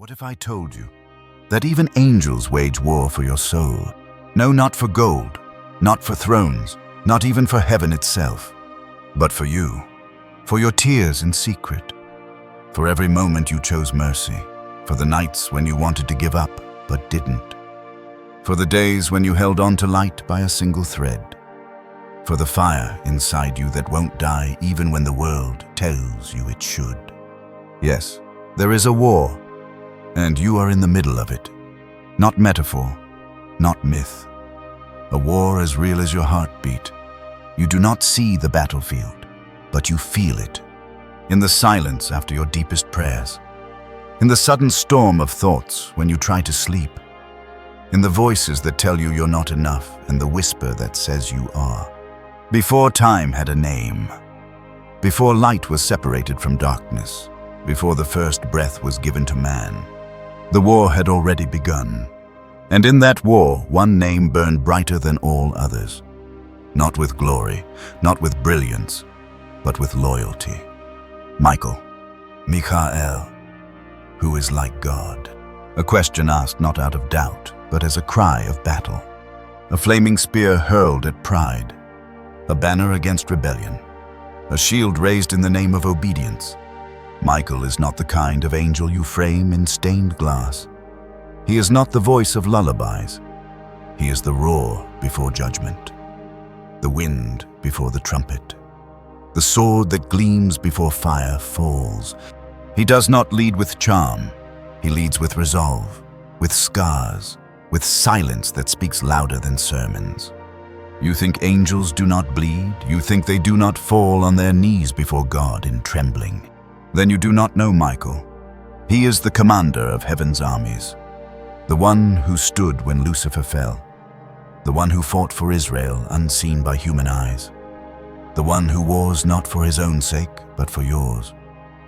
What if I told you that even angels wage war for your soul? No, not for gold, not for thrones, not even for heaven itself, but for you, for your tears in secret, for every moment you chose mercy, for the nights when you wanted to give up but didn't, for the days when you held on to light by a single thread, for the fire inside you that won't die even when the world tells you it should. Yes, there is a war, and you are in the middle of it. Not metaphor, not myth. A war as real as your heartbeat. You do not see the battlefield, but you feel it. In the silence after your deepest prayers. In the sudden storm of thoughts when you try to sleep. In the voices that tell you you're not enough and the whisper that says you are. Before time had a name. Before light was separated from darkness. Before the first breath was given to man. The war had already begun, and in that war, one name burned brighter than all others. Not with glory, not with brilliance, but with loyalty. Michael, Michael, who is like God. A question asked not out of doubt, but as a cry of battle. A flaming spear hurled at pride, a banner against rebellion, a shield raised in the name of obedience. Michael is not the kind of angel you frame in stained glass. He is not the voice of lullabies. He is the roar before judgment, the wind before the trumpet, the sword that gleams before fire falls. He does not lead with charm. He leads with resolve, with scars, with silence that speaks louder than sermons. You think angels do not bleed? You think they do not fall on their knees before God in trembling? Then you do not know Michael. He is the commander of heaven's armies, the one who stood when Lucifer fell, the one who fought for Israel unseen by human eyes, the one who wars not for his own sake, but for yours.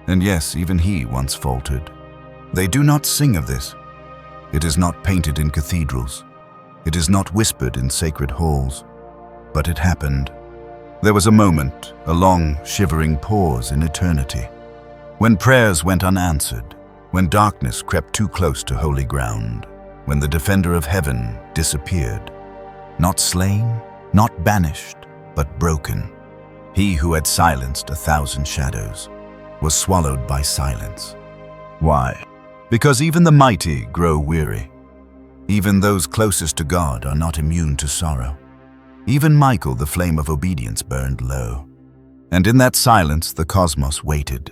And yes, even he once faltered. They do not sing of this. It is not painted in cathedrals. It is not whispered in sacred halls. But it happened. There was a moment, a long, shivering pause in eternity. When prayers went unanswered, when darkness crept too close to holy ground, when the defender of heaven disappeared, not slain, not banished, but broken. He who had silenced 1,000 shadows was swallowed by silence. Why? Because even the mighty grow weary. Even those closest to God are not immune to sorrow. Even Michael, the flame of obedience, burned low. And in that silence the cosmos waited.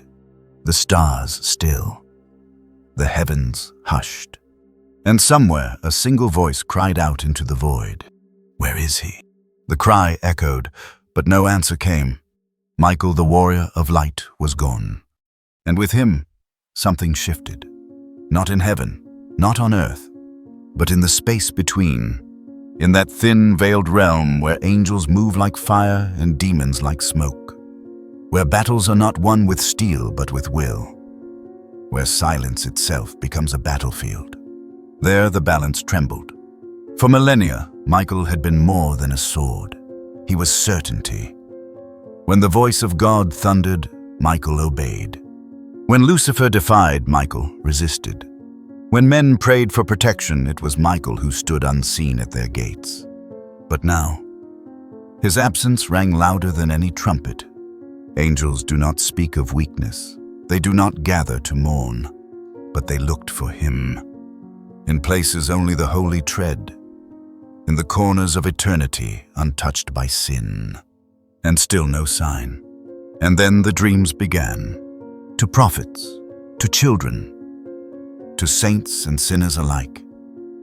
The stars still, the heavens hushed, and somewhere a single voice cried out into the void. Where is he? The cry echoed, but no answer came. Michael, the warrior of light, was gone. And with him, something shifted. Not in heaven, not on earth, but in the space between, in that thin, veiled realm where angels move like fire and demons like smoke. Where battles are not won with steel but with will, where silence itself becomes a battlefield. There the balance trembled. For millennia, Michael had been more than a sword. He was certainty. When the voice of God thundered, Michael obeyed. When Lucifer defied, Michael resisted. When men prayed for protection, it was Michael who stood unseen at their gates. But now, his absence rang louder than any trumpet. Angels do not speak of weakness. They do not gather to mourn, but they looked for him. In places only the holy tread, in the corners of eternity untouched by sin. And still no sign. And then the dreams began. To prophets, to children, to saints and sinners alike.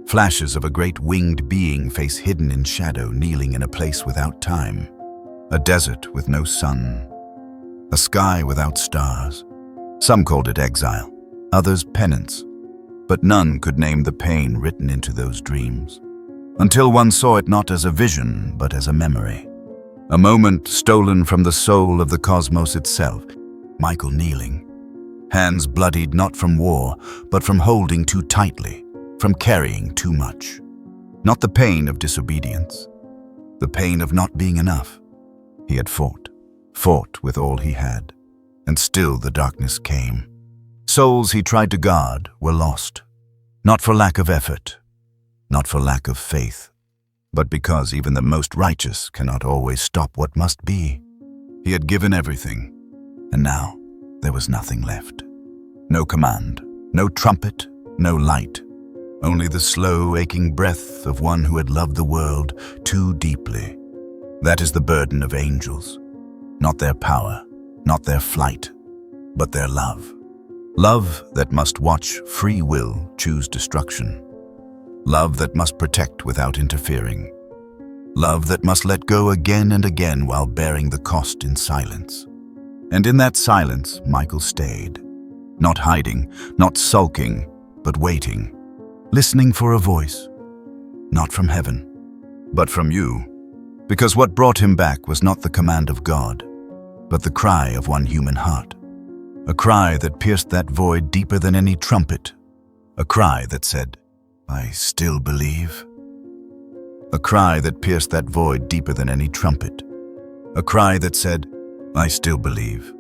Flashes of a great winged being, face hidden in shadow, kneeling in a place without time. A desert with no sun. A sky without stars. Some called it exile, others penance, but none could name the pain written into those dreams, until one saw it not as a vision, but as a memory. A moment stolen from the soul of the cosmos itself. Michael kneeling, hands bloodied not from war, but from holding too tightly, from carrying too much. Not the pain of disobedience, the pain of not being enough. He had fought with all he had, and still the darkness came. Souls he tried to guard were lost, not for lack of effort, not for lack of faith, but because even the most righteous cannot always stop what must be. He had given everything, and now there was nothing left. No command, no trumpet, no light, only the slow, aching breath of one who had loved the world too deeply. That is the burden of angels, not their power, not their flight, but their love. Love that must watch free will choose destruction. Love that must protect without interfering. Love that must let go again and again while bearing the cost in silence. And in that silence, Michael stayed. Not hiding, not sulking, but waiting. Listening for a voice. Not from heaven, but from you. Because what brought him back was not the command of God, but the cry of one human heart. A cry that pierced that void deeper than any trumpet. A cry that said, "I still believe." A cry that pierced that void deeper than any trumpet. A cry that said, "I still believe."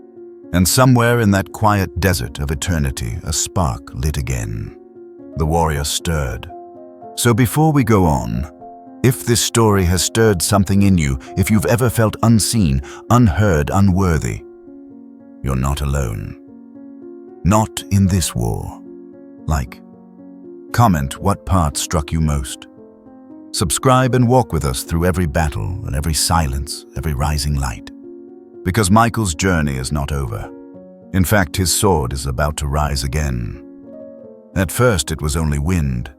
And somewhere in that quiet desert of eternity, a spark lit again. The warrior stirred. So before we go on, if this story has stirred something in you, if you've ever felt unseen, unheard, unworthy, you're not alone. Not in this war. Comment what part struck you most. Subscribe and walk with us through every battle and every silence, every rising light. Because Michael's journey is not over. In fact, his sword is about to rise again. At first it was only wind,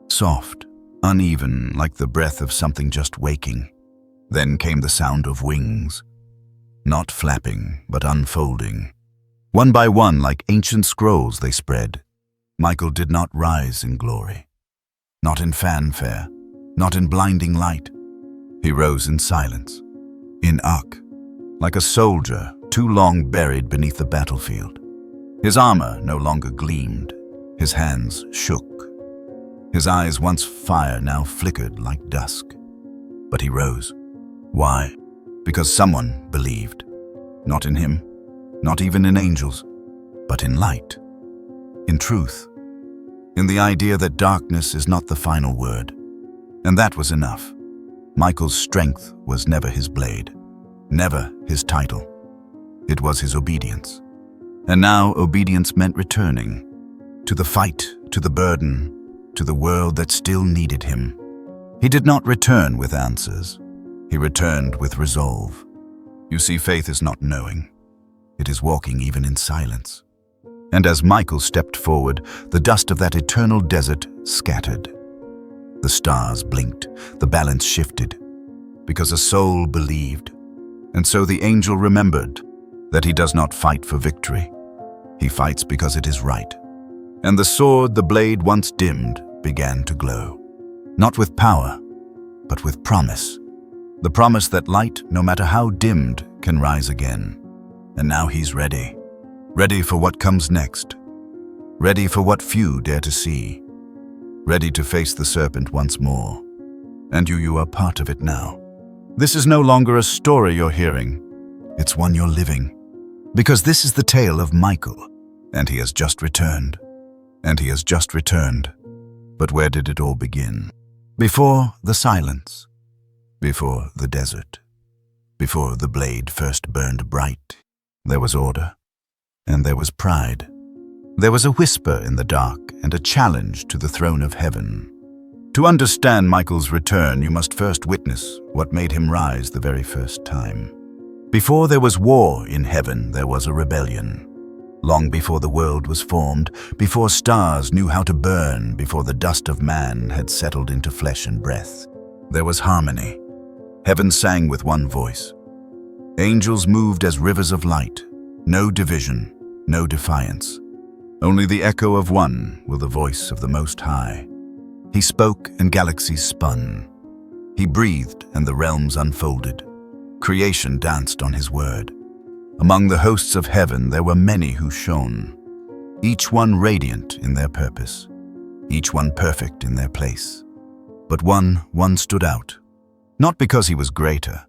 soft, uneven, like the breath of something just waking. Then came the sound of wings, not flapping, but unfolding. One by one, like ancient scrolls, they spread. Michael did not rise in glory, not in fanfare, not in blinding light. He rose in silence, in Ak, like a soldier too long buried beneath the battlefield. His armor no longer gleamed, his hands shook. His eyes, once fire, now flickered like dusk. But he rose. Why? Because someone believed. Not in him, not even in angels, but in light, in truth, in the idea that darkness is not the final word. And that was enough. Michael's strength was never his blade, never his title. It was his obedience. And now obedience meant returning to the fight, to the burden, to the world that still needed him. He did not return with answers. He returned with resolve. You see, faith is not knowing. It is walking even in silence. And as Michael stepped forward, the dust of that eternal desert scattered. The stars blinked, the balance shifted, because a soul believed. And so the angel remembered that he does not fight for victory. He fights because it is right. And the sword, the blade once dimmed, began to glow. Not with power, but with promise. The promise that light, no matter how dimmed, can rise again. And now he's ready. Ready for what comes next. Ready for what few dare to see. Ready to face the serpent once more. And you are part of it now. This is no longer a story you're hearing. It's one you're living. Because this is the tale of Michael. And he has just returned. And he has just returned. But where did it all begin? Before the silence. Before the desert. Before the blade first burned bright. There was order. And there was pride. There was a whisper in the dark and a challenge to the throne of heaven. To understand Michael's return, you must first witness what made him rise the very first time. Before there was war in heaven, there was a rebellion. Long before the world was formed, before stars knew how to burn, before the dust of man had settled into flesh and breath, there was harmony. Heaven sang with one voice. Angels moved as rivers of light. No division, no defiance. Only the echo of one with the voice of the Most High. He spoke and galaxies spun. He breathed and the realms unfolded. Creation danced on his word. Among the hosts of heaven there were many who shone, each one radiant in their purpose, each one perfect in their place. But one stood out, not because he was greater,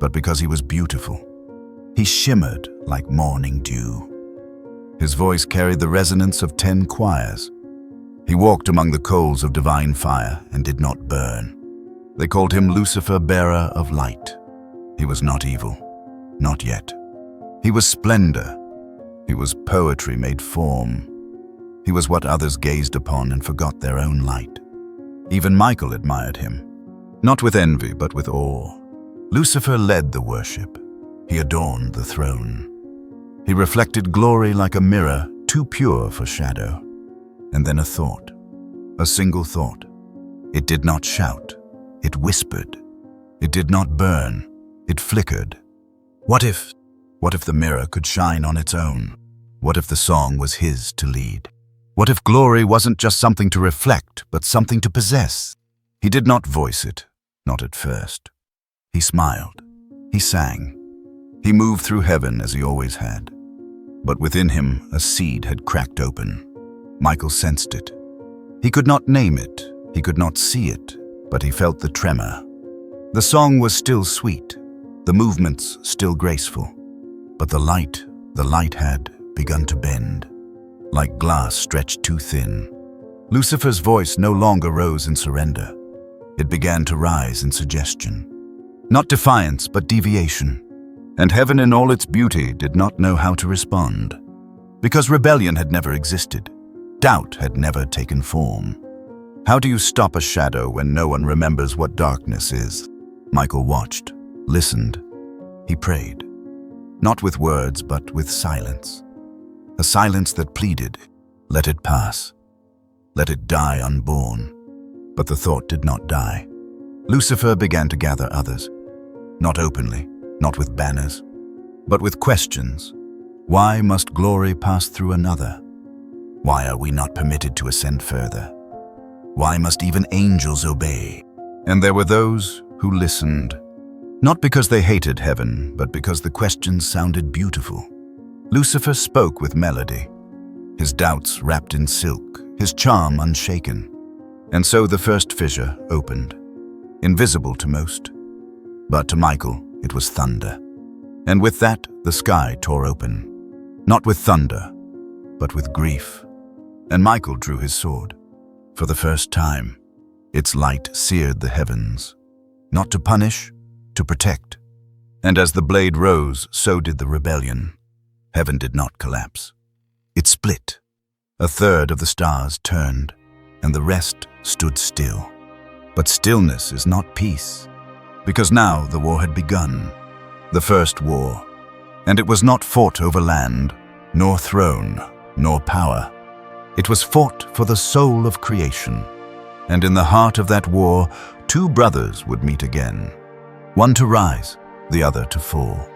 but because he was beautiful. He shimmered like morning dew. His voice carried the resonance of 10 choirs. He walked among the coals of divine fire and did not burn. They called him Lucifer, bearer of light. He was not evil, not yet. He was splendor. He was poetry made form. He was what others gazed upon and forgot their own light. Even Michael admired him, not with envy but with awe. Lucifer led the worship. He adorned the throne. He reflected glory like a mirror, too pure for shadow. And then a thought, a single thought. It did not shout, it whispered. It did not burn, it flickered. What if the mirror could shine on its own? What if the song was his to lead? What if glory wasn't just something to reflect, but something to possess? He did not voice it, not at first. He smiled, he sang. He moved through heaven as he always had. But within him, a seed had cracked open. Michael sensed it. He could not name it, he could not see it, but he felt the tremor. The song was still sweet, the movements still graceful, but the light had begun to bend, like glass stretched too thin. Lucifer's voice no longer rose in surrender. It began to rise in suggestion. Not defiance, but deviation. And heaven in all its beauty did not know how to respond. Because rebellion had never existed. Doubt had never taken form. How do you stop a shadow when no one remembers what darkness is? Michael watched, listened. He prayed. Not with words, but with silence. A silence that pleaded, let it pass. Let it die unborn. But the thought did not die. Lucifer began to gather others. Not openly, not with banners, but with questions. Why must glory pass through another? Why are we not permitted to ascend further? Why must even angels obey? And there were those who listened, not because they hated heaven, but because the questions sounded beautiful. Lucifer spoke with melody, his doubts wrapped in silk, his charm unshaken. And so the first fissure opened, invisible to most. But to Michael, it was thunder. And with that, the sky tore open, not with thunder, but with grief. And Michael drew his sword. For the first time, its light seared the heavens, not to punish, to protect. And as the blade rose, so did the rebellion. Heaven did not collapse. It split. A third of the stars turned, and the rest stood still. But stillness is not peace, because now the war had begun, the first war. And it was not fought over land, nor throne, nor power. It was fought for the soul of creation. And in the heart of that war, two brothers would meet again. One to rise, the other to fall.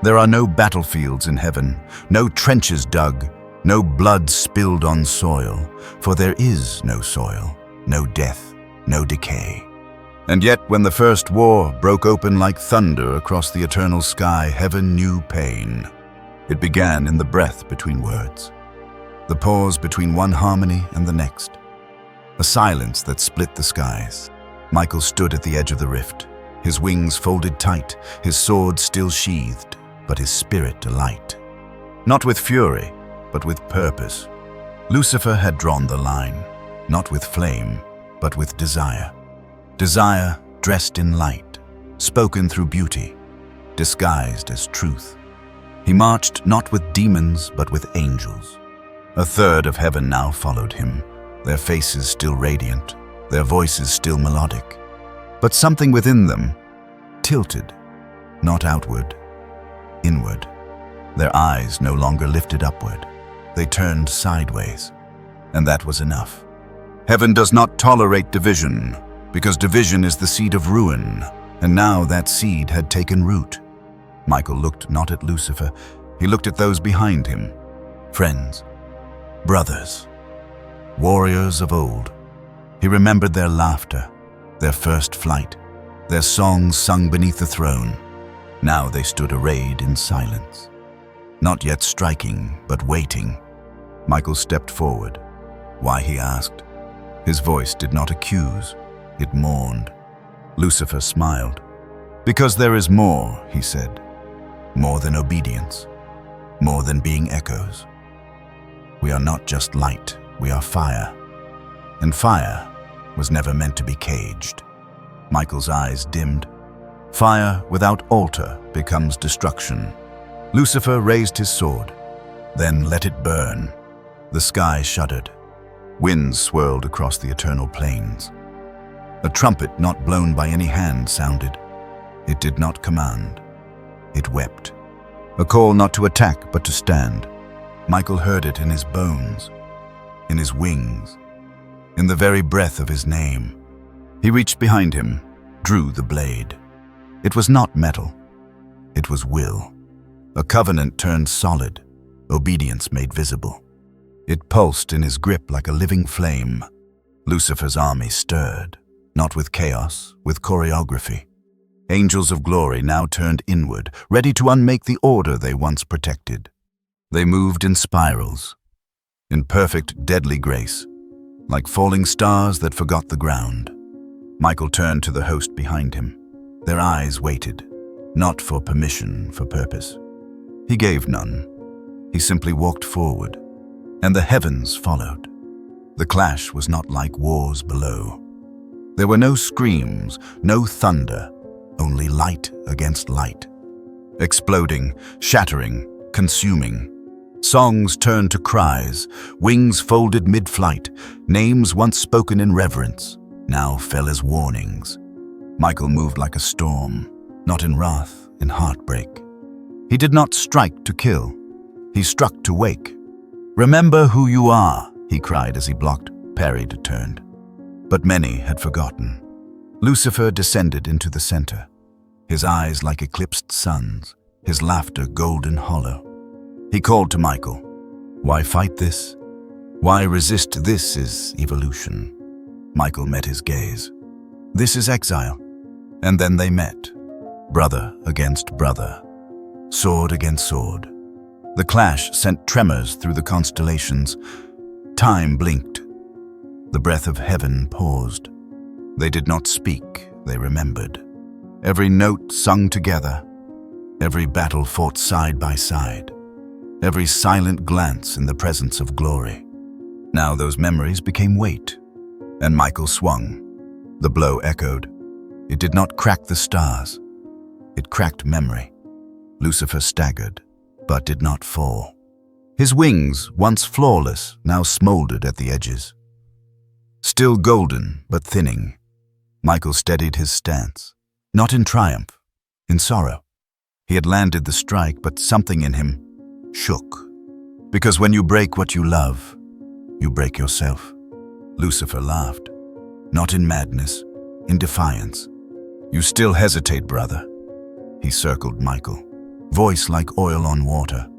There are no battlefields in heaven, no trenches dug, no blood spilled on soil, for there is no soil, no death, no decay. And yet when the first war broke open like thunder across the eternal sky, heaven knew pain. It began in the breath between words, the pause between one harmony and the next, a silence that split the skies. Michael stood at the edge of the rift, his wings folded tight, his sword still sheathed, but his spirit alight. Not with fury, but with purpose. Lucifer had drawn the line, not with flame, but with desire. Desire dressed in light, spoken through beauty, disguised as truth. He marched not with demons, but with angels. A third of heaven now followed him, their faces still radiant, their voices still melodic. But something within them tilted, not outward, inward. Their eyes no longer lifted upward. They turned sideways, and that was enough. Heaven does not tolerate division, because division is the seed of ruin, and now that seed had taken root. Michael looked not at Lucifer, he looked at those behind him. Friends, brothers, warriors of old. He remembered their laughter, their first flight, their songs sung beneath the throne. Now they stood arrayed in silence, not yet striking, but waiting. Michael stepped forward. Why, he asked. His voice did not accuse, it mourned. Lucifer smiled. Because there is more, he said. More than obedience, more than being echoes. We are not just light, we are fire. And fire was never meant to be caged. Michael's eyes dimmed. Fire without altar becomes destruction. Lucifer raised his sword, then let it burn. The sky shuddered. Winds swirled across the eternal plains. A trumpet not blown by any hand sounded. It did not command. It wept. A call not to attack, but to stand. Michael heard it in his bones, in his wings, in the very breath of his name. He reached behind him, drew the blade. It was not metal. It was will. A covenant turned solid, obedience made visible. It pulsed in his grip like a living flame. Lucifer's army stirred, not with chaos, with choreography. Angels of glory now turned inward, ready to unmake the order they once protected. They moved in spirals, in perfect deadly grace, like falling stars that forgot the ground. Michael turned to the host behind him. Their eyes waited, not for permission, for purpose. He gave none. He simply walked forward, and the heavens followed. The clash was not like wars below. There were no screams, no thunder, only light against light. Exploding, shattering, consuming. Songs turned to cries, wings folded mid-flight, names once spoken in reverence, now fell as warnings. Michael moved like a storm, not in wrath, in heartbreak. He did not strike to kill. He struck to wake. "Remember who you are," he cried as he blocked, parried, turned. But many had forgotten. Lucifer descended into the center, his eyes like eclipsed suns, his laughter golden hollow. He called to Michael. Why fight this? Why resist? This is evolution. Michael met his gaze. This is exile. And then they met, brother against brother, sword against sword. The clash sent tremors through the constellations. Time blinked. The breath of heaven paused. They did not speak, they remembered. Every note sung together, every battle fought side by side, every silent glance in the presence of glory. Now those memories became weight, and Michael swung. The blow echoed. It did not crack the stars. It cracked memory. Lucifer staggered, but did not fall. His wings, once flawless, now smoldered at the edges. Still golden, but thinning, Michael steadied his stance, not in triumph, in sorrow. He had landed the strike, but something in him shook. Because when you break what you love, you break yourself. Lucifer laughed, not in madness, in defiance. You still hesitate, brother. He circled Michael, voice like oil on water.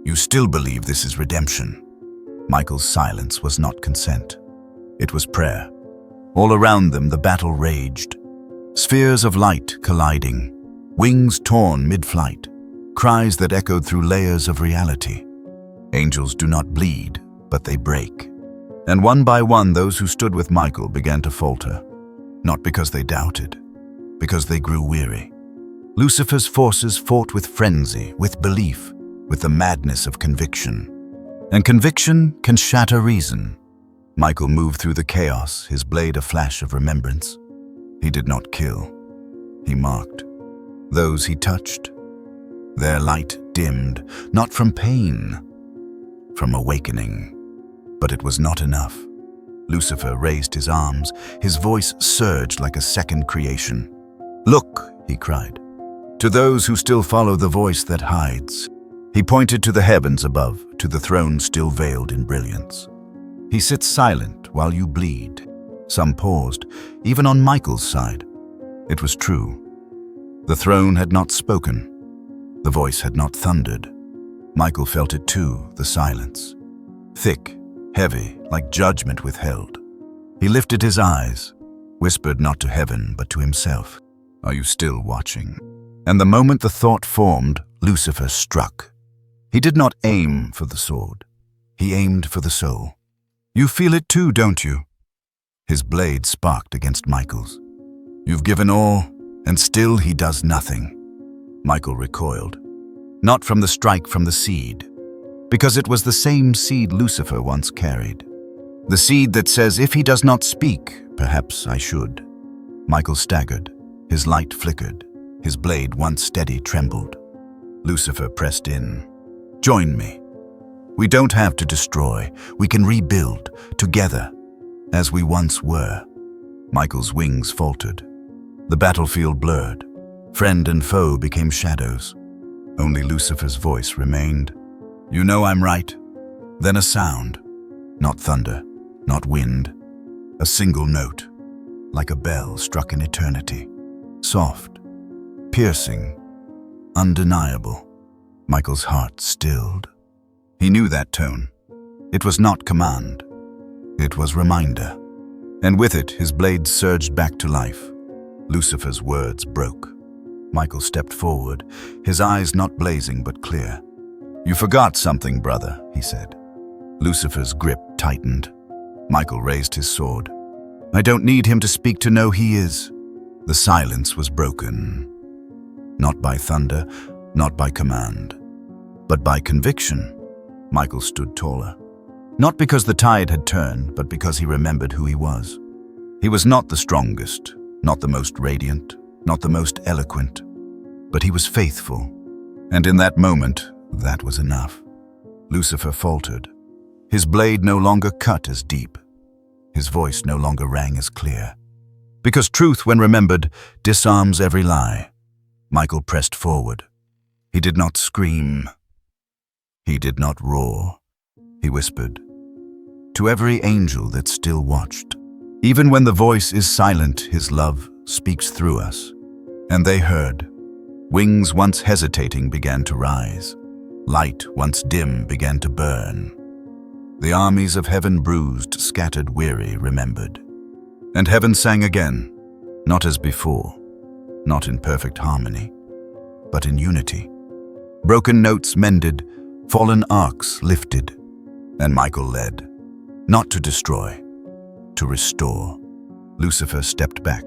You still believe this is redemption. Michael's silence was not consent. It was prayer. All around them the battle raged. Spheres of light colliding, wings torn mid-flight, cries that echoed through layers of reality. Angels do not bleed, but they break. And one by one those who stood with Michael began to falter, not because they doubted, because they grew weary. Lucifer's forces fought with frenzy, with belief, with the madness of conviction. And conviction can shatter reason. Michael moved through the chaos, his blade a flash of remembrance. He did not kill. He marked. Those he touched, their light dimmed, not from pain, from awakening. But it was not enough. Lucifer raised his arms, his voice surged like a second creation. Look, he cried, to those who still follow the voice that hides. He pointed to the heavens above, to the throne still veiled in brilliance. He sits silent while you bleed. Some paused, even on Michael's side. It was true. The throne had not spoken. The voice had not thundered. Michael felt it too, the silence. Thick, heavy, like judgment withheld. He lifted his eyes, whispered not to heaven, but to himself. Are you still watching? And the moment the thought formed, Lucifer struck. He did not aim for the sword. He aimed for the soul. You feel it too, don't you? His blade sparked against Michael's. You've given all, and still he does nothing. Michael recoiled. Not from the strike, from the seed. Because it was the same seed Lucifer once carried. The seed that says, if he does not speak, perhaps I should. Michael staggered. His light flickered. His blade, once steady, trembled. Lucifer pressed in. Join me. We don't have to destroy. We can rebuild, together, as we once were. Michael's wings faltered. The battlefield blurred. Friend and foe became shadows. Only Lucifer's voice remained. You know I'm right. Then a sound. Not thunder, not wind. A single note, like a bell struck in eternity. Soft, piercing, undeniable. Michael's heart stilled. He knew that tone. It was not command. It was reminder. And with it, his blade surged back to life. Lucifer's words broke. Michael stepped forward, his eyes not blazing but clear. You forgot something, brother, he said. Lucifer's grip tightened. Michael raised his sword. I don't need him to speak to know he is. The silence was broken. Not by thunder, not by command, but by conviction. Michael stood taller. Not because the tide had turned, but because he remembered who he was. He was not the strongest, not the most radiant, not the most eloquent, but he was faithful. And in that moment, that was enough. Lucifer faltered. His blade no longer cut as deep. His voice no longer rang as clear. Because truth, when remembered, disarms every lie. Michael pressed forward. He did not scream. He did not roar. He whispered. To every angel that still watched. Even when the voice is silent, his love speaks through us. And they heard. Wings once hesitating began to rise. Light once dim began to burn. The armies of heaven bruised, scattered, weary, remembered. And heaven sang again, not as before, not in perfect harmony, but in unity. Broken notes mended, fallen arcs lifted, and Michael led, not to destroy, to restore. Lucifer stepped back.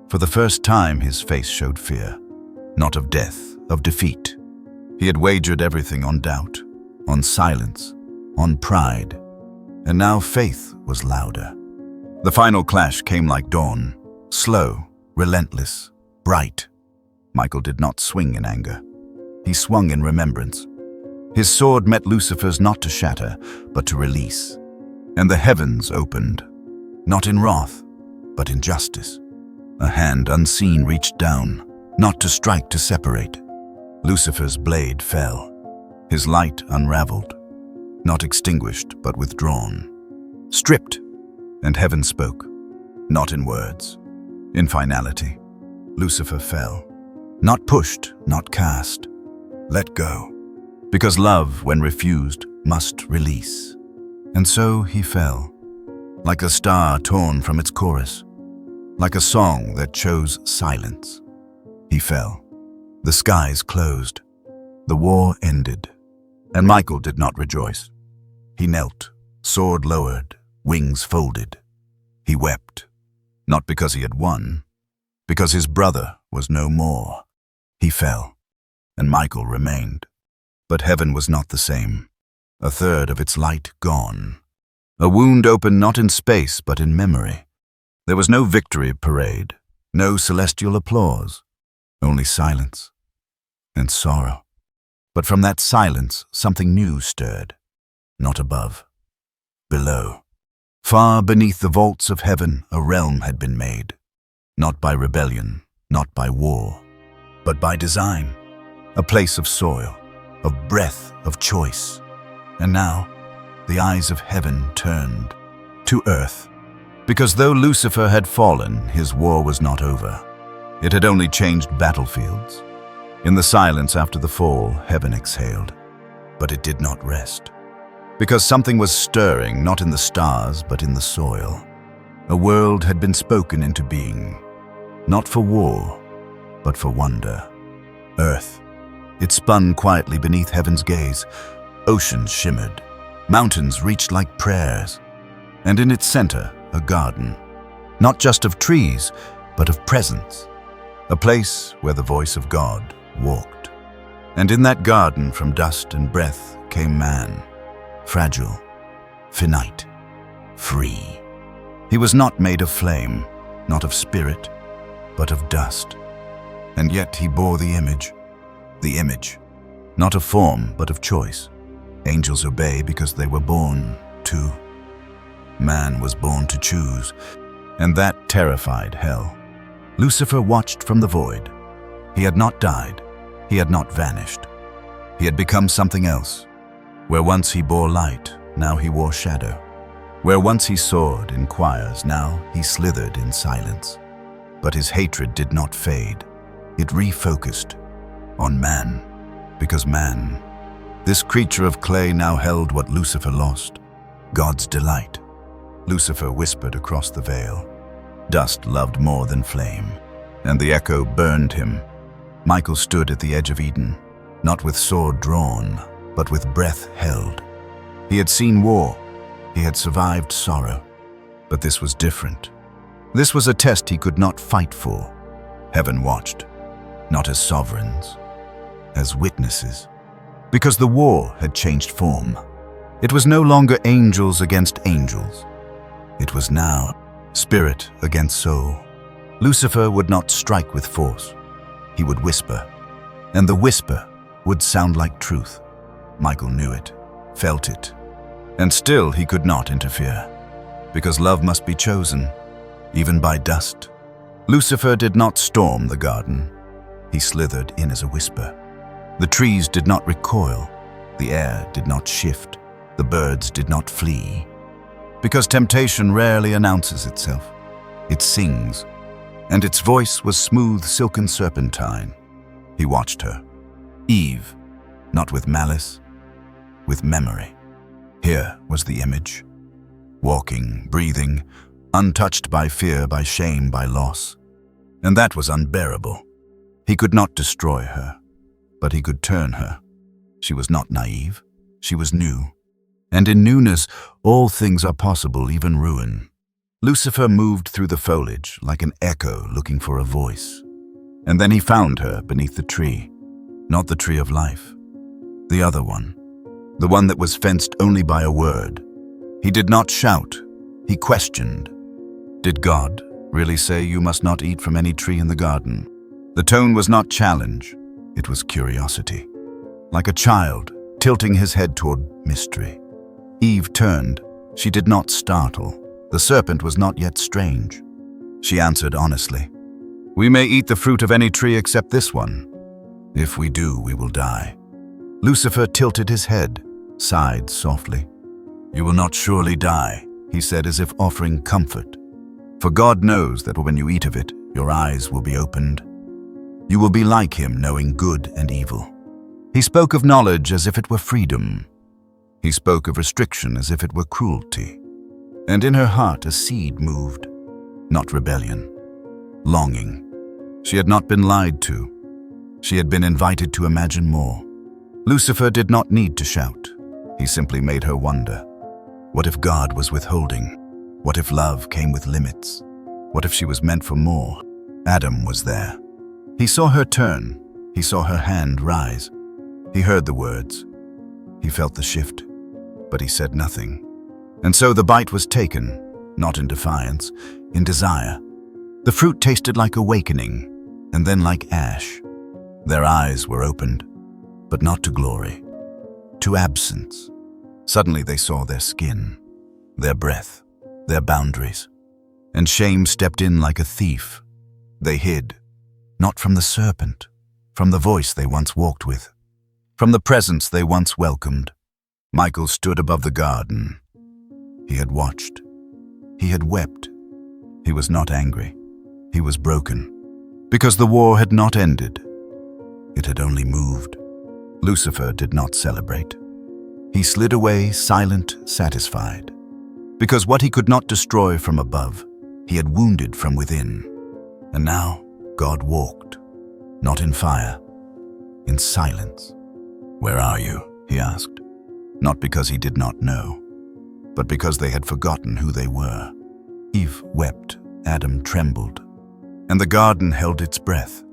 For the first time, his face showed fear, not of death, of defeat. He had wagered everything on doubt, on silence, on pride, and now faith was louder. The final clash came like dawn, slow, relentless, bright. Michael did not swing in anger. He swung in remembrance. His sword met Lucifer's not to shatter, but to release. And the heavens opened, not in wrath, but in justice. A hand unseen reached down, not to strike, to separate. Lucifer's blade fell. His light unraveled, not extinguished, but withdrawn. Stripped, and heaven spoke, not in words, in finality. Lucifer fell, not pushed, not cast. Let go, because love, when refused, must release. And so he fell, like a star torn from its chorus, like a song that chose silence. He fell. The skies closed. The war ended. And Michael did not rejoice. He knelt, sword lowered, wings folded. He wept, not because he had won, because his brother was no more. He fell, and Michael remained. But heaven was not the same. A third of its light gone. A wound opened not in space, but in memory. There was no victory parade, no celestial applause, only silence and sorrow. But from that silence, something new stirred, not above, below. Far beneath the vaults of heaven, a realm had been made, not by rebellion, not by war, but by design, a place of soil, of breath, of choice. And now, the eyes of heaven turned to earth, because though Lucifer had fallen, his war was not over. It had only changed battlefields. In the silence after the fall, heaven exhaled, but it did not rest. Because something was stirring, not in the stars, but in the soil. A world had been spoken into being, not for war, but for wonder. Earth. It spun quietly beneath heaven's gaze. Oceans shimmered. Mountains reached like prayers. And in its center, a garden. Not just of trees, but of presence. A place where the voice of God walked. And in that garden, from dust and breath, came man, fragile, finite, free. He was not made of flame, not of spirit, but of dust. And yet he bore the image, not of form, but of choice. Angels obey because they were born to. Man was born to choose, and that terrified hell. Lucifer watched from the void. He had not died. He had not vanished. He had become something else. Where once he bore light, now he wore shadow. Where once he soared in choirs, now he slithered in silence. But his hatred did not fade. It refocused on man, because man, this creature of clay, now held what Lucifer lost, God's delight. Lucifer whispered across the veil. Dust loved more than flame, and the echo burned him. Michael stood at the edge of Eden, not with sword drawn, but with breath held. He had seen war. He had survived sorrow. But this was different. This was a test he could not fight for. Heaven watched, not as sovereigns, as witnesses. Because the war had changed form. It was no longer angels against angels. It was now spirit against soul. Lucifer would not strike with force. He would whisper, and the whisper would sound like truth. Michael knew it, felt it, and still he could not interfere, because love must be chosen, even by dust. Lucifer did not storm the garden. He slithered in as a whisper. The trees did not recoil, the air did not shift, the birds did not flee. Because temptation rarely announces itself. It sings, and its voice was smooth silken serpentine. He watched her, Eve, not with malice, with memory. Here was the image, walking, breathing, untouched by fear, by shame, by loss. And that was unbearable. He could not destroy her, but he could turn her. She was not naive, she was new. And in newness, all things are possible, even ruin. Lucifer moved through the foliage like an echo looking for a voice. And then he found her beneath the tree, not the tree of life, the other one, the one that was fenced only by a word. He did not shout, he questioned. Did God really say you must not eat from any tree in the garden? The tone was not challenge, it was curiosity. Like a child tilting his head toward mystery. Eve turned. She did not startle. The serpent was not yet strange. She answered honestly, "We may eat the fruit of any tree except this one. If we do, we will die." Lucifer tilted his head, sighed softly. "You will not surely die," he said, as if offering comfort. "For God knows that when you eat of it, your eyes will be opened. You will be like him, knowing good and evil." He spoke of knowledge as if it were freedom. He spoke of restriction as if it were cruelty. And in her heart a seed moved, not rebellion, longing. She had not been lied to. She had been invited to imagine more. Lucifer did not need to shout. He simply made her wonder. What if God was withholding? What if love came with limits? What if she was meant for more? Adam was there. He saw her turn. He saw her hand rise. He heard the words. He felt the shift. But he said nothing. And so the bite was taken, not in defiance, in desire. The fruit tasted like awakening, and then like ash. Their eyes were opened, but not to glory, to absence. Suddenly they saw their skin, their breath, their boundaries. And shame stepped in like a thief. They hid, not from the serpent, from the voice they once walked with, from the presence they once welcomed. Michael stood above the garden. He had watched. He had wept. He was not angry. He was broken. Because the war had not ended. It had only moved. Lucifer did not celebrate. He slid away, silent, satisfied. Because what he could not destroy from above, he had wounded from within. And now God walked, not in fire, in silence. "Where are you?" he asked. Not because he did not know, but because they had forgotten who they were. Eve wept, Adam trembled, and the garden held its breath.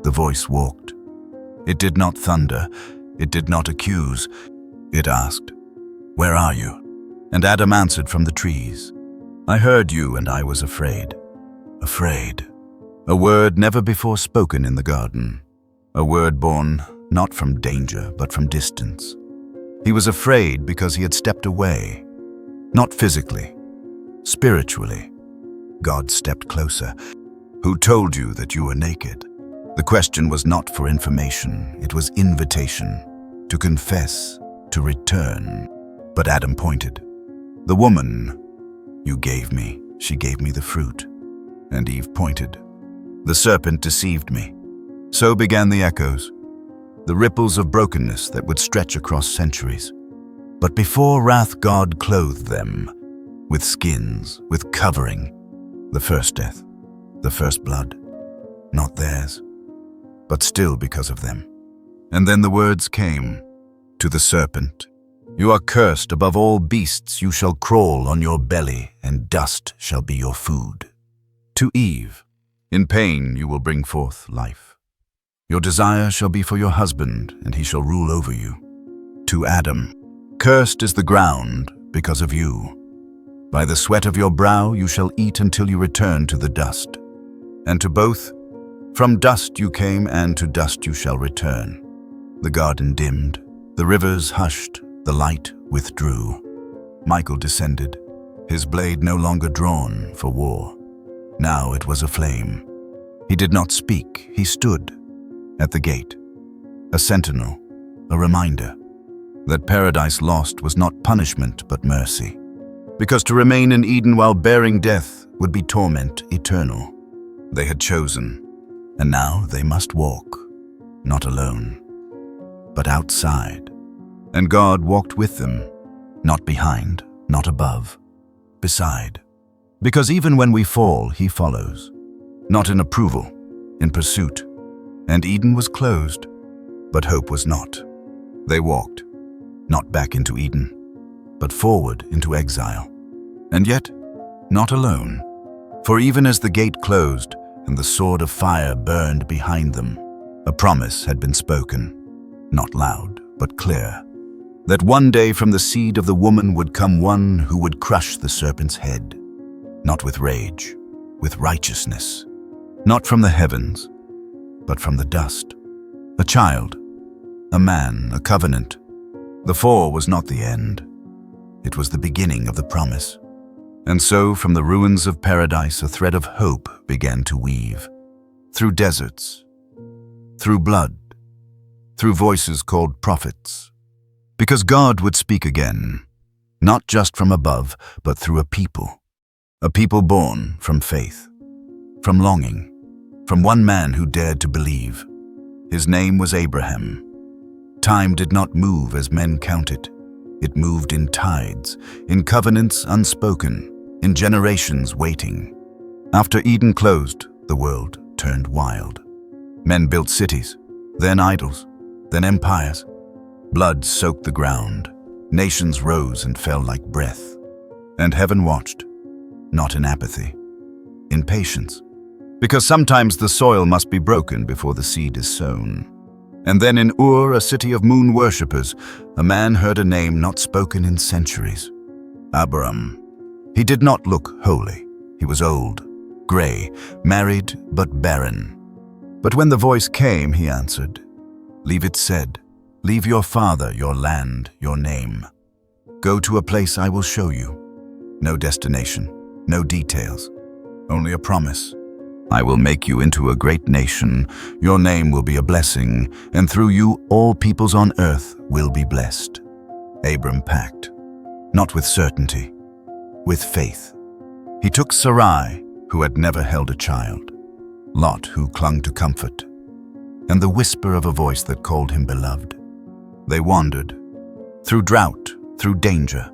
The voice walked. It did not thunder, it did not accuse, It asked, "Where are you?" And Adam answered from the trees, "I heard you and I was afraid." Afraid. A word never before spoken in the garden. A word born not from danger, but from distance. He was afraid because he had stepped away. Not physically, spiritually. God stepped closer. Who told you that you were naked? The question was not for information, it was invitation. To confess, to return. But Adam pointed. The woman you gave me, she gave me the fruit. And Eve pointed. The serpent deceived me. So began the echoes, the ripples of brokenness that would stretch across centuries. But before wrath, God clothed them with skins, with covering. The first death, the first blood, not theirs, but still because of them. And then the words came to the serpent. You are cursed above all beasts, you shall crawl on your belly, and dust shall be your food. To Eve, in pain you will bring forth life. Your desire shall be for your husband, and he shall rule over you. To Adam, cursed is the ground because of you. By the sweat of your brow you shall eat until you return to the dust. And to both, from dust you came, and to dust you shall return. The garden dimmed, the rivers hushed, the light withdrew. Michael descended, his blade no longer drawn for war. Now it was aflame. He did not speak, he stood at the gate, a sentinel, a reminder that paradise lost was not punishment but mercy. Because to remain in Eden while bearing death would be torment eternal. They had chosen, and now they must walk, not alone, but outside. And God walked with them, not behind, not above, beside. Because even when we fall, he follows, not in approval, in pursuit. And Eden was closed, but hope was not. They walked, not back into Eden, but forward into exile. And yet, not alone. For even as the gate closed and the sword of fire burned behind them, a promise had been spoken, not loud, but clear, that one day from the seed of the woman would come one who would crush the serpent's head, not with rage, with righteousness, not from the heavens, but from the dust. A child, a man, a covenant. The fall was not the end. It was the beginning of the promise. And so from the ruins of paradise a thread of hope began to weave. Through deserts, through blood, through voices called prophets. Because God would speak again, not just from above, but through a people born from faith, from longing, from one man who dared to believe. His name was Abraham. Time did not move as men count it. It moved in tides, in covenants unspoken, in generations waiting. After Eden closed, the world turned wild. Men built cities, then idols, then empires. Blood soaked the ground. Nations rose and fell like breath. And heaven watched, not in apathy, in patience. Because sometimes the soil must be broken before the seed is sown. And then in Ur, a city of moon worshippers, a man heard a name not spoken in centuries. Abram. He did not look holy. He was old, gray, married but barren. But when the voice came, he answered, "Leave it said, leave your father, your land, your name. Go to a place I will show you. No destination, no details, only a promise. I will make you into a great nation. Your name will be a blessing, and through you all peoples on earth will be blessed." Abram packed, not with certainty, with faith. He took Sarai, who had never held a child, Lot, who clung to comfort, and the whisper of a voice that called him beloved. They wandered, through drought, through danger,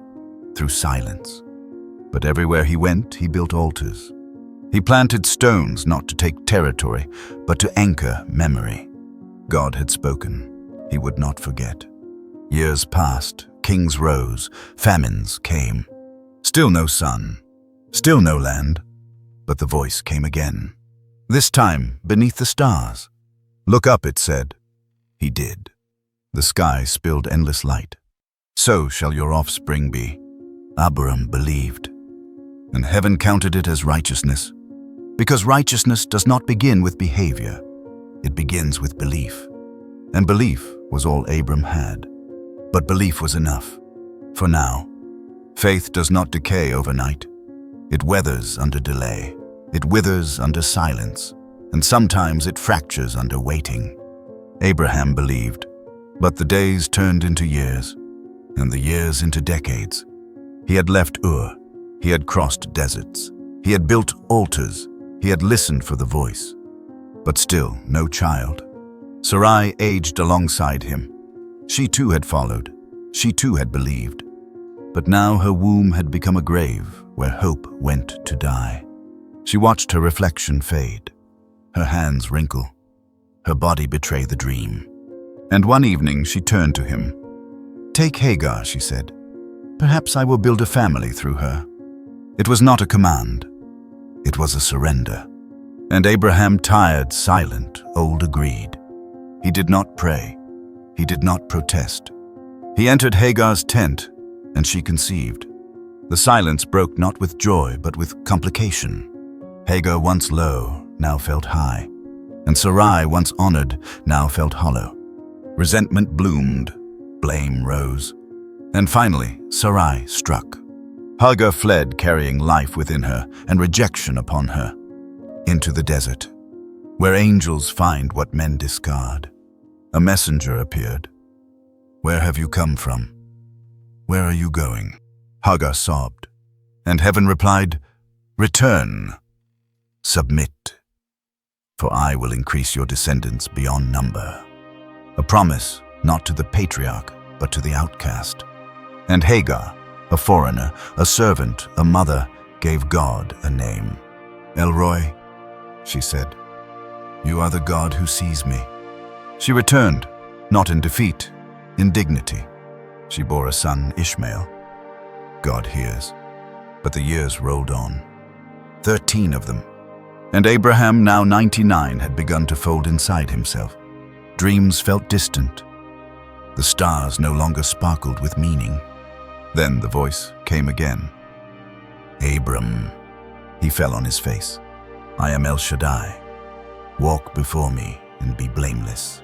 through silence. But everywhere he went, he built altars. He planted stones not to take territory, but to anchor memory. God had spoken. He would not forget. Years passed, kings rose, famines came. Still no sun, still no land. But the voice came again. This time, beneath the stars. "Look up," it said. He did. The sky spilled endless light. So shall your offspring be. Abraham believed, and heaven counted it as righteousness. Because righteousness does not begin with behavior, it begins with belief. And belief was all Abram had. But belief was enough. For now, faith does not decay overnight. It weathers under delay. It withers under silence. And sometimes it fractures under waiting. Abraham believed, but the days turned into years, and the years into decades. He had left Ur. He had crossed deserts. He had built altars. He had listened for the voice. But still, no child. Sarai aged alongside him. She too had followed. She too had believed. But now her womb had become a grave where hope went to die. She watched her reflection fade, her hands wrinkle, her body betray the dream. And one evening she turned to him. "Take Hagar," she said. "Perhaps I will build a family through her." It was not a command. It was a surrender. And Abraham, tired, silent, old, agreed. He did not pray. He did not protest. He entered Hagar's tent, and she conceived. The silence broke not with joy, but with complication. Hagar, once low, now felt high. And Sarai, once honored, now felt hollow. Resentment bloomed. Blame rose. And finally, Sarai struck. Hagar fled, carrying life within her and rejection upon her, into the desert, where angels find what men discard. A messenger appeared. "Where have you come from? Where are you going?" Hagar sobbed. And heaven replied, "Return. Submit. For I will increase your descendants beyond number." A promise not to the patriarch, but to the outcast. And Hagar, a foreigner, a servant, a mother, gave God a name. "El Roi," she said, "you are the God who sees me." She returned, not in defeat, in dignity. She bore a son, Ishmael. God hears. But the years rolled on. 13 of them. And Abraham, now 99, had begun to fold inside himself. Dreams felt distant. The stars no longer sparkled with meaning. Then the voice came again. "Abram." He fell on his face. "I am El Shaddai. Walk before me and be blameless."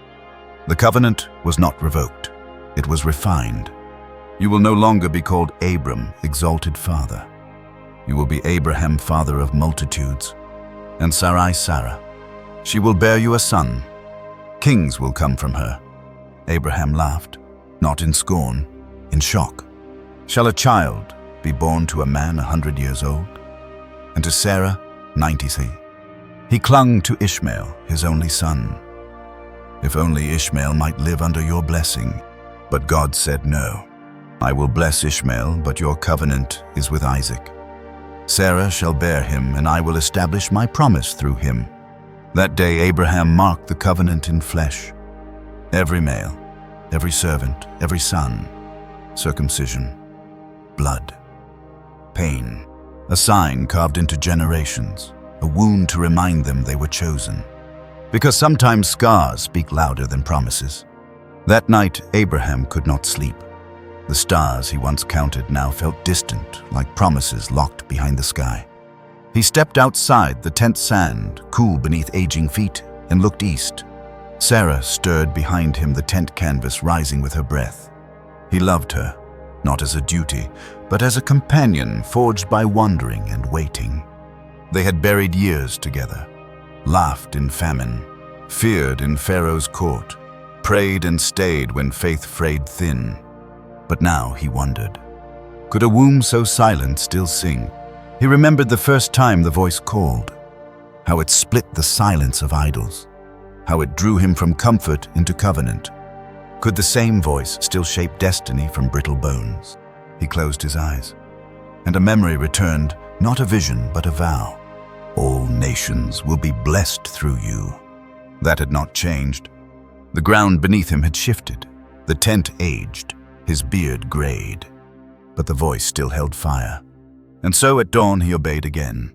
The covenant was not revoked. It was refined. You will no longer be called Abram, exalted father. You will be Abraham, father of multitudes, and Sarai, Sarah. She will bear you a son. Kings will come from her. Abraham laughed, not in scorn, in shock. Shall a child be born to a man 100 years old? And to Sarah, 90? He clung to Ishmael, his only son. If only Ishmael might live under your blessing. But God said no. I will bless Ishmael, but your covenant is with Isaac. Sarah shall bear him, and I will establish my promise through him. That day Abraham marked the covenant in flesh. Every male, every servant, every son. Circumcision. Blood. Pain. A sign carved into generations. A wound to remind them they were chosen. Because sometimes scars speak louder than promises. That night Abraham could not sleep. The stars he once counted now felt distant, like promises locked behind the sky. He stepped outside the tent sand, cool beneath aging feet, and looked east. Sarah stirred behind him, the tent canvas rising with her breath. He loved her, not as a duty, but as a companion forged by wandering and waiting. They had buried years together, laughed in famine, feared in Pharaoh's court, prayed and stayed when faith frayed thin. But now he wondered, could a womb so silent still sing? He remembered the first time the voice called, how it split the silence of idols, how it drew him from comfort into covenant. Could the same voice still shape destiny from brittle bones? He closed his eyes, and a memory returned, not a vision but a vow. All nations will be blessed through you. That had not changed. The ground beneath him had shifted, the tent aged, his beard grayed, but the voice still held fire. And so at dawn he obeyed again.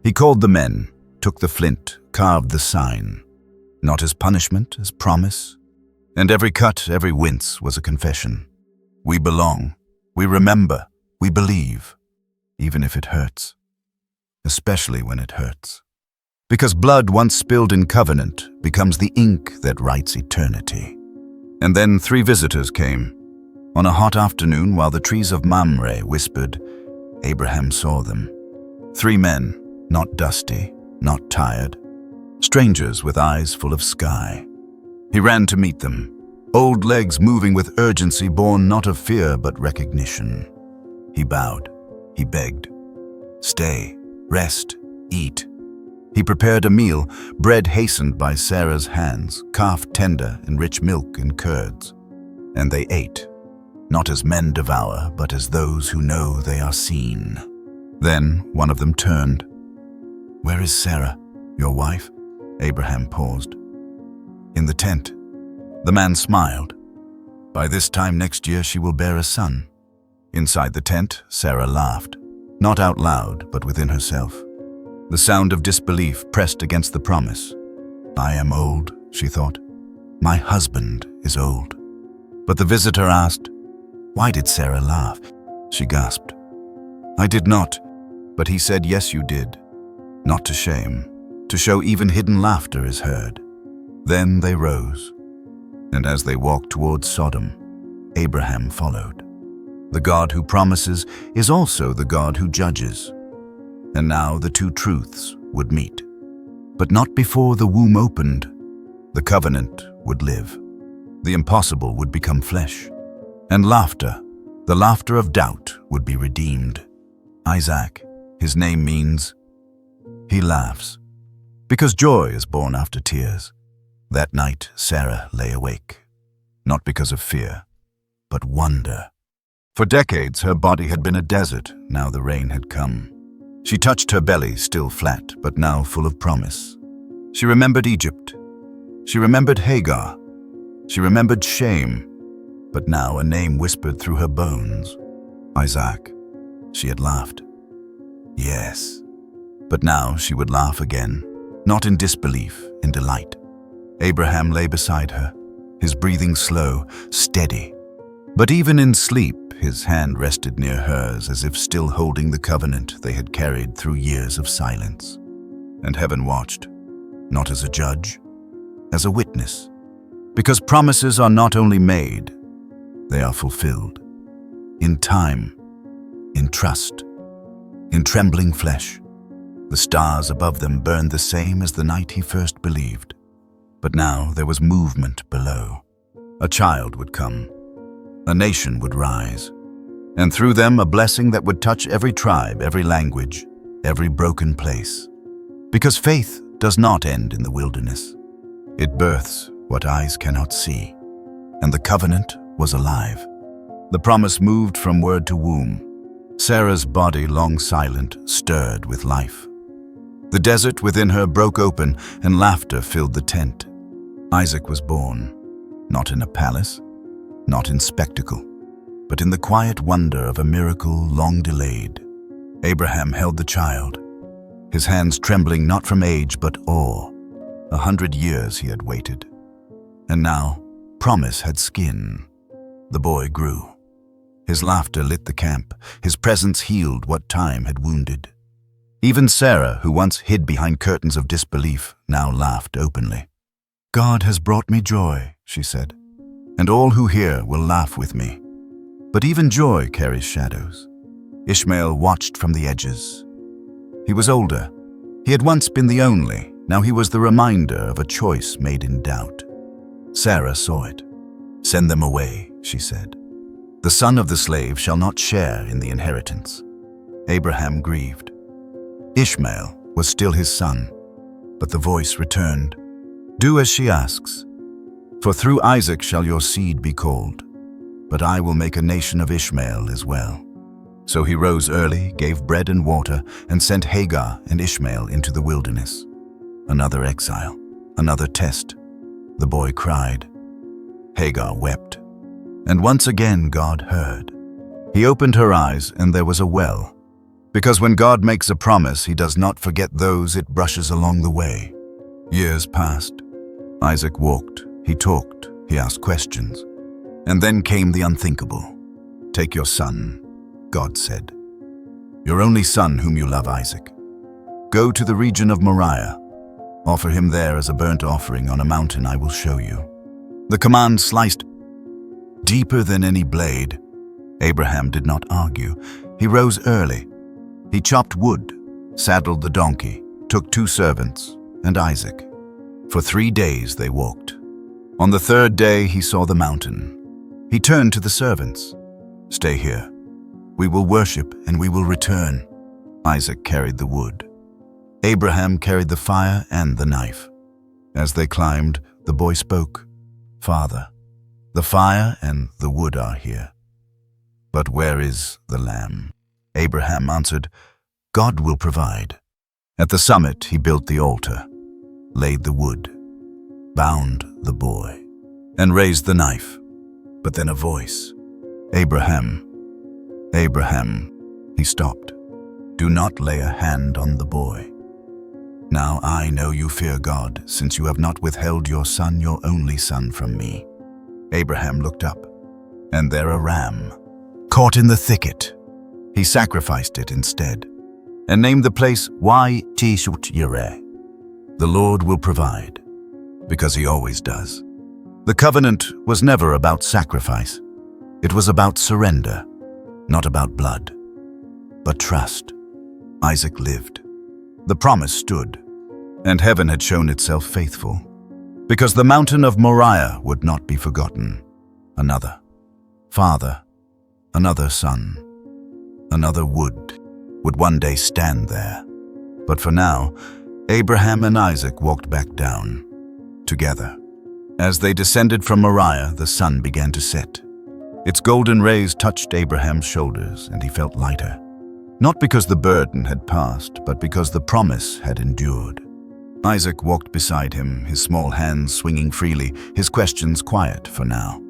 He called the men, took the flint, carved the sign, not as punishment, as promise. And every cut, every wince was a confession. We belong, we remember, we believe, even if it hurts. Especially when it hurts. Because blood once spilled in covenant becomes the ink that writes eternity. And then 3 visitors came. On a hot afternoon, while the trees of Mamre whispered, Abraham saw them. 3 men, not dusty, not tired. Strangers with eyes full of sky. He ran to meet them, old legs moving with urgency born not of fear but recognition. He bowed. He begged. Stay, rest, eat. He prepared a meal, bread hastened by Sarah's hands, calf tender in rich milk and curds. And they ate, not as men devour, but as those who know they are seen. Then one of them turned. Where is Sarah, your wife? Abraham paused. In the tent. The man smiled. By this time next year she will bear a son. Inside the tent, Sarah laughed, not out loud, but within herself. The sound of disbelief pressed against the promise. I am old, she thought. My husband is old. But the visitor asked, why did Sarah laugh? She gasped. I did not, but he said, yes, you did. Not to shame, to show even hidden laughter is heard. Then they rose, and as they walked towards Sodom, Abraham followed. The God who promises is also the God who judges. And now the 2 truths would meet. But not before the womb opened. The covenant would live. The impossible would become flesh. And laughter, the laughter of doubt, would be redeemed. Isaac, his name means, he laughs. Because joy is born after tears. That night Sarah lay awake. Not because of fear, but wonder. For decades her body had been a desert, now the rain had come. She touched her belly, still flat, but now full of promise. She remembered Egypt. She remembered Hagar. She remembered shame. But now a name whispered through her bones. Isaac. She had laughed. Yes. But now she would laugh again, not in disbelief, in delight. Abraham lay beside her, his breathing slow, steady. But even in sleep, his hand rested near hers as if still holding the covenant they had carried through years of silence. And heaven watched, not as a judge, as a witness. Because promises are not only made, they are fulfilled. In time, in trust, in trembling flesh. The stars above them burned the same as the night he first believed. But now there was movement below. A child would come. A nation would rise. And through them a blessing that would touch every tribe, every language, every broken place. Because faith does not end in the wilderness. It births what eyes cannot see. And the covenant was alive. The promise moved from word to womb. Sarah's body, long silent, stirred with life. The desert within her broke open and laughter filled the tent. Isaac was born, not in a palace, not in spectacle, but in the quiet wonder of a miracle long delayed. Abraham held the child, his hands trembling not from age but awe. 100 years he had waited. And now, promise had skin. The boy grew. His laughter lit the camp. His presence healed what time had wounded. Even Sarah, who once hid behind curtains of disbelief, now laughed openly. God has brought me joy, she said, and all who hear will laugh with me. But even joy carries shadows. Ishmael watched from the edges. He was older. He had once been the only. Now he was the reminder of a choice made in doubt. Sarah saw it. Send them away, she said. The son of the slave shall not share in the inheritance. Abraham grieved. Ishmael was still his son, but the voice returned. Do as she asks, for through Isaac shall your seed be called, but I will make a nation of Ishmael as well. So he rose early, gave bread and water, and sent Hagar and Ishmael into the wilderness. Another exile, another test. The boy cried. Hagar wept. And once again God heard. He opened her eyes, and there was a well. Because when God makes a promise, he does not forget those it brushes along the way. Years passed. Isaac walked, he talked, he asked questions. And then came the unthinkable. "Take your son," God said. "Your only son whom you love, Isaac. Go to the region of Moriah. Offer him there as a burnt offering on a mountain I will show you." The command sliced deeper than any blade. Abraham did not argue. He rose early. He chopped wood, saddled the donkey, took 2 servants, and Isaac. For 3 days they walked. On the 3rd day he saw the mountain. He turned to the servants. "Stay here. We will worship and we will return." Isaac carried the wood. Abraham carried the fire and the knife. As they climbed, the boy spoke, "Father, the fire and the wood are here. But where is the lamb?" Abraham answered, "God will provide." At the summit he built the altar, laid the wood, bound the boy, and raised the knife. But then a voice, "Abraham, Abraham." He stopped. "Do not lay a hand on the boy. Now I know you fear God, since you have not withheld your son, your only son, from me." Abraham looked up, and there a ram, caught in the thicket. He sacrificed it instead, and named the place Yireh. The Lord will provide, because he always does. The covenant was never about sacrifice. It was about surrender, not about blood, but trust. Isaac lived. The promise stood, and heaven had shown itself faithful, because the mountain of Moriah would not be forgotten. Another father, another son, another wood would one day stand there. But for now, Abraham and Isaac walked back down, together. As they descended from Moriah, the sun began to set. Its golden rays touched Abraham's shoulders, and he felt lighter. Not because the burden had passed, but because the promise had endured. Isaac walked beside him, his small hands swinging freely, his questions quiet for now.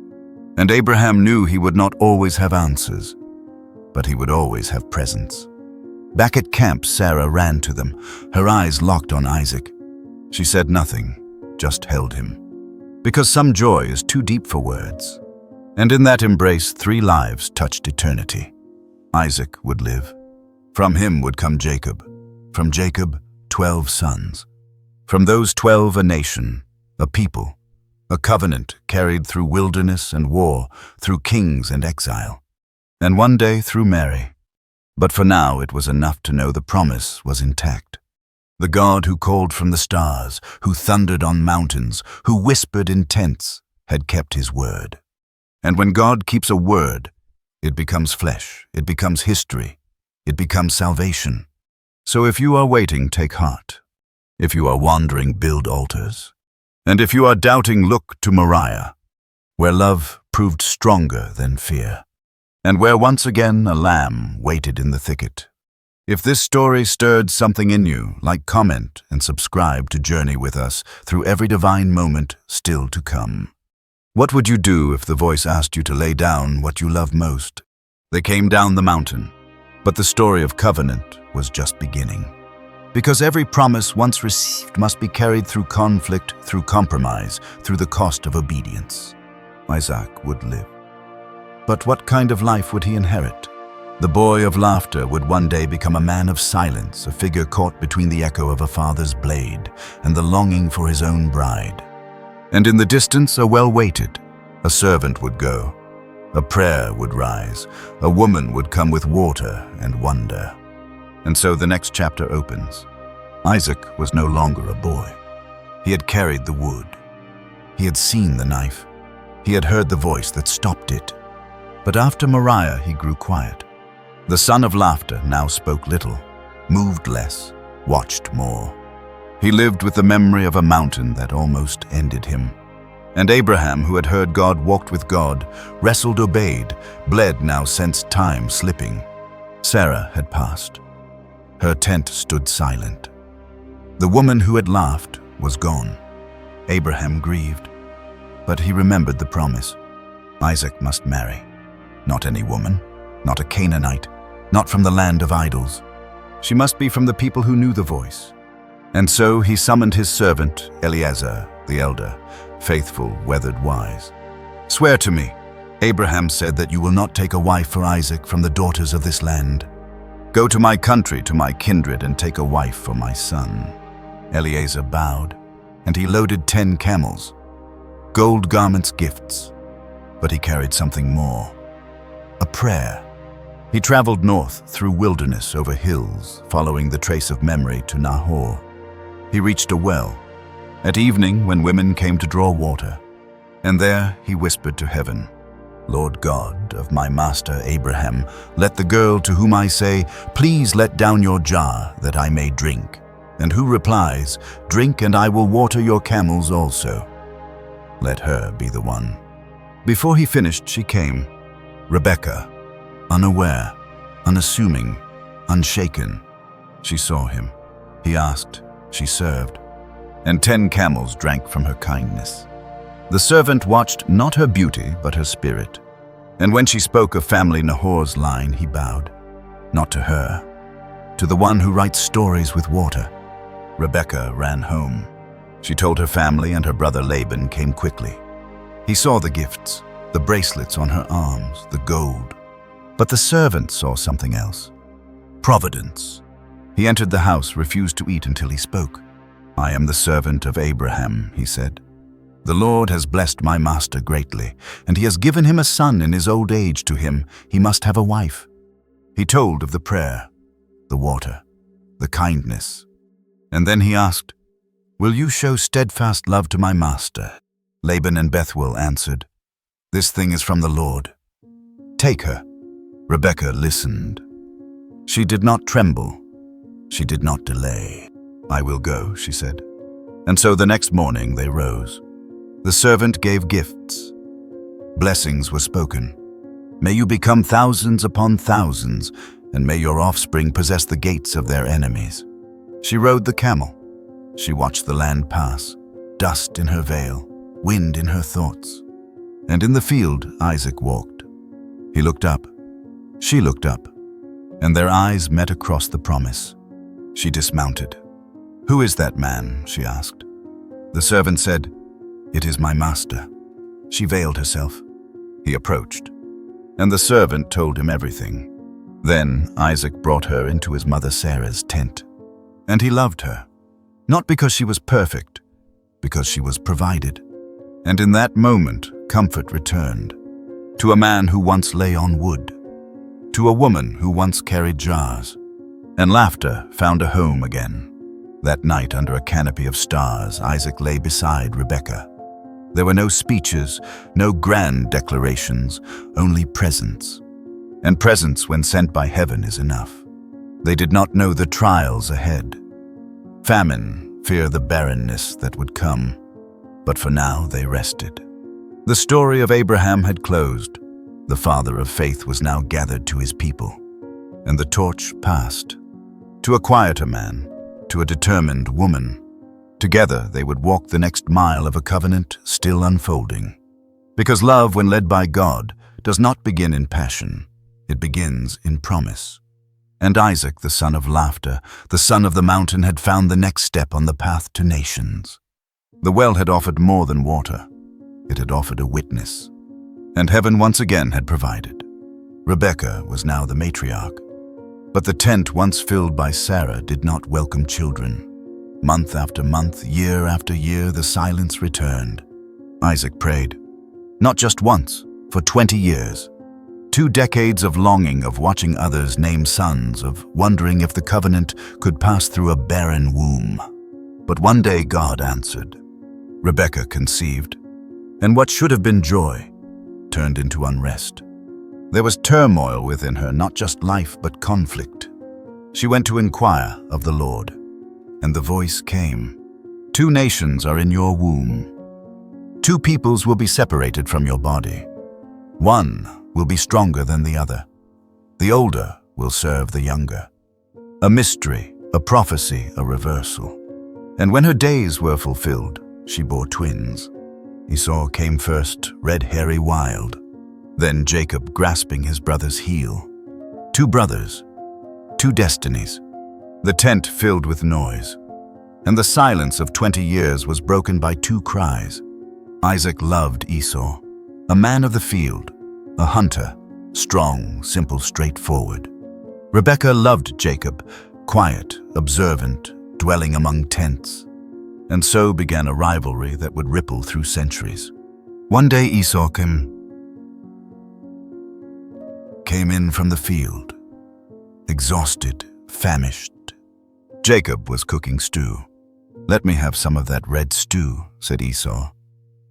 And Abraham knew he would not always have answers, but he would always have presence. Back at camp, Sarah ran to them, her eyes locked on Isaac. She said nothing, just held him. Because some joy is too deep for words. And in that embrace, 3 lives touched eternity. Isaac would live. From him would come Jacob. From Jacob, 12 sons. From those 12, a nation, a people, a covenant carried through wilderness and war, through kings and exile, and one day through Mary. But for now it was enough to know the promise was intact. The God who called from the stars, who thundered on mountains, who whispered in tents, had kept his word. And when God keeps a word, it becomes flesh, it becomes history, it becomes salvation. So if you are waiting, take heart. If you are wandering, build altars. And if you are doubting, look to Moriah, where love proved stronger than fear, and where once again a lamb waited in the thicket. If this story stirred something in you, like, comment, and subscribe to journey with us through every divine moment still to come. What would you do if the voice asked you to lay down what you love most? They came down the mountain, but the story of covenant was just beginning. Because every promise once received must be carried through conflict, through compromise, through the cost of obedience. Isaac would live. But what kind of life would he inherit? The boy of laughter would one day become a man of silence, a figure caught between the echo of a father's blade and the longing for his own bride. And in the distance, a well-waited, a servant would go, a prayer would rise, a woman would come with water and wonder. And so the next chapter opens. Isaac was no longer a boy. He had carried the wood. He had seen the knife. He had heard the voice that stopped it. But after Moriah, he grew quiet. The son of laughter now spoke little, moved less, watched more. He lived with the memory of a mountain that almost ended him. And Abraham, who had heard God, walked with God, wrestled, obeyed, bled, now sensed time slipping. Sarah had passed. Her tent stood silent. The woman who had laughed was gone. Abraham grieved, but he remembered the promise. Isaac must marry. Not any woman, not a Canaanite, not from the land of idols. She must be from the people who knew the voice. And so he summoned his servant, Eliezer, the elder, faithful, weathered, wise. "Swear to me," Abraham said that you will not take a wife for Isaac from the daughters of this land. Go to my country, to my kindred, and take a wife for my son." Eliezer bowed, and he loaded 10 camels, gold garments, gifts. But he carried something more, a prayer. He traveled north through wilderness, over hills, following the trace of memory to Nahor. He reached a well, at evening when women came to draw water, and there he whispered to heaven, "Lord God of my master Abraham, let the girl to whom I say, 'Please let down your jar that I may drink,' and who replies, 'Drink and I will water your camels also,' let her be the one." Before he finished, she came, Rebecca, unaware, unassuming, unshaken. She saw him. He asked, she served, and 10 camels drank from her kindness. The servant watched not her beauty, but her spirit. And when she spoke of family Nahor's line, he bowed, not to her, to the one who writes stories with water. Rebecca ran home. She told her family, and her brother Laban came quickly. He saw the gifts, the bracelets on her arms, the gold. But the servant saw something else. Providence. He entered the house, refused to eat until he spoke. "I am the servant of Abraham," he said. "The Lord has blessed my master greatly, and he has given him a son in his old age. To him he must have a wife." He told of the prayer, the water, the kindness. And then he asked, "Will you show steadfast love to my master?" Laban and Bethuel answered, "This thing is from the Lord. Take her." Rebekah listened. She did not tremble. She did not delay. "I will go," she said. And so the next morning they rose. The servant gave gifts. Blessings were spoken. "May you become thousands upon thousands, and may your offspring possess the gates of their enemies." She rode the camel. She watched the land pass, dust in her veil, wind in her thoughts. And in the field Isaac walked. He looked up. She looked up. And their eyes met across the promise. She dismounted. "Who is that man?" she asked. The servant said, "It is my master." She veiled herself. He approached, and the servant told him everything. Then Isaac brought her into his mother Sarah's tent. And he loved her, not because she was perfect, because she was provided. And in that moment, comfort returned, to a man who once lay on wood, to a woman who once carried jars, and laughter found a home again. That night, under a canopy of stars, Isaac lay beside Rebekah. There were no speeches, no grand declarations, only presence. And presence, when sent by heaven, is enough. They did not know the trials ahead. Famine, fear the barrenness that would come. But for now they rested. The story of Abraham had closed. The father of faith was now gathered to his people. And the torch passed. To a quieter man, to a determined woman. Together they would walk the next mile of a covenant still unfolding. Because love, when led by God, does not begin in passion. It begins in promise. And Isaac, the son of laughter, the son of the mountain, had found the next step on the path to nations. The well had offered more than water. It had offered a witness. And heaven once again had provided. Rebekah was now the matriarch. But the tent once filled by Sarah did not welcome children. Month after month, year after year, the silence returned. Isaac prayed. Not just once, for 20 years. 2 decades of longing, of watching others name sons, of wondering if the covenant could pass through a barren womb. But one day God answered. Rebekah conceived. And what should have been joy turned into unrest. There was turmoil within her, not just life, but conflict. She went to inquire of the Lord. And the voice came. 2 nations are in your womb. 2 peoples will be separated from your body. One will be stronger than the other. The older will serve the younger. A mystery, a prophecy, a reversal. And when her days were fulfilled, she bore twins. Esau came first, red, hairy, wild. Then Jacob grasping his brother's heel. 2 brothers, 2 destinies. The tent filled with noise. And the silence of 20 years was broken by 2 cries. Isaac loved Esau, a man of the field, a hunter, strong, simple, straightforward. Rebekah loved Jacob, quiet, observant, dwelling among tents. And so began a rivalry that would ripple through centuries. One day Esau came in from the field, exhausted, famished. Jacob was cooking stew. "Let me have some of that red stew," said Esau.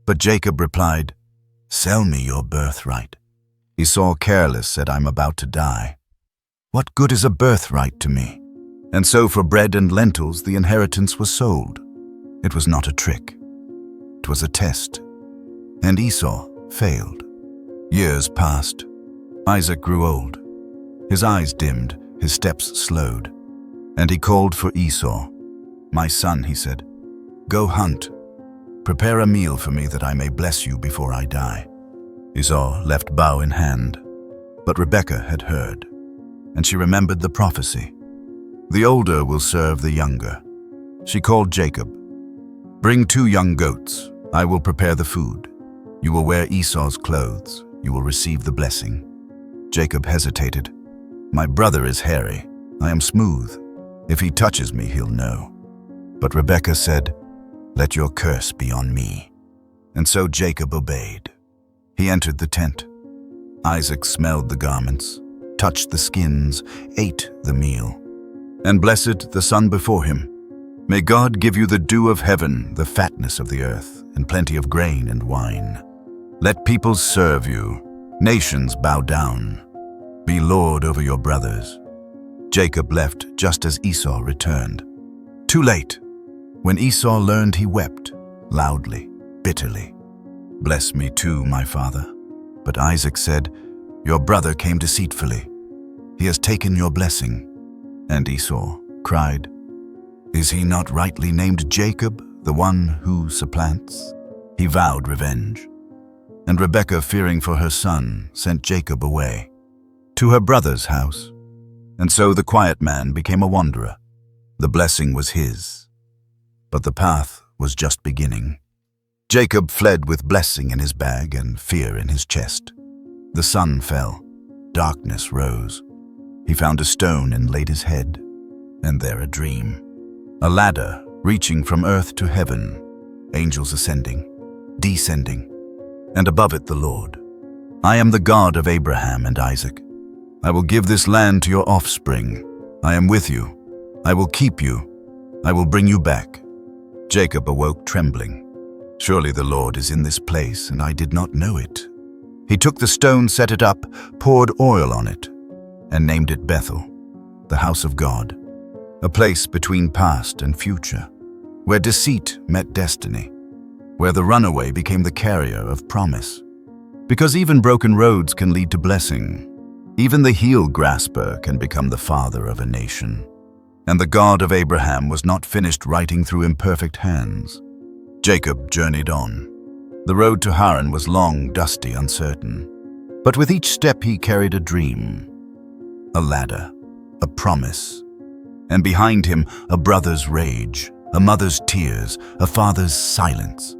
But Jacob replied, "Sell me your birthright." Esau, careless, said, "I'm about to die. What good is a birthright to me?" And so for bread and lentils the inheritance was sold. It was not a trick. It was a test. And Esau failed. Years passed. Isaac grew old. His eyes dimmed, his steps slowed. And he called for Esau. "My son," he said, "go hunt. Prepare a meal for me that I may bless you before I die." Esau left bow in hand. But Rebekah had heard, and she remembered the prophecy. The older will serve the younger. She called Jacob. "Bring 2 young goats. I will prepare the food. You will wear Esau's clothes. You will receive the blessing." Jacob hesitated. "My brother is hairy. I am smooth. If he touches me, he'll know." But Rebekah said, "Let your curse be on me." And so Jacob obeyed. He entered the tent. Isaac smelled the garments, touched the skins, ate the meal, and blessed the son before him. "May God give you the dew of heaven, the fatness of the earth, and plenty of grain and wine. Let peoples serve you, nations bow down. Be lord over your brothers." Jacob left just as Esau returned. Too late. When Esau learned, he wept, loudly, bitterly. "Bless me too, my father." But Isaac said, "Your brother came deceitfully. He has taken your blessing." And Esau cried, "Is he not rightly named Jacob, the one who supplants?" He vowed revenge. And Rebekah, fearing for her son, sent Jacob away to her brother's house. And so the quiet man became a wanderer. The blessing was his, but the path was just beginning. Jacob fled with blessing in his bag and fear in his chest. The sun fell. Darkness rose. He found a stone and laid his head, and there a dream. A ladder reaching from earth to heaven, angels ascending, descending, and above it the Lord. "I am the God of Abraham and Isaac. I will give this land to your offspring. I am with you. I will keep you. I will bring you back." Jacob awoke trembling. "Surely the Lord is in this place, and I did not know it." He took the stone, set it up, poured oil on it, and named it Bethel, the house of God, a place between past and future, where deceit met destiny, where the runaway became the carrier of promise. Because even broken roads can lead to blessing. Even the heel grasper can become the father of a nation. And the God of Abraham was not finished writing through imperfect hands. Jacob journeyed on. The road to Haran was long, dusty, uncertain. But with each step he carried a dream, a ladder, a promise. And behind him, a brother's rage, a mother's tears, a father's silence.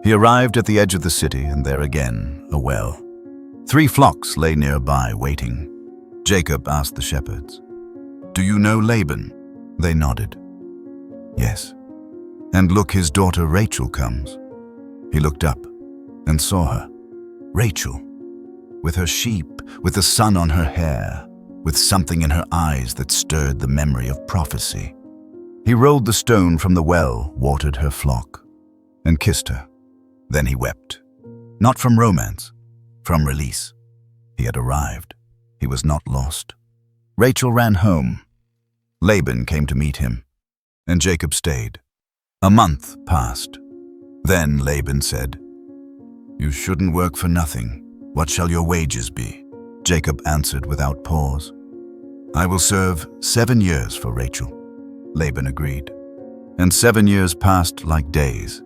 He arrived at the edge of the city, and there again, a well. 3 flocks lay nearby, waiting. Jacob asked the shepherds, "Do you know Laban?" They nodded. "Yes." "And look, his daughter Rachel comes." He looked up and saw her. Rachel, with her sheep, with the sun on her hair, with something in her eyes that stirred the memory of prophecy. He rolled the stone from the well, watered her flock, and kissed her. Then he wept. Not from romance, from release. He had arrived. He was not lost. Rachel ran home. Laban came to meet him, and Jacob stayed. A month passed. Then Laban said, "You shouldn't work for nothing. What shall your wages be?" Jacob answered without pause, "I will serve 7 years for Rachel." Laban agreed. And 7 years passed like days,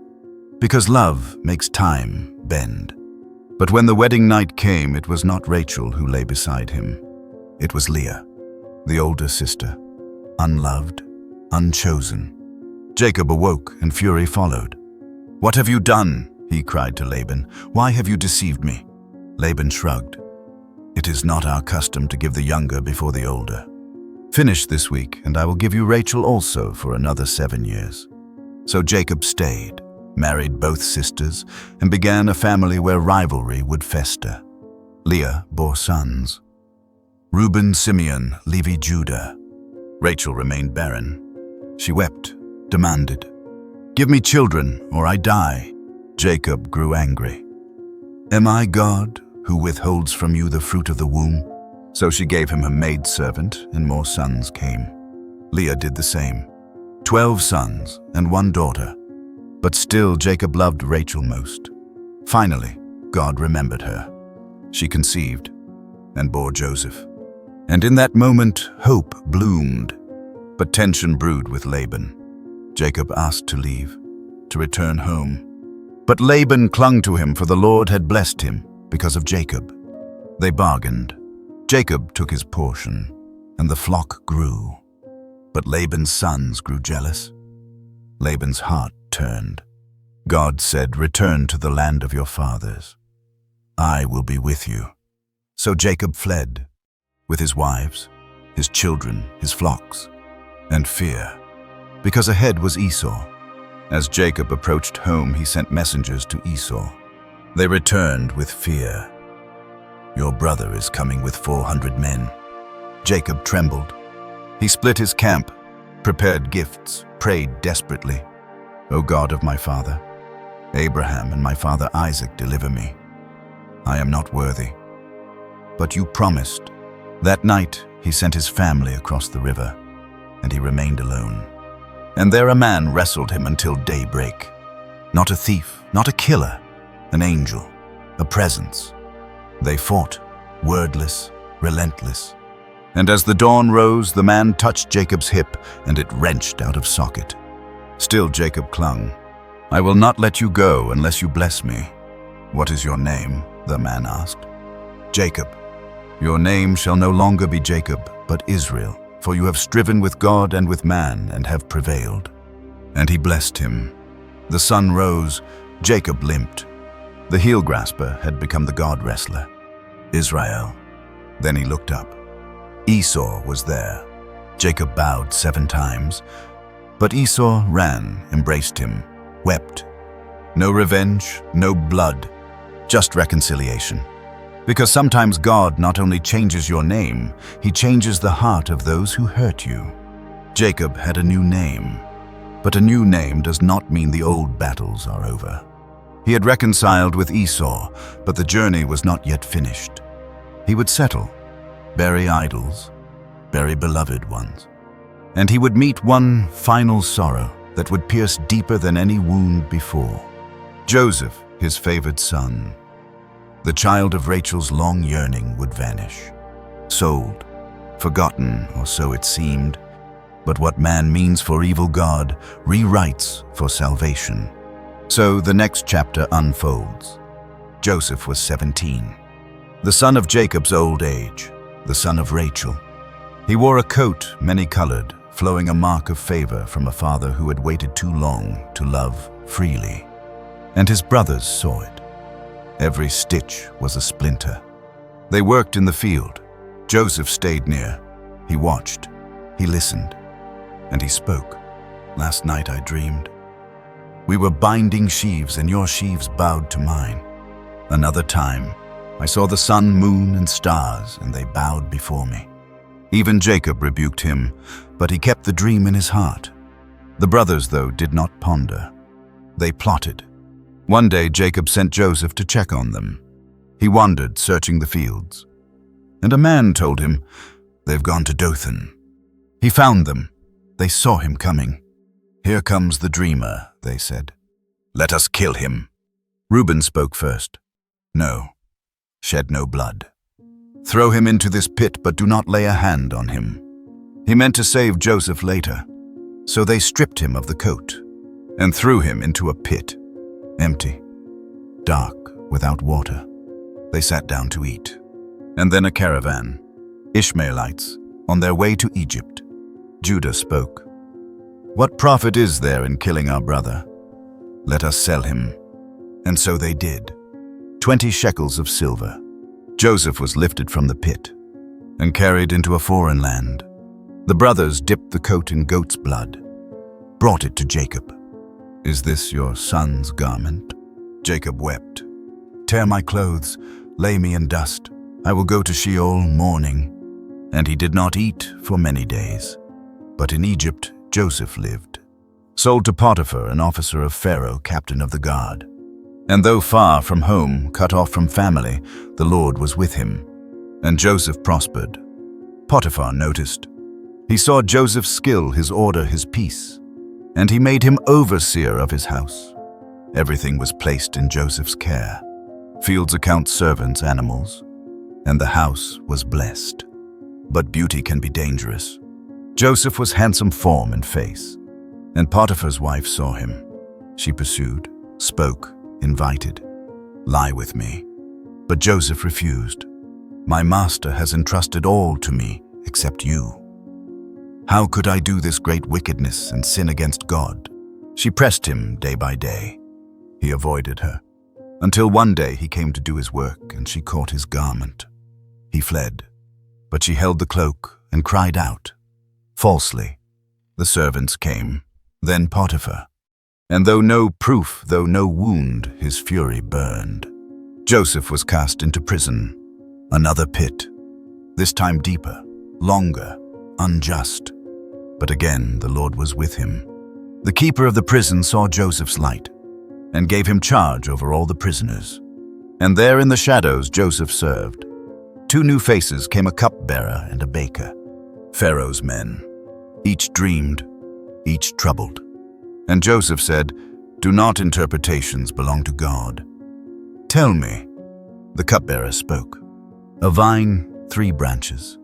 because love makes time bend. But when the wedding night came, it was not Rachel who lay beside him. It was Leah, the older sister, unloved, unchosen. Jacob awoke, and fury followed. "What have you done?" he cried to Laban. "Why have you deceived me?" Laban shrugged. It is not our custom to give the younger before the older. Finish this week, and I will give you Rachel also for another 7 years." So Jacob stayed, married both sisters, and began a family where rivalry would fester. Leah bore sons: Reuben, Simeon, Levi, Judah. Rachel remained barren. She wept, demanded, "Give me children, or I die." Jacob grew angry. "Am I God, who withholds from you the fruit of the womb?" So she gave him a maidservant, and more sons came. Leah did the same. 12 sons and 1 daughter. But still Jacob loved Rachel most. Finally, God remembered her. She conceived and bore Joseph. And in that moment, hope bloomed. But tension brewed with Laban. Jacob asked to leave, to return home. But Laban clung to him, for the Lord had blessed him because of Jacob. They bargained. Jacob took his portion, and the flock grew. But Laban's sons grew jealous. Laban's heart turned. God said, "Return to the land of your fathers. I will be with you." So Jacob fled, with his wives, his children, his flocks, and fear, because ahead was Esau. As Jacob approached home, he sent messengers to Esau. They returned with fear. "Your brother is coming with 400 men." Jacob trembled. He split his camp, prepared gifts, prayed desperately. "O God of my father, Abraham and my father Isaac, deliver me. I am not worthy." But you promised. That night he sent his family across the river, and he remained alone. And there a man wrestled him until daybreak. Not a thief, not a killer, an angel, a presence. They fought, wordless, relentless. And as the dawn rose, the man touched Jacob's hip, and it wrenched out of socket. Still Jacob clung. "I will not let you go unless you bless me." "What is your name?" the man asked. "Jacob." "Your name shall no longer be Jacob, but Israel, for you have striven with God and with man and have prevailed." And he blessed him. The sun rose. Jacob limped. The heel grasper had become the God wrestler. Israel. Then he looked up. Esau was there. Jacob bowed 7 times. But Esau ran, embraced him, wept. No revenge, no blood, just reconciliation. Because sometimes God not only changes your name, he changes the heart of those who hurt you. Jacob had a new name. But a new name does not mean the old battles are over. He had reconciled with Esau, but the journey was not yet finished. He would settle, bury idols, bury beloved ones. And he would meet one final sorrow that would pierce deeper than any wound before. Joseph, his favored son, the child of Rachel's long yearning, would vanish. Sold, forgotten, or so it seemed. But what man means for evil, God rewrites for salvation. So the next chapter unfolds. Joseph was 17, the son of Jacob's old age, the son of Rachel. He wore a coat many-colored, flowing a mark of favor from a father who had waited too long to love freely. And his brothers saw it. Every stitch was a splinter. They worked in the field. Joseph stayed near. He watched. He listened. And he spoke. "Last night I dreamed. We were binding sheaves, and your sheaves bowed to mine. Another time, I saw the sun, moon, and stars, and they bowed before me." Even Jacob rebuked him, but he kept the dream in his heart. The brothers, though, did not ponder. They plotted. One day Jacob sent Joseph to check on them. He wandered, searching the fields. And a man told him, "They've gone to Dothan." He found them. They saw him coming. "Here comes the dreamer," they said. "Let us kill him." Reuben spoke first. "No, shed no blood. Throw him into this pit, but do not lay a hand on him." He meant to save Joseph later. So they stripped him of the coat and threw him into a pit, empty, dark, without water. They sat down to eat. And then a caravan, Ishmaelites, on their way to Egypt. Judah spoke. "What profit is there in killing our brother? Let us sell him." And so they did. 20 shekels of silver. Joseph was lifted from the pit and carried into a foreign land. The brothers dipped the coat in goat's blood, brought it to Jacob. "Is this your son's garment?" Jacob wept. "Tear my clothes, lay me in dust. I will go to Sheol mourning." And he did not eat for many days. But in Egypt Joseph lived, sold to Potiphar, an officer of Pharaoh, captain of the guard. And though far from home, cut off from family, the Lord was with him, and Joseph prospered. Potiphar noticed. He saw Joseph's skill, his order, his peace, and he made him overseer of his house. Everything was placed in Joseph's care. Fields account servants, animals, and the house was blessed. But beauty can be dangerous. Joseph was handsome form and face, and Potiphar's wife saw him. She pursued, spoke, invited, "Lie with me." But Joseph refused. "My master has entrusted all to me except you. How could I do this great wickedness and sin against God?" She pressed him day by day. He avoided her, until one day he came to do his work and she caught his garment. He fled, but she held the cloak and cried out. Falsely, the servants came, then Potiphar. And though no proof, though no wound, his fury burned. Joseph was cast into prison, another pit, this time deeper, longer, unjust. But again the Lord was with him. The keeper of the prison saw Joseph's light and gave him charge over all the prisoners. And there in the shadows Joseph served. 2 new faces came, a cupbearer and a baker, Pharaoh's men. Each dreamed, each troubled. And Joseph said, "Do not interpretations belong to God? Tell me." The cupbearer spoke. "A vine, 3 branches.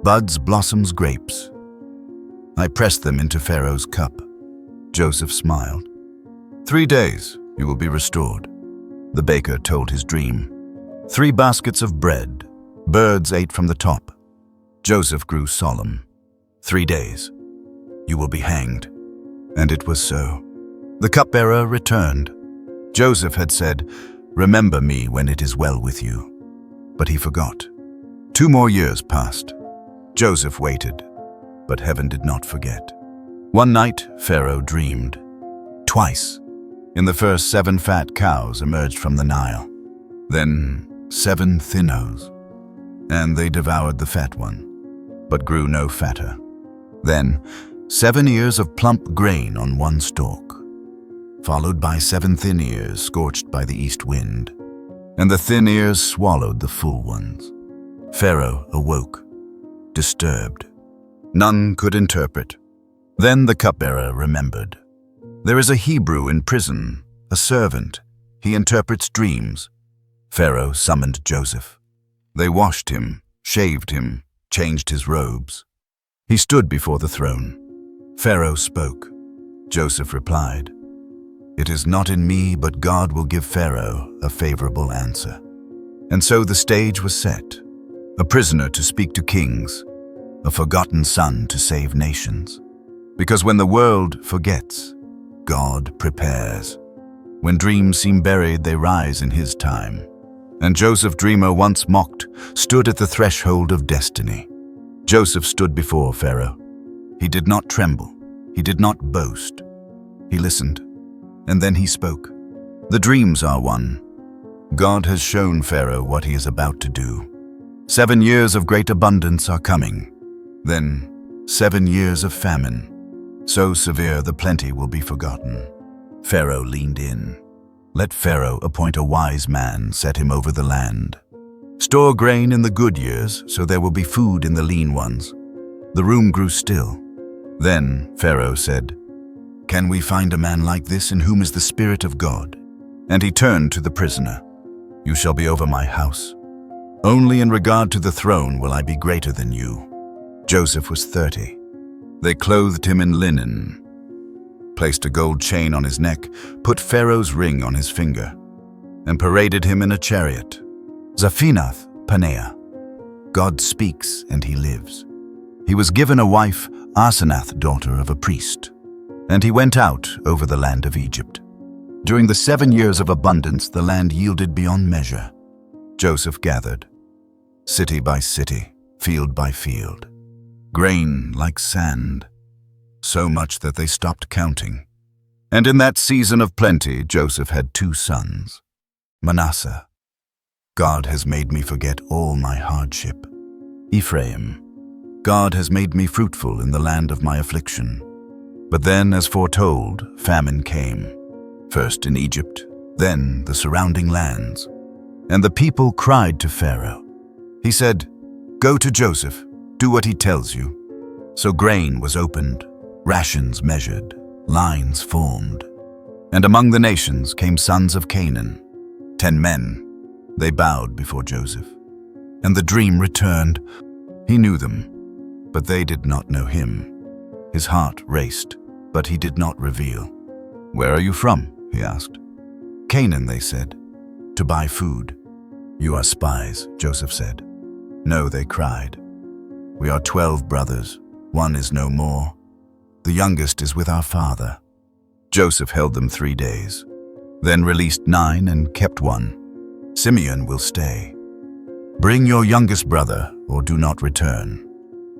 Buds, blossoms, grapes. I pressed them into Pharaoh's cup." Joseph smiled. 3 days you will be restored." The baker told his dream. 3 baskets of bread. Birds ate from the top. Joseph grew solemn. 3 days. You will be hanged. And it was so. The cupbearer returned. Joseph had said, "Remember me when it is well with you." But he forgot. 2 more years passed. Joseph waited, but heaven did not forget. One night, Pharaoh dreamed. Twice. In the first, 7 fat cows emerged from the Nile. Then 7 thinnos. And they devoured the fat one, but grew no fatter. Then 7 ears of plump grain on one stalk, followed by 7 thin ears scorched by the east wind. And the thin ears swallowed the full ones. Pharaoh awoke, disturbed. None could interpret. Then the cupbearer remembered. There is a Hebrew in prison, a servant. He interprets dreams. Pharaoh summoned Joseph. They washed him, shaved him, changed his robes. He stood before the throne. Pharaoh spoke. Joseph replied, "It is not in me, but God will give Pharaoh a favorable answer." And so the stage was set. A prisoner to speak to kings, a forgotten son to save nations. Because when the world forgets, God prepares. When dreams seem buried, they rise in his time. And Joseph, dreamer once mocked, stood at the threshold of destiny. Joseph stood before Pharaoh. He did not tremble. He did not boast. He listened, and then he spoke. The dreams are one. God has shown Pharaoh what he is about to do. 7 years of great abundance are coming. Then 7 years of famine. So severe the plenty will be forgotten. Pharaoh leaned in. Let Pharaoh appoint a wise man, set him over the land. Store grain in the good years, so there will be food in the lean ones. The room grew still. Then Pharaoh said, "Can we find a man like this in whom is the Spirit of God?" And he turned to the prisoner. "You shall be over my house. Only in regard to the throne will I be greater than you." Joseph was 30. They clothed him in linen, placed a gold chain on his neck, put Pharaoh's ring on his finger, and paraded him in a chariot. Zaphinath Paneah. God speaks and he lives. He was given a wife, Asenath, daughter of a priest, and he went out over the land of Egypt. During the 7 years of abundance, the land yielded beyond measure. Joseph gathered, city by city, field by field, grain like sand, so much that they stopped counting. And in that season of plenty, Joseph had 2 sons. Manasseh, God has made me forget all my hardship. Ephraim, God has made me fruitful in the land of my affliction. But then, as foretold, famine came, first in Egypt, then the surrounding lands. And the people cried to Pharaoh. He said, "Go to Joseph, do what he tells you." So grain was opened, rations measured, lines formed. And among the nations came sons of Canaan, 10 men. They bowed before Joseph. And the dream returned. He knew them, but they did not know him. His heart raced, but he did not reveal. "Where are you from?" he asked. "Canaan," they said, "to buy food." "You are spies," Joseph said. "No," they cried. "We are 12 brothers. One is no more. The youngest is with our father." Joseph held them 3 days, then released 9 and kept 1. "Simeon will stay. Bring your youngest brother, or do not return."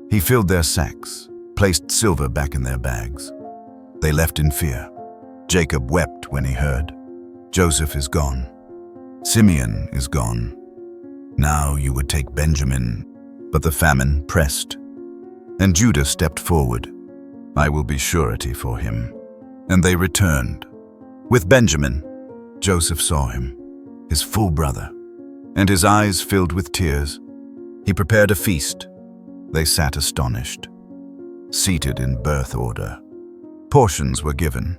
He filled their sacks, placed silver back in their bags. They left in fear. Jacob wept when he heard, "Joseph is gone. Simeon is gone. Now you would take Benjamin." But the famine pressed, and Judah stepped forward. "I will be surety for him." And they returned. With Benjamin, Joseph saw him, his full brother, and his eyes filled with tears. He prepared a feast. They sat astonished, seated in birth order. Portions were given,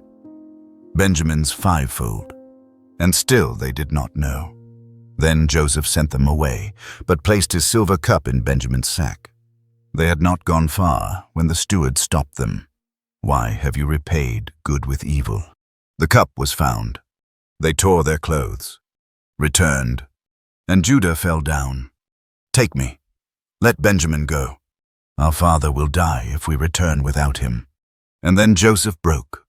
Benjamin's 5-fold, and still they did not know. Then Joseph sent them away, but placed his silver cup in Benjamin's sack. They had not gone far when the steward stopped them. "Why have you repaid good with evil?" The cup was found. They tore their clothes, returned, and Judah fell down. "Take me. Let Benjamin go. Our father will die if we return without him." And then Joseph broke.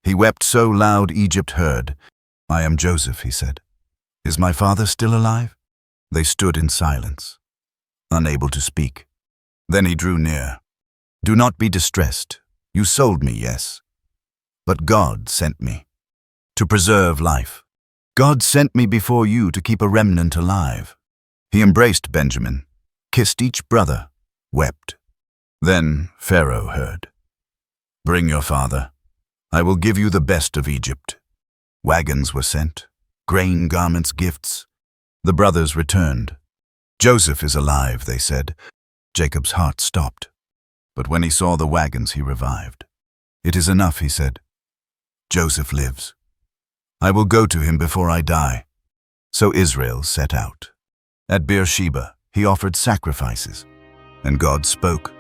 He wept so loud Egypt heard. "I am Joseph," he said. "Is my father still alive?" They stood in silence, unable to speak. Then he drew near. "Do not be distressed. You sold me, yes. But God sent me to preserve life. God sent me before you to keep a remnant alive." He embraced Benjamin, kissed each brother, wept. Then Pharaoh heard. "Bring your father. I will give you the best of Egypt." Wagons were sent, grain, garments, gifts. The brothers returned. "Joseph is alive," they said. Jacob's heart stopped. But when he saw the wagons, he revived. "It is enough," he said. "Joseph lives. I will go to him before I die." So Israel set out. At Beersheba, he offered sacrifices. And God spoke,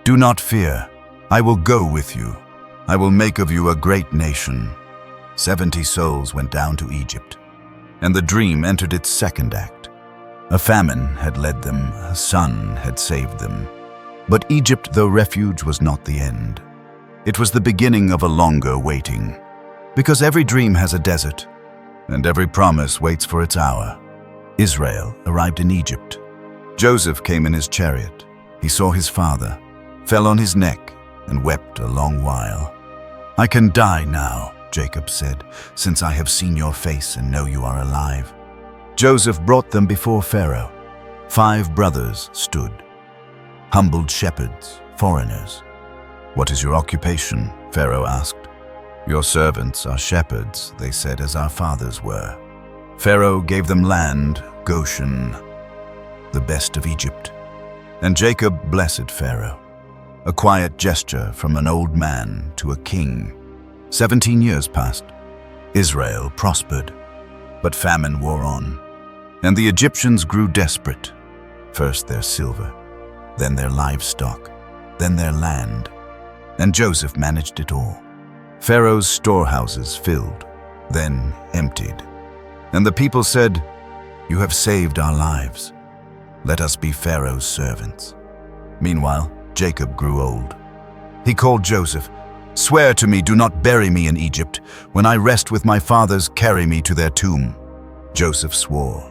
"Do not fear. I will go with you. I will make of you a great nation." 70 souls went down to Egypt, and the dream entered its second act. A famine had led them, a son had saved them. But Egypt, though refuge, was not the end. It was the beginning of a longer waiting. Because every dream has a desert, and every promise waits for its hour. Israel arrived in Egypt. Joseph came in his chariot. He saw his father, fell on his neck, and wept a long while. "I can die now," Jacob said, "since I have seen your face and know you are alive." Joseph brought them before Pharaoh. 5 brothers stood, humbled shepherds, foreigners. "What is your occupation?" Pharaoh asked. "Your servants are shepherds," they said, "as our fathers were." Pharaoh gave them land, Goshen, the best of Egypt. And Jacob blessed Pharaoh, a quiet gesture from an old man to a king. 17 years passed. Israel prospered, but famine wore on, and the Egyptians grew desperate. First their silver, then their livestock, then their land. And Joseph managed it all. Pharaoh's storehouses filled, then emptied. And the people said, "You have saved our lives. Let us be Pharaoh's servants." Meanwhile, Jacob grew old. He called Joseph, "Swear to me, do not bury me in Egypt. When I rest with my fathers, carry me to their tomb." Joseph swore,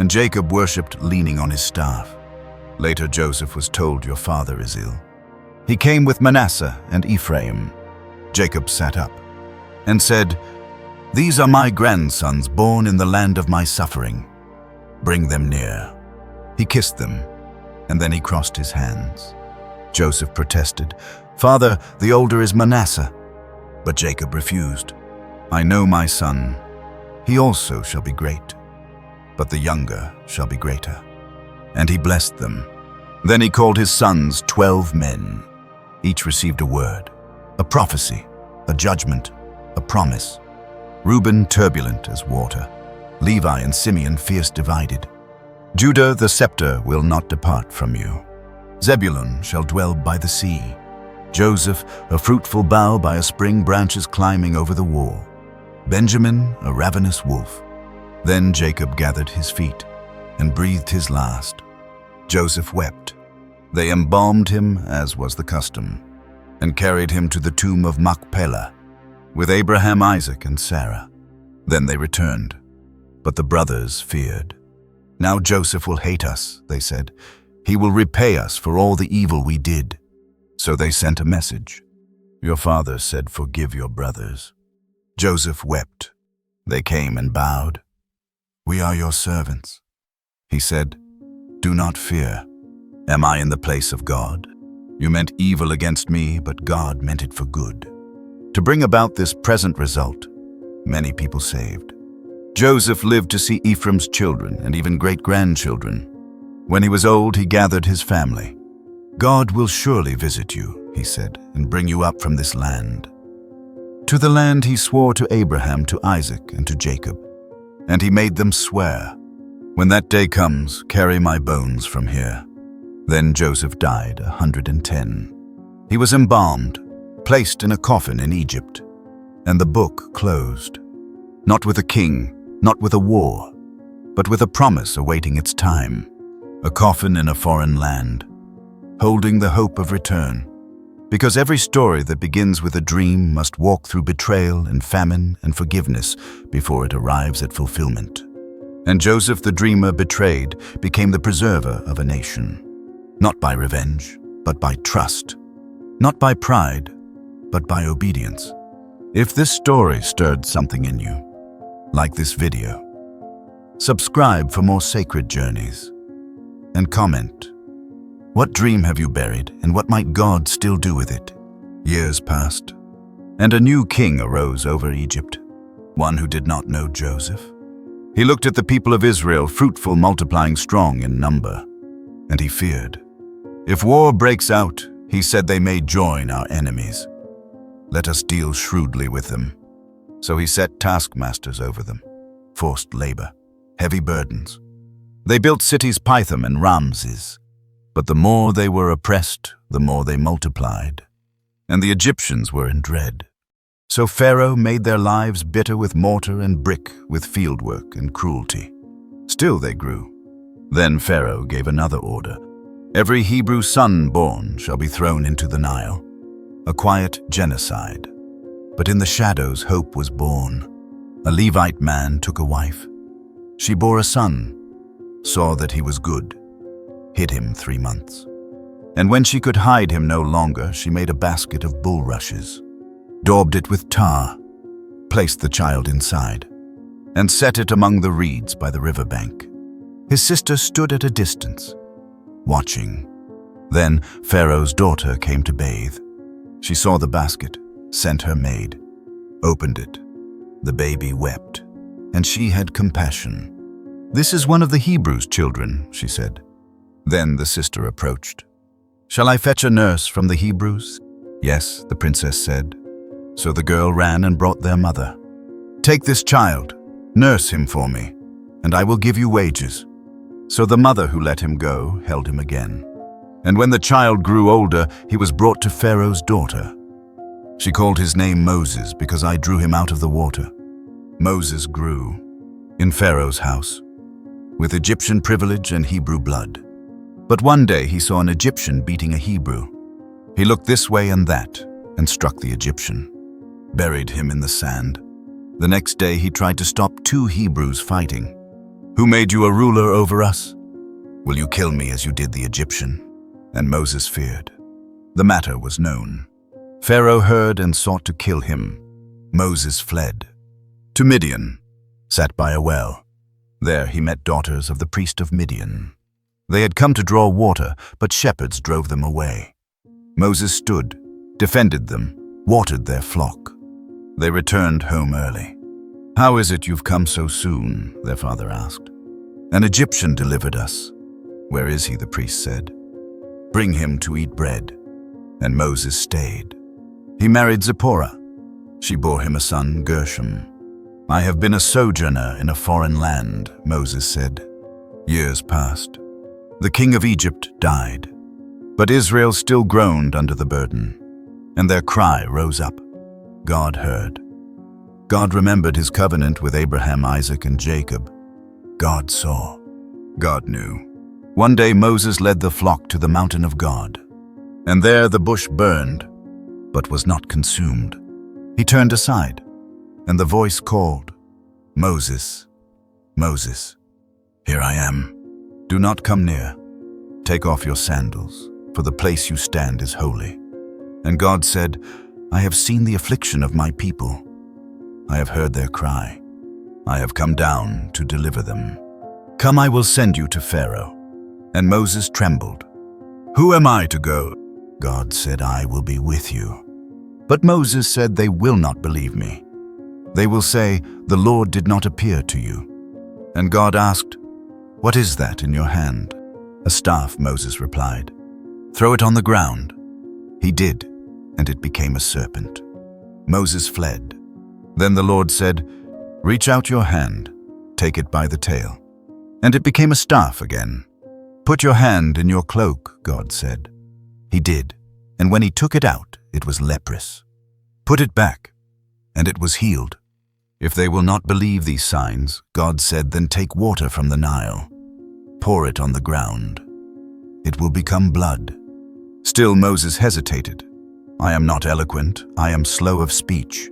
and Jacob worshipped leaning on his staff. Later Joseph was told, "Your father is ill." He came with Manasseh and Ephraim. Jacob sat up and said, "These are my grandsons born in the land of my suffering. Bring them near." He kissed them, and then he crossed his hands. Joseph protested, "Father, the older is Manasseh." But Jacob refused. "I know my son. He also shall be great, but the younger shall be greater." And he blessed them. Then he called his sons 12 men. Each received a word, a prophecy, a judgment, a promise. Reuben turbulent as water, Levi and Simeon fierce divided. Judah, the scepter will not depart from you. Zebulun shall dwell by the sea. Joseph, a fruitful bough by a spring, branches climbing over the wall. Benjamin, a ravenous wolf. Then Jacob gathered his feet and breathed his last. Joseph wept. They embalmed him, as was the custom, and carried him to the tomb of Machpelah, with Abraham, Isaac, and Sarah. Then they returned, but the brothers feared. "Now Joseph will hate us," they said. "He will repay us for all the evil we did." So they sent a message. "Your father said, 'Forgive your brothers.'" Joseph wept. They came and bowed. "We are your servants." He said, "Do not fear. Am I in the place of God? You meant evil against me, but God meant it for good, to bring about this present result, many people saved." Joseph lived to see Ephraim's children and even great-grandchildren. When he was old, he gathered his family. "God will surely visit you," he said, "and bring you up from this land." To the land he swore to Abraham, to Isaac, and to Jacob. And he made them swear, "When that day comes, carry my bones from here." Then Joseph died 110. He was embalmed, placed in a coffin in Egypt, and the book closed. Not with a king, not with a war, but with a promise awaiting its time. A coffin in a foreign land, holding the hope of return. Because every story that begins with a dream must walk through betrayal and famine and forgiveness before it arrives at fulfillment. And Joseph the dreamer betrayed became the preserver of a nation. Not by revenge, but by trust. Not by pride, but by obedience. If this story stirred something in you, like this video, subscribe for more sacred journeys, and comment, what dream have you buried and what might God still do with it? Years passed, and a new king arose over Egypt, one who did not know Joseph. He looked at the people of Israel, fruitful, multiplying, strong in number, and he feared. If war breaks out, he said, they may join our enemies. Let us deal shrewdly with them. So he set taskmasters over them, forced labor, heavy burdens. They built cities Pithom and Ramses, but the more they were oppressed, the more they multiplied, and the Egyptians were in dread. So Pharaoh made their lives bitter with mortar and brick, with fieldwork and cruelty. Still they grew. Then Pharaoh gave another order. Every Hebrew son born shall be thrown into the Nile, a quiet genocide. But in the shadows hope was born. A Levite man took a wife. She bore a son, saw that he was good, hid him 3 months. And when she could hide him no longer, she made a basket of bulrushes, daubed it with tar, placed the child inside, and set it among the reeds by the riverbank. His sister stood at a distance, watching. Then Pharaoh's daughter came to bathe. She saw the basket, sent her maid, opened it. The baby wept, and she had compassion. "This is one of the Hebrews' children," she said. Then the sister approached. "Shall I fetch a nurse from the Hebrews?" "Yes," the princess said. So the girl ran and brought their mother. "Take this child, nurse him for me, and I will give you wages." So the mother who let him go held him again. And when the child grew older, he was brought to Pharaoh's daughter. She called his name Moses, because I drew him out of the water. Moses grew in Pharaoh's house, with Egyptian privilege and Hebrew blood. But one day he saw an Egyptian beating a Hebrew. He looked this way and that, and struck the Egyptian, buried him in the sand. The next day he tried to stop 2 Hebrews fighting. Who made you a ruler over us? Will you kill me as you did the Egyptian?" And Moses feared. The matter was known. Pharaoh heard and sought to kill him. Moses fled to Midian, sat by a well. There he met daughters of the priest of Midian. They had come to draw water, but shepherds drove them away. Moses stood, defended them, watered their flock. They returned home early. "How is it you've come so soon?" their father asked. "An Egyptian delivered us." "Where is he?" the priest said. "Bring him to eat bread." And Moses stayed. He married Zipporah. She bore him a son, Gershom. "I have been a sojourner in a foreign land," Moses said. Years passed. The king of Egypt died, but Israel still groaned under the burden, and their cry rose up. God heard. God remembered his covenant with Abraham, Isaac, and Jacob. God saw. God knew. One day Moses led the flock to the mountain of God, and there the bush burned, but was not consumed. He turned aside, and the voice called, "Moses, Moses, here I am. Do not come near. Take off your sandals, for the place you stand is holy." And God said, "I have seen the affliction of my people. I have heard their cry. I have come down to deliver them. Come, I will send you to Pharaoh." And Moses trembled. "Who am I to go?" God said, "I will be with you." But Moses said, "They will not believe me. They will say, 'The Lord did not appear to you.'" And God asked, "What is that in your hand?" "A staff," Moses replied. "Throw it on the ground." He did, and it became a serpent. Moses fled. Then the Lord said, "Reach out your hand, take it by the tail." And it became a staff again. "Put your hand in your cloak," God said. He did, and when he took it out, it was leprous. "Put it back," and it was healed. If they will not believe these signs, God said, then take water from the Nile. Pour it on the ground. It will become blood. Still Moses hesitated. "I am not eloquent, I am slow of speech."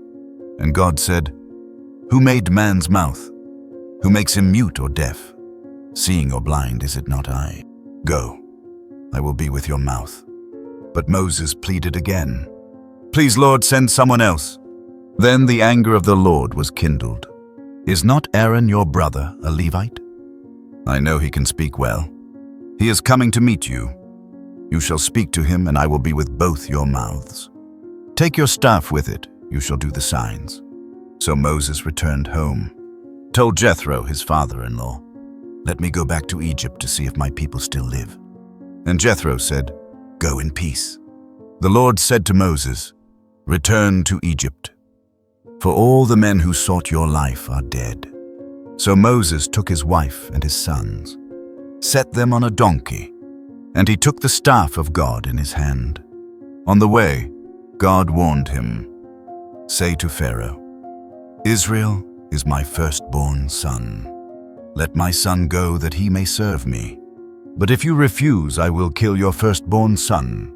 And God said, "Who made man's mouth? Who makes him mute or deaf? Seeing or blind, is it not I? Go, I will be with your mouth." But Moses pleaded again, "Please, Lord, send someone else." Then the anger of the Lord was kindled. "Is not Aaron your brother a Levite? I know he can speak well. He is coming to meet you. You shall speak to him, and I will be with both your mouths. Take your staff with it, you shall do the signs." So Moses returned home, told Jethro, his father-in-law, "Let me go back to Egypt to see if my people still live." And Jethro said, "Go in peace." The Lord said to Moses, "Return to Egypt, for all the men who sought your life are dead." So Moses took his wife and his sons, set them on a donkey, and he took the staff of God in his hand. On the way, God warned him, "Say to Pharaoh, 'Israel is my firstborn son. Let my son go that he may serve me. But if you refuse, I will kill your firstborn son.'"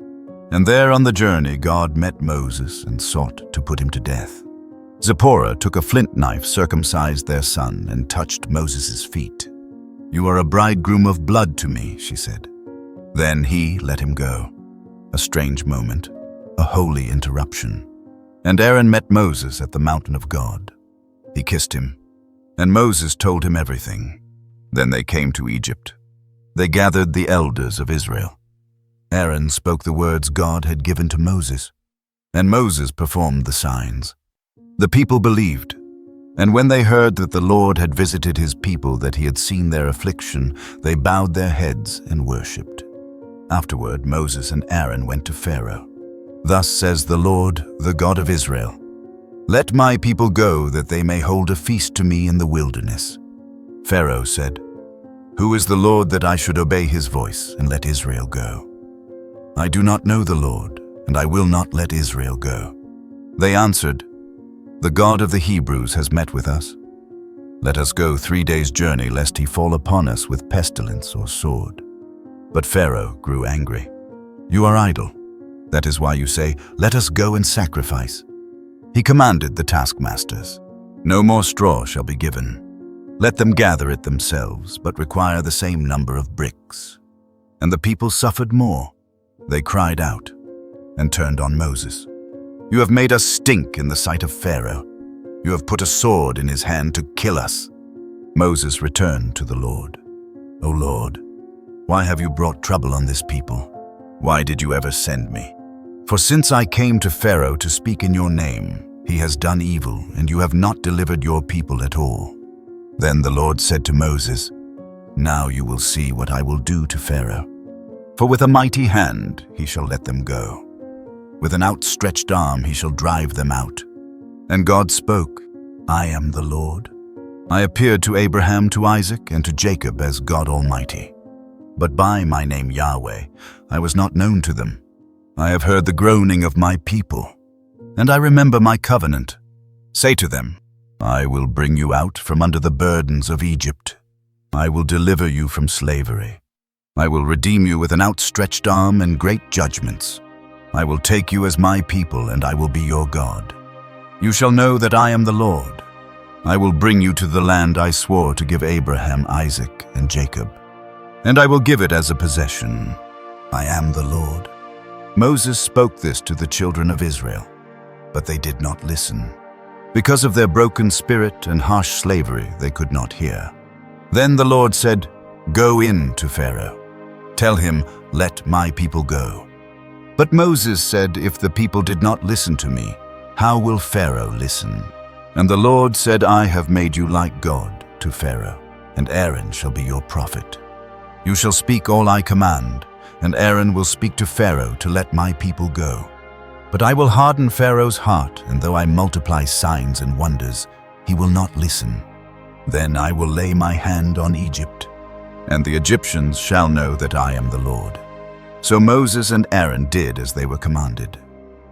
And there on the journey, God met Moses and sought to put him to death. Zipporah took a flint knife, circumcised their son, and touched Moses' feet. "You are a bridegroom of blood to me," she said. Then he let him go. A strange moment, a holy interruption. And Aaron met Moses at the mountain of God. He kissed him, and Moses told him everything. Then they came to Egypt. They gathered the elders of Israel. Aaron spoke the words God had given to Moses, and Moses performed the signs. The people believed, and when they heard that the Lord had visited his people, that he had seen their affliction, they bowed their heads and worshipped. Afterward, Moses and Aaron went to Pharaoh. "Thus says the Lord, the God of Israel, let my people go, that they may hold a feast to me in the wilderness." Pharaoh said, "Who is the Lord that I should obey his voice and let Israel go? I do not know the Lord, and I will not let Israel go." They answered, "The God of the Hebrews has met with us. Let us go 3 days' journey, lest he fall upon us with pestilence or sword." But Pharaoh grew angry. "You are idle. That is why you say, 'Let us go and sacrifice.'" He commanded the taskmasters, "No more straw shall be given. Let them gather it themselves, but require the same number of bricks." And the people suffered more. They cried out and turned on Moses. "You have made us stink in the sight of Pharaoh. You have put a sword in his hand to kill us." Moses returned to the Lord. "O Lord, why have you brought trouble on this people? Why did you ever send me? For since I came to Pharaoh to speak in your name, he has done evil, and you have not delivered your people at all." Then the Lord said to Moses, "Now you will see what I will do to Pharaoh. For with a mighty hand he shall let them go. With an outstretched arm he shall drive them out." And God spoke, "I am the Lord. I appeared to Abraham, to Isaac, and to Jacob as God Almighty. But by my name Yahweh I was not known to them. I have heard the groaning of my people, and I remember my covenant. Say to them, I will bring you out from under the burdens of Egypt. I will deliver you from slavery. I will redeem you with an outstretched arm and great judgments. I will take you as my people, and I will be your God. You shall know that I am the Lord. I will bring you to the land I swore to give Abraham, Isaac, and Jacob, and I will give it as a possession. I am the Lord." Moses spoke this to the children of Israel, but they did not listen. Because of their broken spirit and harsh slavery, they could not hear. Then the Lord said, "Go in to Pharaoh. Tell him, 'Let my people go.'" But Moses said, "If the people did not listen to me, how will Pharaoh listen?" And the Lord said, "I have made you like God to Pharaoh, and Aaron shall be your prophet. You shall speak all I command, and Aaron will speak to Pharaoh to let my people go. But I will harden Pharaoh's heart, and though I multiply signs and wonders, he will not listen. Then I will lay my hand on Egypt, and the Egyptians shall know that I am the Lord." So Moses and Aaron did as they were commanded.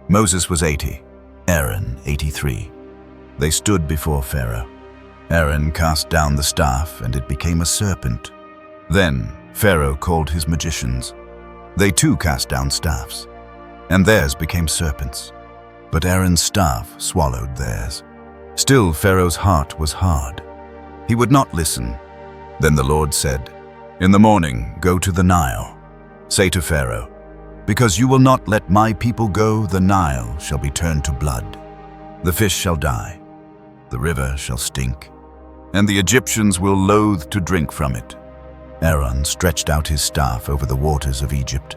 Moses was 80, Aaron 83. They stood before Pharaoh. Aaron cast down the staff, and it became a serpent. Then Pharaoh called his magicians. They too cast down staffs, and theirs became serpents. But Aaron's staff swallowed theirs. Still Pharaoh's heart was hard. He would not listen. Then the Lord said, "In the morning go to the Nile. Say to Pharaoh, 'Because you will not let my people go, the Nile shall be turned to blood. The fish shall die, the river shall stink, and the Egyptians will loathe to drink from it.'" Aaron stretched out his staff over the waters of Egypt,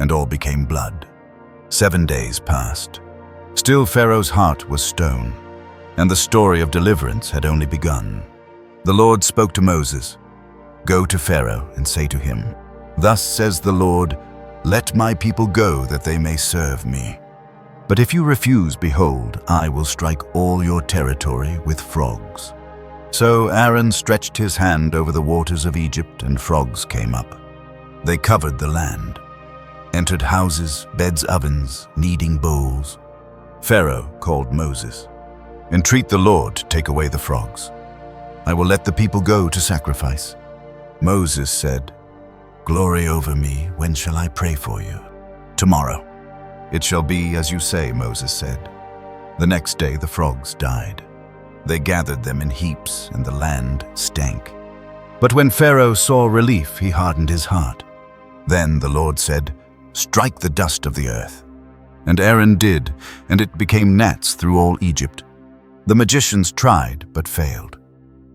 and all became blood. 7 days passed. Still Pharaoh's heart was stone, and the story of deliverance had only begun. The Lord spoke to Moses, "Go to Pharaoh and say to him, 'Thus says the Lord, let my people go that they may serve me. But if you refuse, behold, I will strike all your territory with frogs.'" So Aaron stretched his hand over the waters of Egypt, and frogs came up. They covered the land, entered houses, beds, ovens, kneading bowls. Pharaoh called Moses, "Entreat the Lord to take away the frogs. I will let the people go to sacrifice." Moses said, "Glory over me, when shall I pray for you?" "Tomorrow." "It shall be as you say," Moses said. The next day the frogs died. They gathered them in heaps, and the land stank. But when Pharaoh saw relief, he hardened his heart. Then the Lord said, "Strike the dust of the earth." And Aaron did, and it became gnats through all Egypt. The magicians tried, but failed.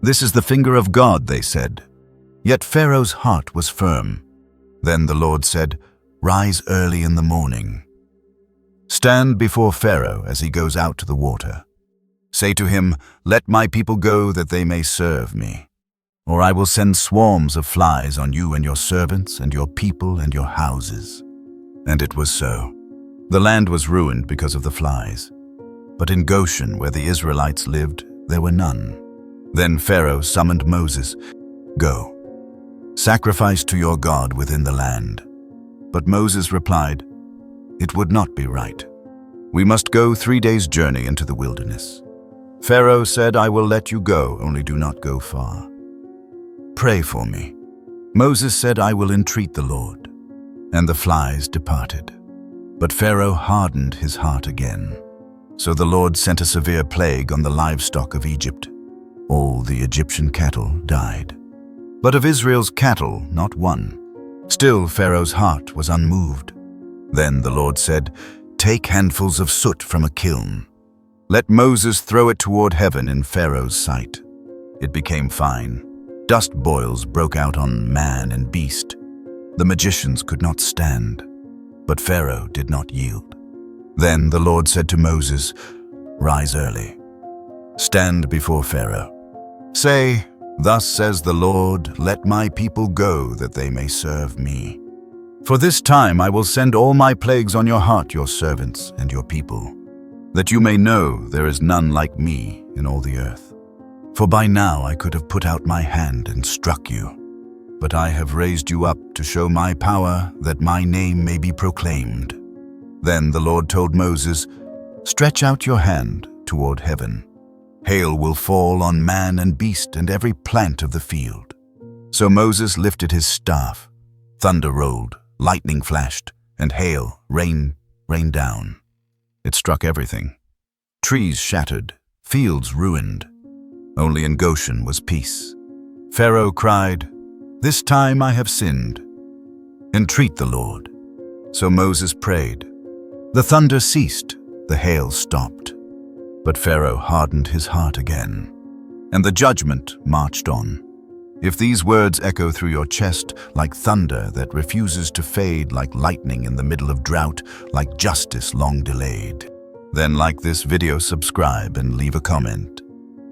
"This is the finger of God," they said. Yet Pharaoh's heart was firm. Then the Lord said, "Rise early in the morning. Stand before Pharaoh as he goes out to the water. Say to him, 'Let my people go that they may serve me. Or I will send swarms of flies on you and your servants and your people and your houses.'" And it was so. The land was ruined because of the flies. But in Goshen, where the Israelites lived, there were none. Then Pharaoh summoned Moses, "Go, sacrifice to your God within the land." But Moses replied, "It would not be right. We must go 3 days' journey into the wilderness." Pharaoh said, "I will let you go, only do not go far. Pray for me." Moses said, "I will entreat the Lord." And the flies departed. But Pharaoh hardened his heart again. So the Lord sent a severe plague on the livestock of Egypt. All the Egyptian cattle died. But of Israel's cattle, not one. Still Pharaoh's heart was unmoved. Then the Lord said, "Take handfuls of soot from a kiln. Let Moses throw it toward heaven in Pharaoh's sight." It became fine. Dust boils broke out on man and beast. The magicians could not stand, but Pharaoh did not yield. Then the Lord said to Moses, "Rise early. Stand before Pharaoh. Say, 'Thus says the Lord, let my people go that they may serve me. For this time I will send all my plagues on your heart, your servants and your people, that you may know there is none like me in all the earth. For by now I could have put out my hand and struck you, but I have raised you up to show my power, that my name may be proclaimed." Then the Lord told Moses, "Stretch out your hand toward heaven. Hail will fall on man and beast and every plant of the field." So Moses lifted his staff. Thunder rolled, lightning flashed, and hail, rained down. It struck everything. Trees shattered, fields ruined. Only in Goshen was peace. Pharaoh cried, "This time I have sinned. Entreat the Lord." So Moses prayed. The thunder ceased, the hail stopped. But Pharaoh hardened his heart again, and the judgment marched on. If these words echo through your chest like thunder that refuses to fade, like lightning in the middle of drought, like justice long delayed, then like this video, subscribe and leave a comment.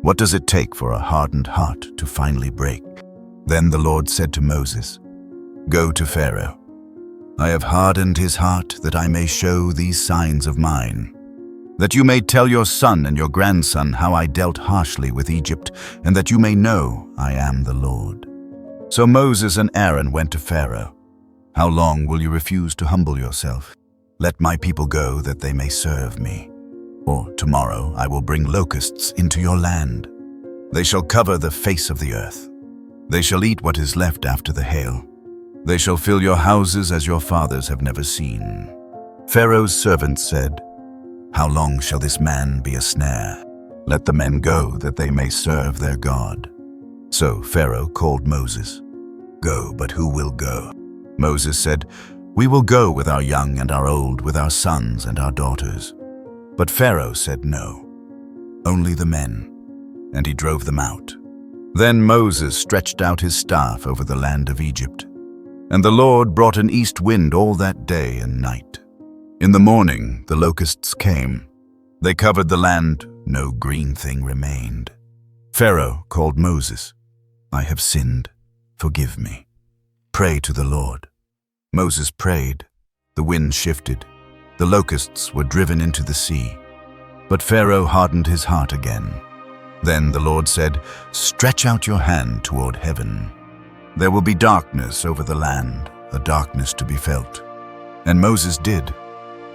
What does it take for a hardened heart to finally break? Then the Lord said to Moses, "Go to Pharaoh. I have hardened his heart that I may show these signs of mine, that you may tell your son and your grandson how I dealt harshly with Egypt, and that you may know I am the Lord." So Moses and Aaron went to Pharaoh. "How long will you refuse to humble yourself? Let my people go that they may serve me. Or tomorrow I will bring locusts into your land. They shall cover the face of the earth. They shall eat what is left after the hail. They shall fill your houses as your fathers have never seen." Pharaoh's servants said, "How long shall this man be a snare? Let the men go that they may serve their God." So Pharaoh called Moses. "Go, but who will go?" Moses said, "We will go with our young and our old, with our sons and our daughters." But Pharaoh said no, only the men, and he drove them out. Then Moses stretched out his staff over the land of Egypt, and the Lord brought an east wind all that day and night. In the morning the locusts came. They covered the land, no green thing remained. Pharaoh called Moses, "I have sinned, forgive me. Pray to the Lord." Moses prayed. The wind shifted. The locusts were driven into the sea. But Pharaoh hardened his heart again. Then the Lord said, "Stretch out your hand toward heaven. There will be darkness over the land, a darkness to be felt." And Moses did.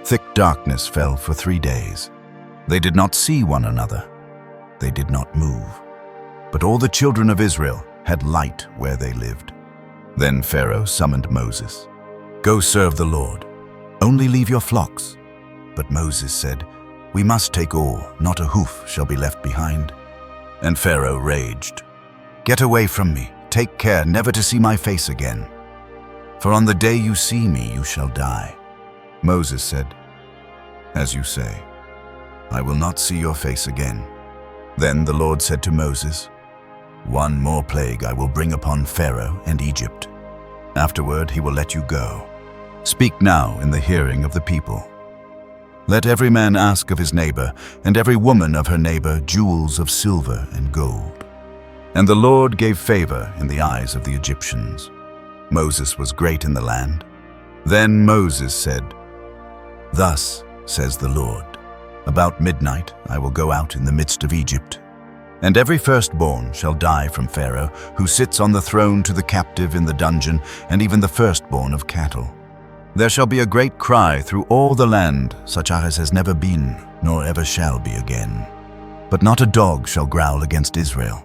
Thick darkness fell for 3 days. They did not see one another. They did not move. But all the children of Israel had light where they lived. Then Pharaoh summoned Moses. "Go serve the Lord. Only leave your flocks." But Moses said, "We must take all, not a hoof shall be left behind." And Pharaoh raged. "Get away from me. Take care never to see my face again. For on the day you see me, you shall die." Moses said, "As you say, I will not see your face again." Then the Lord said to Moses, "One more plague I will bring upon Pharaoh and Egypt. Afterward he will let you go. Speak now in the hearing of the people. Let every man ask of his neighbor, and every woman of her neighbor, jewels of silver and gold." And the Lord gave favor in the eyes of the Egyptians. Moses was great in the land. Then Moses said, "Thus says the Lord, about midnight I will go out in the midst of Egypt, and every firstborn shall die from Pharaoh, who sits on the throne, to the captive in the dungeon, and even the firstborn of cattle. There shall be a great cry through all the land, such as has never been, nor ever shall be again. But not a dog shall growl against Israel.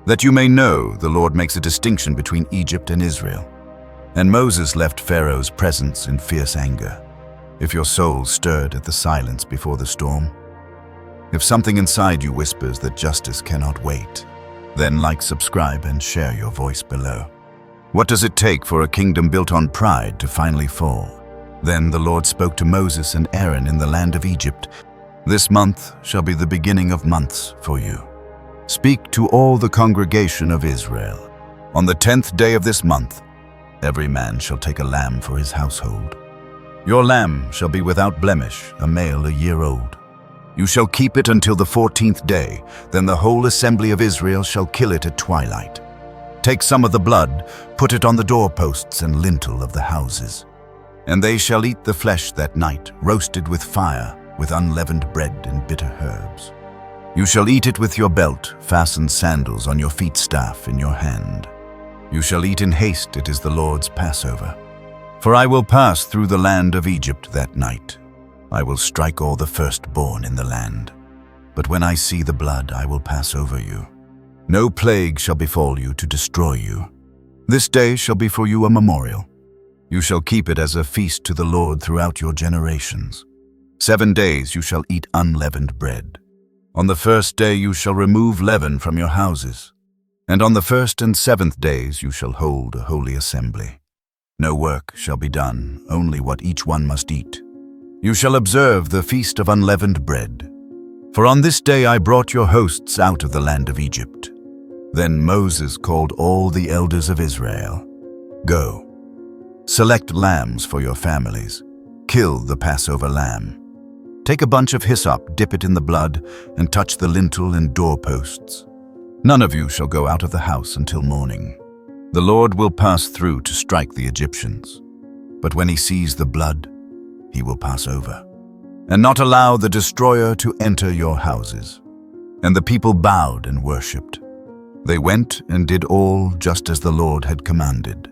That you may know, the Lord makes a distinction between Egypt and Israel." And Moses left Pharaoh's presence in fierce anger. If your soul stirred at the silence before the storm, if something inside you whispers that justice cannot wait, Then like, subscribe, and share your voice below. What does it take for a kingdom built on pride to finally fall? Then the Lord spoke to Moses and Aaron in the land of Egypt. This month shall be the beginning of months for you. Speak to all the congregation of Israel. On the 10th day of this month, every man shall take a lamb for his household. Your lamb shall be without blemish, a male a year old. You shall keep it until the 14th day, then the whole assembly of Israel shall kill it at twilight. Take some of the blood, put it on the doorposts and lintel of the houses. And they shall eat the flesh that night, roasted with fire, with unleavened bread and bitter herbs. You shall eat it with your belt, fasten sandals on your feet, staff in your hand. You shall eat in haste, it is the Lord's Passover. For I will pass through the land of Egypt that night. I will strike all the firstborn in the land. But when I see the blood, I will pass over you. No plague shall befall you to destroy you. This day shall be for you a memorial. You shall keep it as a feast to the Lord throughout your generations. 7 days you shall eat unleavened bread. On the first day you shall remove leaven from your houses. And on the 1st and 7th days you shall hold a holy assembly. No work shall be done, only what each one must eat. You shall observe the feast of unleavened bread. For on this day I brought your hosts out of the land of Egypt. Then Moses called all the elders of Israel. Go, select lambs for your families. Kill the Passover lamb. Take a bunch of hyssop, dip it in the blood, and touch the lintel and doorposts. None of you shall go out of the house until morning. The Lord will pass through to strike the Egyptians. But when he sees the blood, he will pass over, and not allow the destroyer to enter your houses. And the people bowed and worshipped. They went and did all just as the Lord had commanded.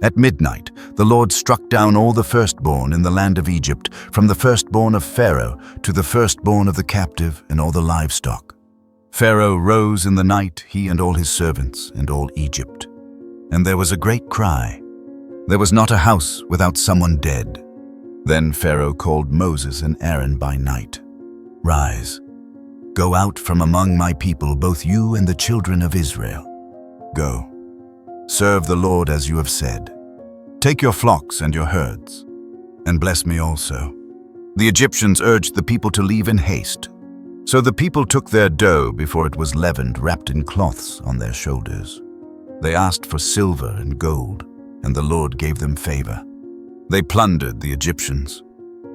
At midnight, the Lord struck down all the firstborn in the land of Egypt, from the firstborn of Pharaoh to the firstborn of the captive and all the livestock. Pharaoh rose in the night, he and all his servants and all Egypt. And there was a great cry. There was not a house without someone dead. Then Pharaoh called Moses and Aaron by night. Rise, go out from among my people, both you and the children of Israel. Go, serve the Lord as you have said. Take your flocks and your herds, and bless me also. The Egyptians urged the people to leave in haste. So the people took their dough before it was leavened, wrapped in cloths on their shoulders. They asked for silver and gold, and the Lord gave them favor. They plundered the Egyptians.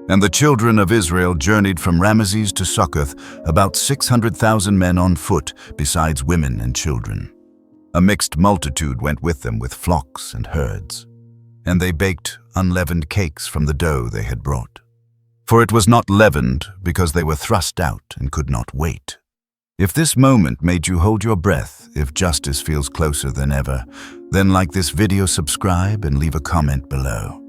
And the children of Israel journeyed from Ramesses to Succoth, about 600,000 men on foot, besides women and children. A mixed multitude went with them with flocks and herds. And they baked unleavened cakes from the dough they had brought. For it was not leavened, because they were thrust out and could not wait. If this moment made you hold your breath, if justice feels closer than ever, then like this video, subscribe and leave a comment below.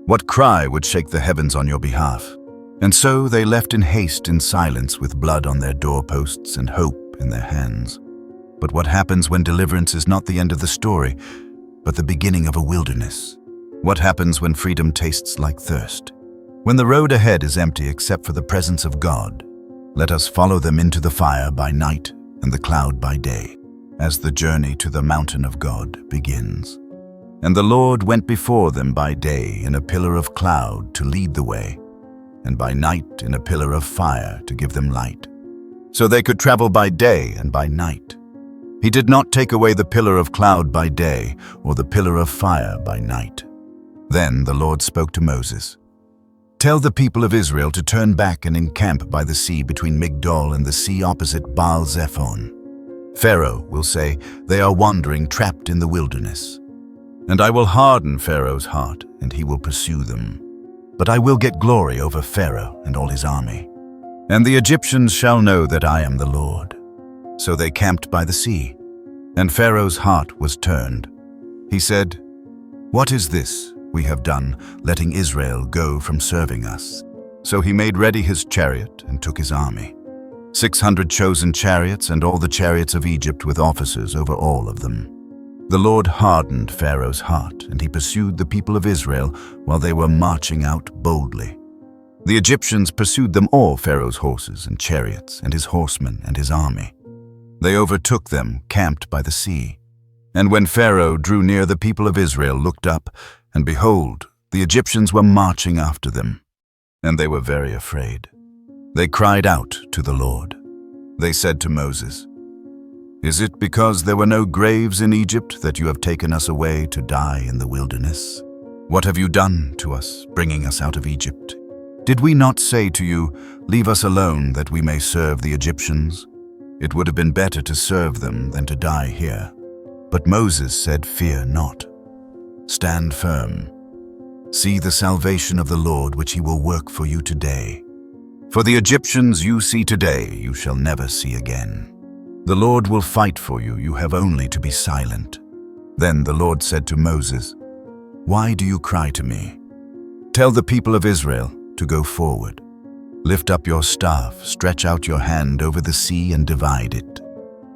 What cry would shake the heavens on your behalf? And so they left in haste in silence, with blood on their doorposts and hope in their hands. But what happens when deliverance is not the end of the story, but the beginning of a wilderness? What happens when freedom tastes like thirst? When the road ahead is empty except for the presence of God, let us follow them into the fire by night and the cloud by day, as the journey to the mountain of God begins. And the Lord went before them by day in a pillar of cloud to lead the way, and by night in a pillar of fire to give them light, so they could travel by day and by night. He did not take away the pillar of cloud by day or the pillar of fire by night. Then the Lord spoke to Moses. Tell the people of Israel to turn back and encamp by the sea between Migdol and the sea opposite Baal-Zephon. Pharaoh will say, they are wandering, trapped in the wilderness. And I will harden Pharaoh's heart, and he will pursue them. But I will get glory over Pharaoh and all his army. And the Egyptians shall know that I am the Lord. So they camped by the sea, and Pharaoh's heart was turned. He said, what is this we have done, letting Israel go from serving us? So he made ready his chariot and took his army, 600 chosen chariots and all the chariots of Egypt with officers over all of them. The Lord hardened Pharaoh's heart, and he pursued the people of Israel while they were marching out boldly. The Egyptians pursued them all, Pharaoh's horses and chariots, and his horsemen and his army. They overtook them, camped by the sea. And when Pharaoh drew near, the people of Israel looked up, and behold, the Egyptians were marching after them. And they were very afraid. They cried out to the Lord. They said to Moses, "Is it because there were no graves in Egypt that you have taken us away to die in the wilderness? What have you done to us, bringing us out of Egypt? Did we not say to you, 'Leave us alone that we may serve the Egyptians'? It would have been better to serve them than to die here." But Moses said, "Fear not. Stand firm. See the salvation of the Lord, which he will work for you today. For the Egyptians you see today, you shall never see again. The Lord will fight for you, you have only to be silent." Then the Lord said to Moses, "Why do you cry to me? Tell the people of Israel to go forward. Lift up your staff, stretch out your hand over the sea and divide it.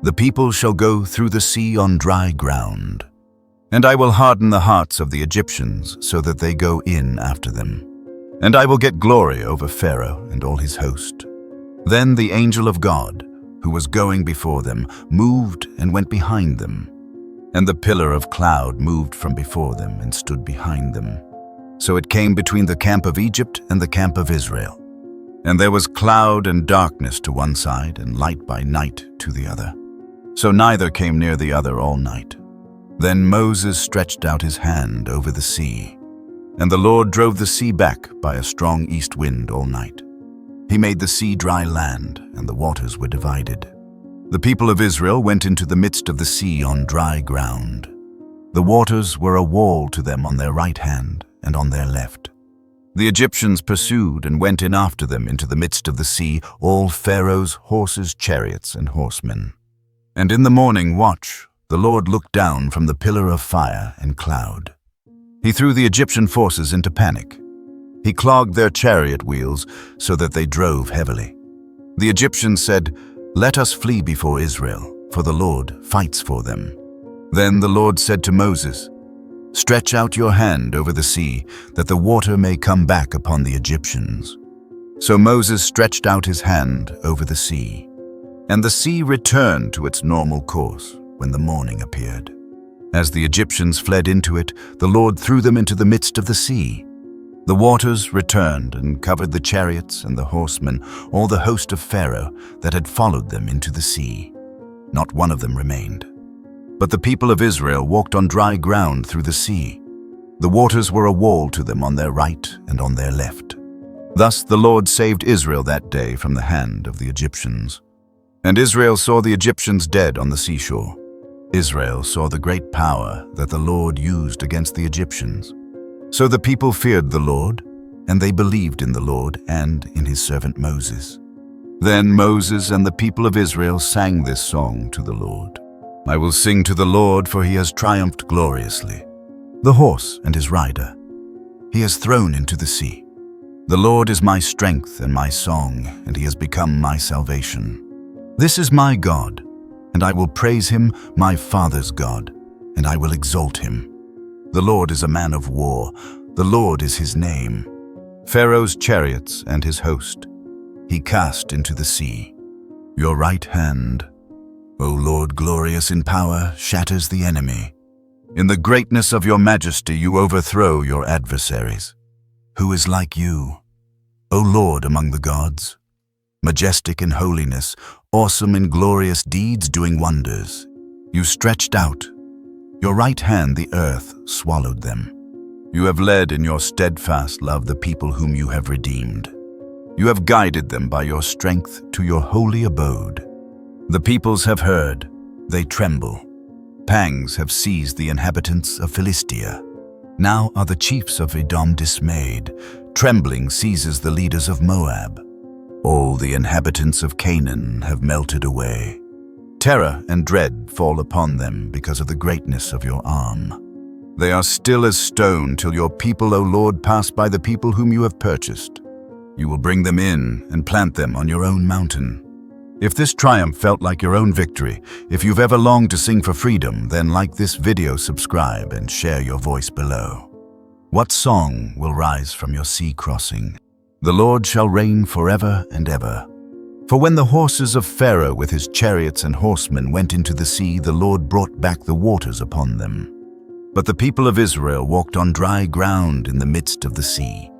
The people shall go through the sea on dry ground. And I will harden the hearts of the Egyptians so that they go in after them. And I will get glory over Pharaoh and all his host." Then the angel of God, who was going before them, moved and went behind them. And the pillar of cloud moved from before them and stood behind them. So it came between the camp of Egypt and the camp of Israel. And there was cloud and darkness to one side and light by night to the other. So neither came near the other all night. Then Moses stretched out his hand over the sea, and the Lord drove the sea back by a strong east wind all night. He made the sea dry land, and the waters were divided. The people of Israel went into the midst of the sea on dry ground. The waters were a wall to them on their right hand and on their left. The Egyptians pursued and went in after them into the midst of the sea, all Pharaoh's horses, chariots, and horsemen. And in the morning watch, the Lord looked down from the pillar of fire and cloud. He threw the Egyptian forces into panic. He clogged their chariot wheels so that they drove heavily. The Egyptians said, "Let us flee before Israel, for the Lord fights for them." Then the Lord said to Moses, "Stretch out your hand over the sea, that the water may come back upon the Egyptians." So Moses stretched out his hand over the sea, and the sea returned to its normal course when the morning appeared. As the Egyptians fled into it, the Lord threw them into the midst of the sea. The waters returned and covered the chariots and the horsemen, all the host of Pharaoh that had followed them into the sea. Not one of them remained. But the people of Israel walked on dry ground through the sea. The waters were a wall to them on their right and on their left. Thus the Lord saved Israel that day from the hand of the Egyptians. And Israel saw the Egyptians dead on the seashore. Israel saw the great power that the Lord used against the Egyptians. So the people feared the Lord, and they believed in the Lord and in his servant Moses. Then Moses and the people of Israel sang this song to the Lord. "I will sing to the Lord, for he has triumphed gloriously. The horse and his rider he has thrown into the sea. The Lord is my strength and my song, and he has become my salvation. This is my God, and I will praise him, my father's God, and I will exalt him. The Lord is a man of war, the Lord is his name. Pharaoh's chariots and his host he cast into the sea. Your right hand, O Lord, glorious in power, shatters the enemy. In the greatness of your majesty you overthrow your adversaries. Who is like you, O Lord, among the gods? Majestic in holiness, awesome in glorious deeds, doing wonders. You stretched out your right hand, the earth swallowed them. You have led in your steadfast love the people whom you have redeemed. You have guided them by your strength to your holy abode. The peoples have heard, they tremble. Pangs have seized the inhabitants of Philistia. Now are the chiefs of Edom dismayed. Trembling seizes the leaders of Moab. All the inhabitants of Canaan have melted away. Terror and dread fall upon them because of the greatness of your arm. They are still as stone till your people, O Lord, pass by the people whom you have purchased. You will bring them in and plant them on your own mountain. If this triumph felt like your own victory, if you've ever longed to sing for freedom, then like this video, subscribe, and share your voice below. What song will rise from your sea crossing? The Lord shall reign forever and ever. For when the horses of Pharaoh with his chariots and horsemen went into the sea, the Lord brought back the waters upon them. But the people of Israel walked on dry ground in the midst of the sea.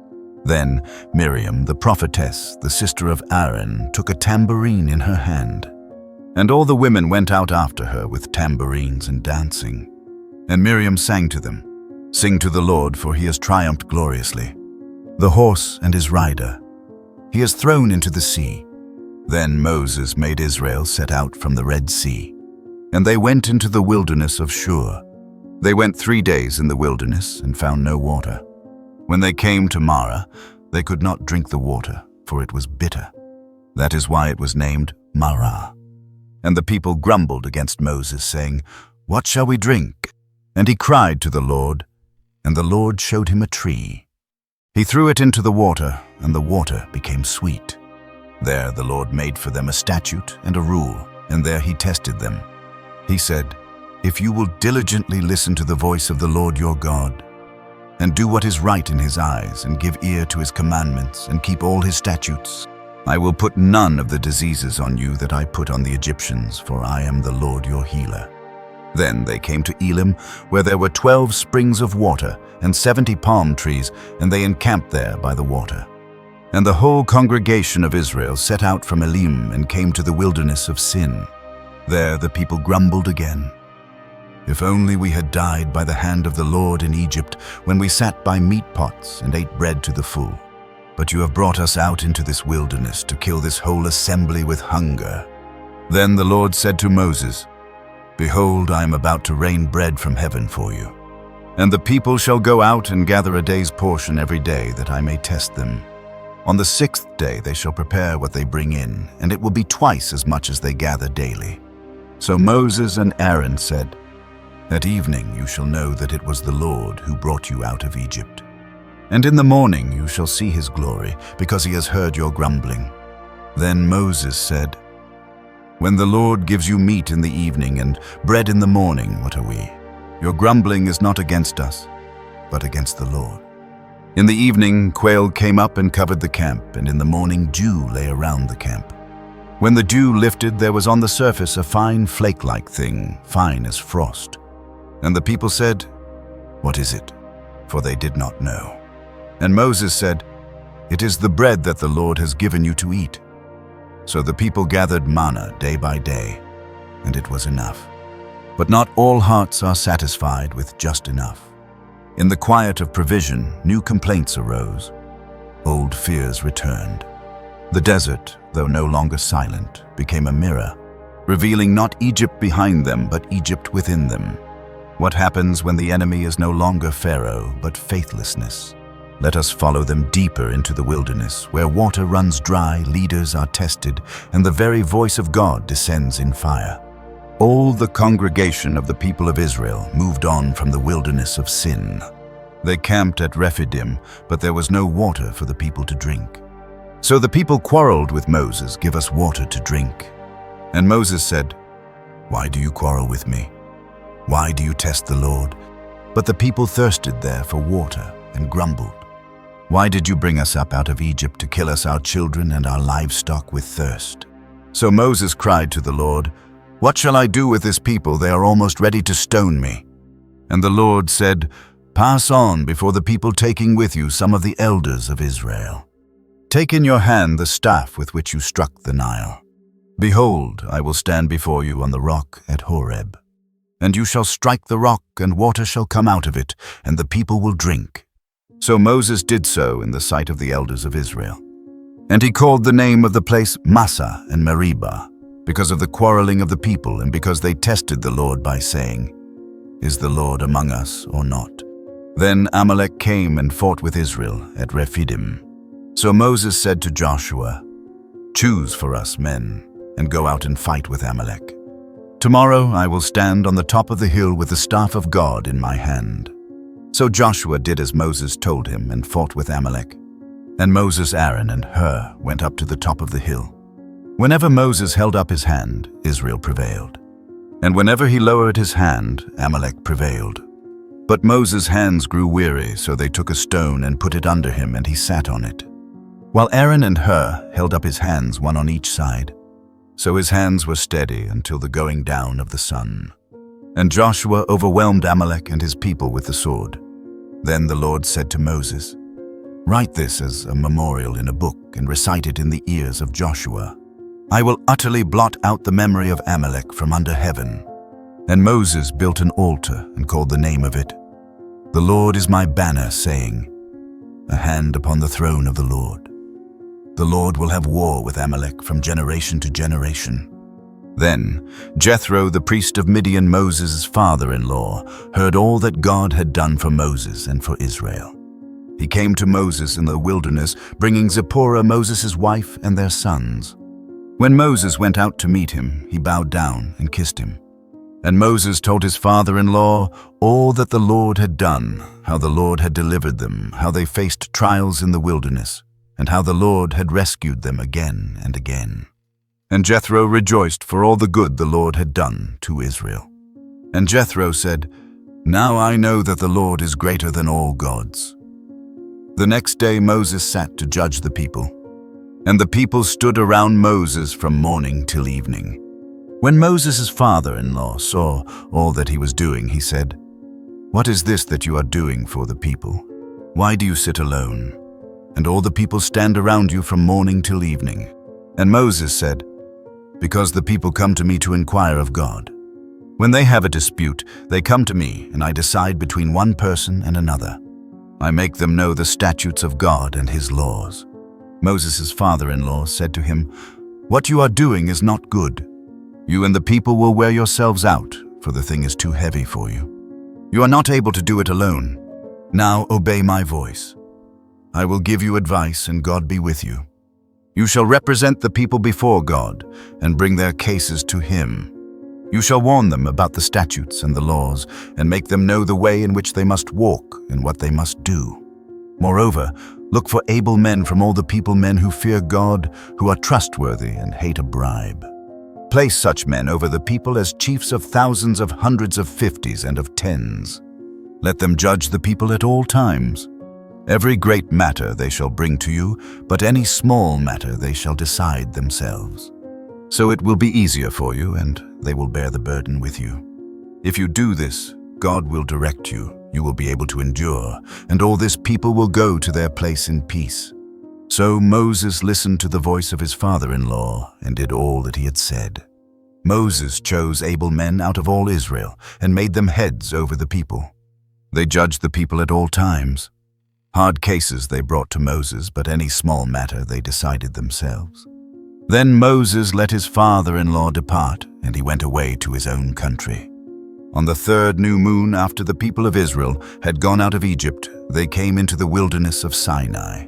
Then Miriam, the prophetess, the sister of Aaron, took a tambourine in her hand. And all the women went out after her with tambourines and dancing. And Miriam sang to them, "Sing to the Lord, for he has triumphed gloriously. The horse and his rider he has thrown into the sea." Then Moses made Israel set out from the Red Sea. And they went into the wilderness of Shur. They went 3 days in the wilderness and found no water. When they came to Marah, they could not drink the water, for it was bitter. That is why it was named Marah. And the people grumbled against Moses, saying, "What shall we drink?" And he cried to the Lord, and the Lord showed him a tree. He threw it into the water, and the water became sweet. There the Lord made for them a statute and a rule, and there he tested them. He said, "If you will diligently listen to the voice of the Lord your God, and do what is right in his eyes, and give ear to his commandments, and keep all his statutes, I will put none of the diseases on you that I put on the Egyptians, for I am the Lord your healer." Then they came to Elim, where there were 12 springs of water and 70 palm trees, and they encamped there by the water. And the whole congregation of Israel set out from Elim and came to the wilderness of Sin. There the people grumbled again. "If only we had died by the hand of the Lord in Egypt, when we sat by meat pots and ate bread to the full. But you have brought us out into this wilderness to kill this whole assembly with hunger." Then the Lord said to Moses, "Behold, I am about to rain bread from heaven for you. And the people shall go out and gather a day's portion every day, that I may test them. On the 6th day they shall prepare what they bring in, and it will be twice as much as they gather daily." So Moses and Aaron said, "At evening you shall know that it was the Lord who brought you out of Egypt. And in the morning you shall see his glory, because he has heard your grumbling." Then Moses said, "When the Lord gives you meat in the evening and bread in the morning, what are we? Your grumbling is not against us, but against the Lord." In the evening, quail came up and covered the camp, and in the morning dew lay around the camp. When the dew lifted, there was on the surface a fine flake-like thing, fine as frost. And the people said, "What is it?" For they did not know. And Moses said, "It is the bread that the Lord has given you to eat." So the people gathered manna day by day, and it was enough. But not all hearts are satisfied with just enough. In the quiet of provision, new complaints arose. Old fears returned. The desert, though no longer silent, became a mirror, revealing not Egypt behind them, but Egypt within them. What happens when the enemy is no longer Pharaoh, but faithlessness? Let us follow them deeper into the wilderness, where water runs dry, leaders are tested, and the very voice of God descends in fire. All the congregation of the people of Israel moved on from the wilderness of Sin. They camped at Rephidim, but there was no water for the people to drink. So the people quarreled with Moses, "Give us water to drink." And Moses said, "Why do you quarrel with me? Why do you test the Lord?" But the people thirsted there for water and grumbled. "Why did you bring us up out of Egypt to kill us, our children and our livestock, with thirst?" So Moses cried to the Lord, "What shall I do with this people? They are almost ready to stone me." And the Lord said, "Pass on before the people, taking with you some of the elders of Israel. Take in your hand the staff with which you struck the Nile. Behold, I will stand before you on the rock at Horeb. And you shall strike the rock, and water shall come out of it, and the people will drink." So Moses did so in the sight of the elders of Israel. And he called the name of the place Massah and Meribah, because of the quarreling of the people, and because they tested the Lord by saying, "Is the Lord among us or not?" Then Amalek came and fought with Israel at Rephidim. So Moses said to Joshua, "Choose for us men, and go out and fight with Amalek. Tomorrow I will stand on the top of the hill with the staff of God in my hand." So Joshua did as Moses told him and fought with Amalek. And Moses, Aaron, and Hur went up to the top of the hill. Whenever Moses held up his hand, Israel prevailed. And whenever he lowered his hand, Amalek prevailed. But Moses' hands grew weary, so they took a stone and put it under him, and he sat on it. while Aaron and Hur held up his hands, one on each side. So his hands were steady until the going down of the sun. And Joshua overwhelmed Amalek and his people with the sword. Then the Lord said to Moses, "Write this as a memorial in a book and recite it in the ears of Joshua. I will utterly blot out the memory of Amalek from under heaven." And Moses built an altar and called the name of it, "The Lord is my banner," saying, "A hand upon the throne of the Lord. The Lord will have war with Amalek from generation to generation." Then Jethro, the priest of Midian, Moses' father-in-law, heard all that God had done for Moses and for Israel. He came to Moses in the wilderness, bringing Zipporah, Moses' wife, and their sons. When Moses went out to meet him, he bowed down and kissed him. And Moses told his father-in-law all that the Lord had done, how the Lord had delivered them, how they faced trials in the wilderness, and how the Lord had rescued them again and again. And Jethro rejoiced for all the good the Lord had done to Israel. And Jethro said, "Now I know that the Lord is greater than all gods." The next day Moses sat to judge the people, and the people stood around Moses from morning till evening. When Moses' father-in-law saw all that he was doing, he said, "What is this that you are doing for the people? Why do you sit alone? And all the people stand around you from morning till evening." And Moses said, "Because the people come to me to inquire of God. When they have a dispute, they come to me, and I decide between one person and another. I make them know the statutes of God and his laws." Moses' father-in-law said to him, "What you are doing is not good. You and the people will wear yourselves out, for the thing is too heavy for you. You are not able to do it alone. Now obey my voice. I will give you advice, and God be with you. You shall represent the people before God and bring their cases to him. You shall warn them about the statutes and the laws and make them know the way in which they must walk and what they must do. Moreover, look for able men from all the people, men who fear God, who are trustworthy and hate a bribe. Place such men over the people as chiefs of thousands, of hundreds, of fifties, and of tens. Let them judge the people at all times. Every great matter they shall bring to you, but any small matter they shall decide themselves. So it will be easier for you, and they will bear the burden with you. If you do this, God will direct you. You will be able to endure, and all this people will go to their place in peace." So Moses listened to the voice of his father-in-law and did all that he had said. Moses chose able men out of all Israel and made them heads over the people. They judged the people at all times. Hard cases they brought to Moses, but any small matter they decided themselves. Then Moses let his father-in-law depart, and he went away to his own country. On the third new moon after the people of Israel had gone out of Egypt, they came into the wilderness of Sinai.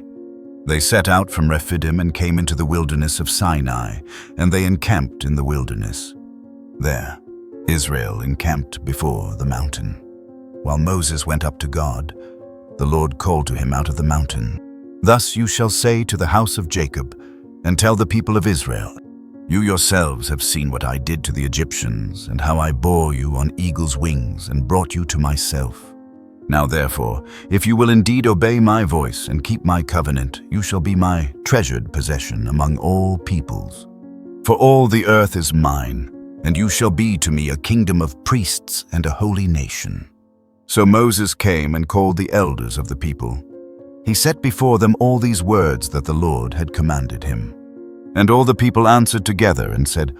They set out from Rephidim and came into the wilderness of Sinai, and they encamped in the wilderness. There, Israel encamped before the mountain. While Moses went up to God, the Lord called to him out of the mountain, "Thus you shall say to the house of Jacob, and tell the people of Israel, you yourselves have seen what I did to the Egyptians, and how I bore you on eagle's wings and brought you to myself. Now therefore, if you will indeed obey my voice and keep my covenant, you shall be my treasured possession among all peoples. For all the earth is mine, and you shall be to me a kingdom of priests and a holy nation." So Moses came and called the elders of the people. He set before them all these words that the Lord had commanded him. And all the people answered together and said,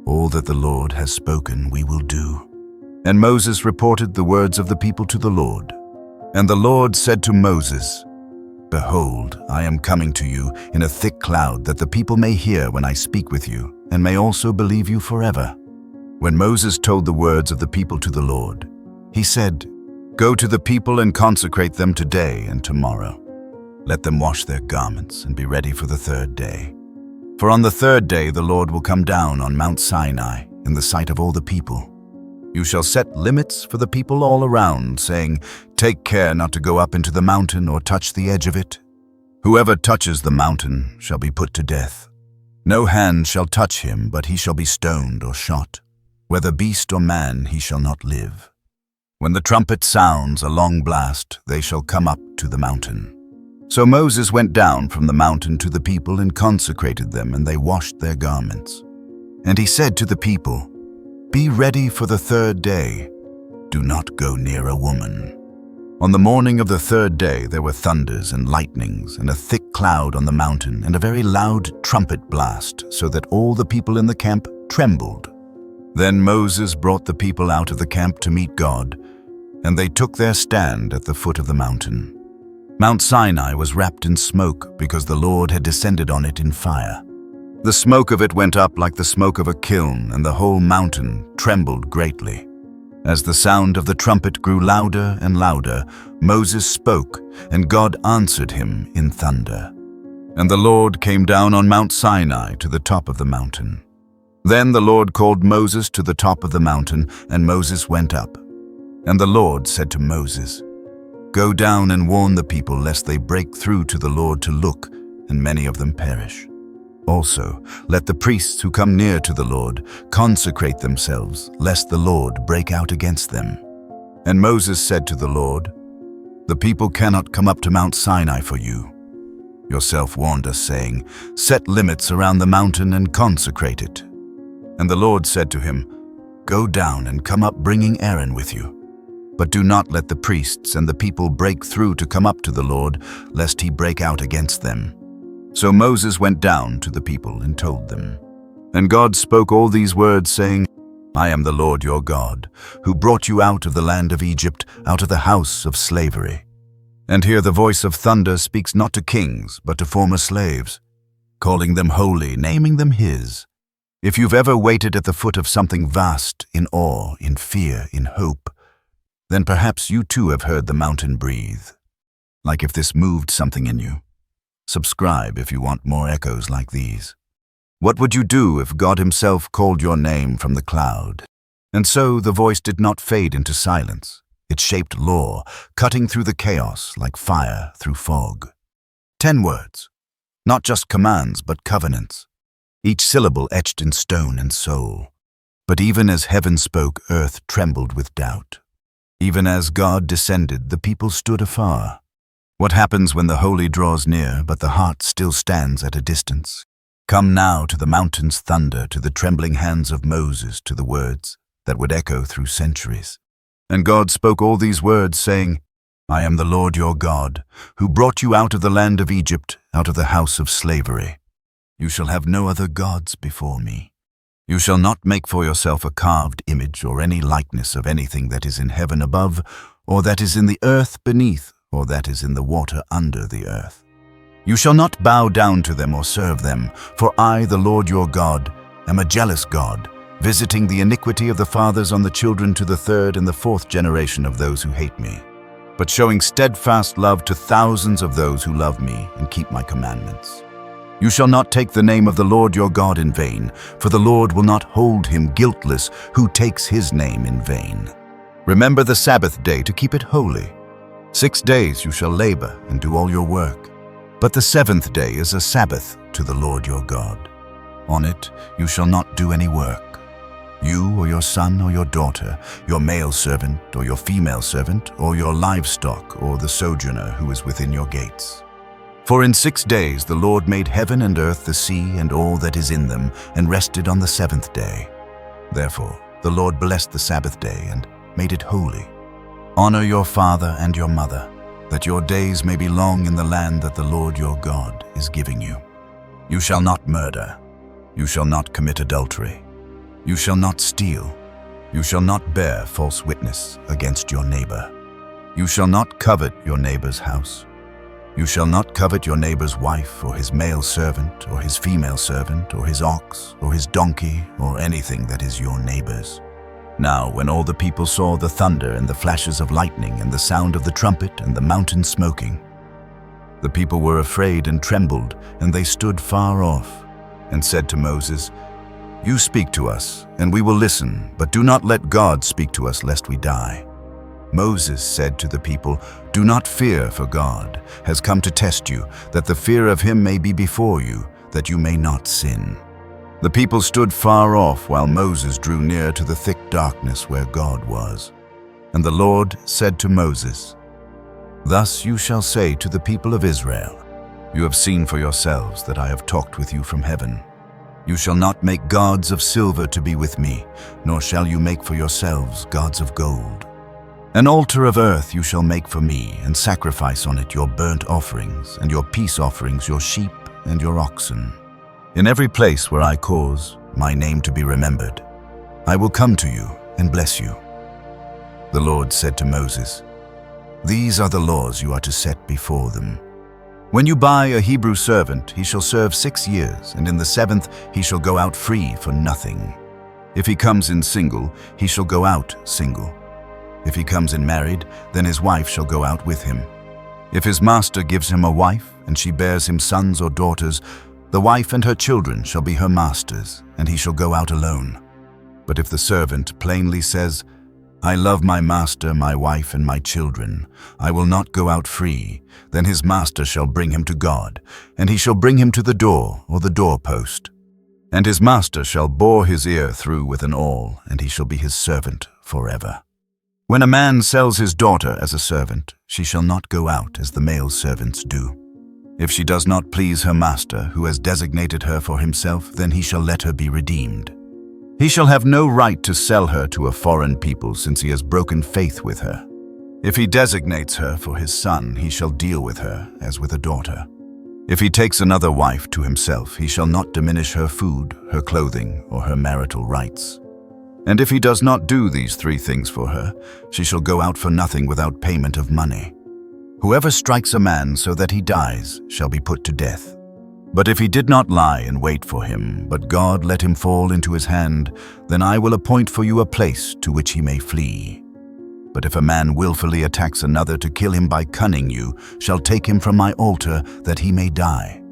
"All that the Lord has spoken we will do." And Moses reported the words of the people to the Lord. And the Lord said to Moses, "Behold, I am coming to you in a thick cloud, that the people may hear when I speak with you, and may also believe you forever." When Moses told the words of the people to the Lord, he said, "Go to the people and consecrate them today and tomorrow. Let them wash their garments and be ready for the third day. For on the third day the Lord will come down on Mount Sinai in the sight of all the people. You shall set limits for the people all around, saying, 'Take care not to go up into the mountain or touch the edge of it. Whoever touches the mountain shall be put to death. No hand shall touch him, but he shall be stoned or shot. Whether beast or man, he shall not live. When the trumpet sounds a long blast, they shall come up to the mountain. So Moses went down from the mountain to the people and consecrated them, and they washed their garments. And he said to the people, "Be ready for the third day. Do not go near a woman." On the morning of the third day there were thunders and lightnings, and a thick cloud on the mountain, and a very loud trumpet blast, so that all the people in the camp trembled. Then Moses brought the people out of the camp to meet God, and they took their stand at the foot of the mountain. Mount Sinai was wrapped in smoke because the Lord had descended on it in fire. The smoke of it went up like the smoke of a kiln, and the whole mountain trembled greatly. As the sound of the trumpet grew louder and louder, Moses spoke, and God answered him in thunder. And the Lord came down on Mount Sinai to the top of the mountain. Then the Lord called Moses to the top of the mountain, and Moses went up. And the Lord said to Moses, "Go down and warn the people lest they break through to the Lord to look, and many of them perish. Also, let the priests who come near to the Lord consecrate themselves, lest the Lord break out against them." And Moses said to the Lord, "The people cannot come up to Mount Sinai for you. Yourself warned us, saying, 'Set limits around the mountain and consecrate it.'" And the Lord said to him, "Go down and come up bringing Aaron with you. But do not let the priests and the people break through to come up to the Lord, lest he break out against them." So Moses went down to the people and told them. And God spoke all these words, saying, "I am the Lord your God, who brought you out of the land of Egypt, out of the house of slavery." And here the voice of thunder speaks not to kings, but to former slaves, calling them holy, naming them his. If you've ever waited at the foot of something vast, in awe, in fear, in hope, then perhaps you too have heard the mountain breathe, like if this moved something in you. Subscribe if you want more echoes like these. What would you do if God himself called your name from the cloud? And so the voice did not fade into silence. It shaped law, cutting through the chaos like fire through fog. 10 words, not just commands but covenants, each syllable etched in stone and soul. But even as heaven spoke, earth trembled with doubt. Even as God descended, the people stood afar. What happens when the holy draws near, but the heart still stands at a distance? Come now to the mountain's thunder, to the trembling hands of Moses, to the words that would echo through centuries. And God spoke all these words, saying, "I am the Lord your God, who brought you out of the land of Egypt, out of the house of slavery. You shall have no other gods before me. You shall not make for yourself a carved image or any likeness of anything that is in heaven above, or that is in the earth beneath, or that is in the water under the earth. You shall not bow down to them or serve them, for I, the Lord your God, am a jealous God, visiting the iniquity of the fathers on the children to the 3rd and the 4th generation of those who hate me, but showing steadfast love to thousands of those who love me and keep my commandments. You shall not take the name of the Lord your God in vain, for the Lord will not hold him guiltless who takes his name in vain. Remember the Sabbath day to keep it holy. 6 days you shall labor and do all your work, but the 7th day is a Sabbath to the Lord your God. On it you shall not do any work. You or your son or your daughter, your male servant or your female servant, or your livestock or the sojourner who is within your gates. For in 6 days the Lord made heaven and earth, the sea, and all that is in them, and rested on the 7th day. Therefore the Lord blessed the Sabbath day and made it holy. Honor your father and your mother, that your days may be long in the land that the Lord your God is giving you. You shall not murder. You shall not commit adultery. You shall not steal. You shall not bear false witness against your neighbor. You shall not covet your neighbor's house. You shall not covet your neighbor's wife, or his male servant, or his female servant, or his ox, or his donkey, or anything that is your neighbor's. Now when all the people saw the thunder and the flashes of lightning and the sound of the trumpet and the mountain smoking, the people were afraid and trembled, and they stood far off, and said to Moses, "You speak to us, and we will listen, but do not let God speak to us lest we die." Moses said to the people, "Do not fear, for God has come to test you, that the fear of him may be before you, that you may not sin." The people stood far off while Moses drew near to the thick darkness where God was. And the Lord said to Moses, Thus you shall say to the people of Israel, You have seen for yourselves that I have talked with you from heaven. You shall not make gods of silver to be with me, nor shall you make for yourselves gods of gold. An altar of earth you shall make for me, and sacrifice on it your burnt offerings, and your peace offerings, your sheep and your oxen. In every place where I cause my name to be remembered, I will come to you and bless you. The Lord said to Moses, These are the laws you are to set before them. When you buy a Hebrew servant, he shall serve 6 years, and in the 7th he shall go out free for nothing. If he comes in single, he shall go out single. If he comes in married, then his wife shall go out with him. If his master gives him a wife, and she bears him sons or daughters, the wife and her children shall be her master's, and he shall go out alone. But if the servant plainly says, I love my master, my wife, and my children, I will not go out free, then his master shall bring him to God, and he shall bring him to the door or the doorpost. And his master shall bore his ear through with an awl, and he shall be his servant forever. When a man sells his daughter as a servant, she shall not go out as the male servants do. If she does not please her master, who has designated her for himself, then he shall let her be redeemed. He shall have no right to sell her to a foreign people, since he has broken faith with her. If he designates her for his son, he shall deal with her as with a daughter. If he takes another wife to himself, he shall not diminish her food, her clothing, or her marital rights. And if he does not do these 3 things for her, she shall go out for nothing without payment of money. Whoever strikes a man so that he dies shall be put to death. But if he did not lie and wait for him, but God let him fall into his hand, then I will appoint for you a place to which he may flee. But if a man willfully attacks another to kill him by cunning, you shall take him from my altar that he may die.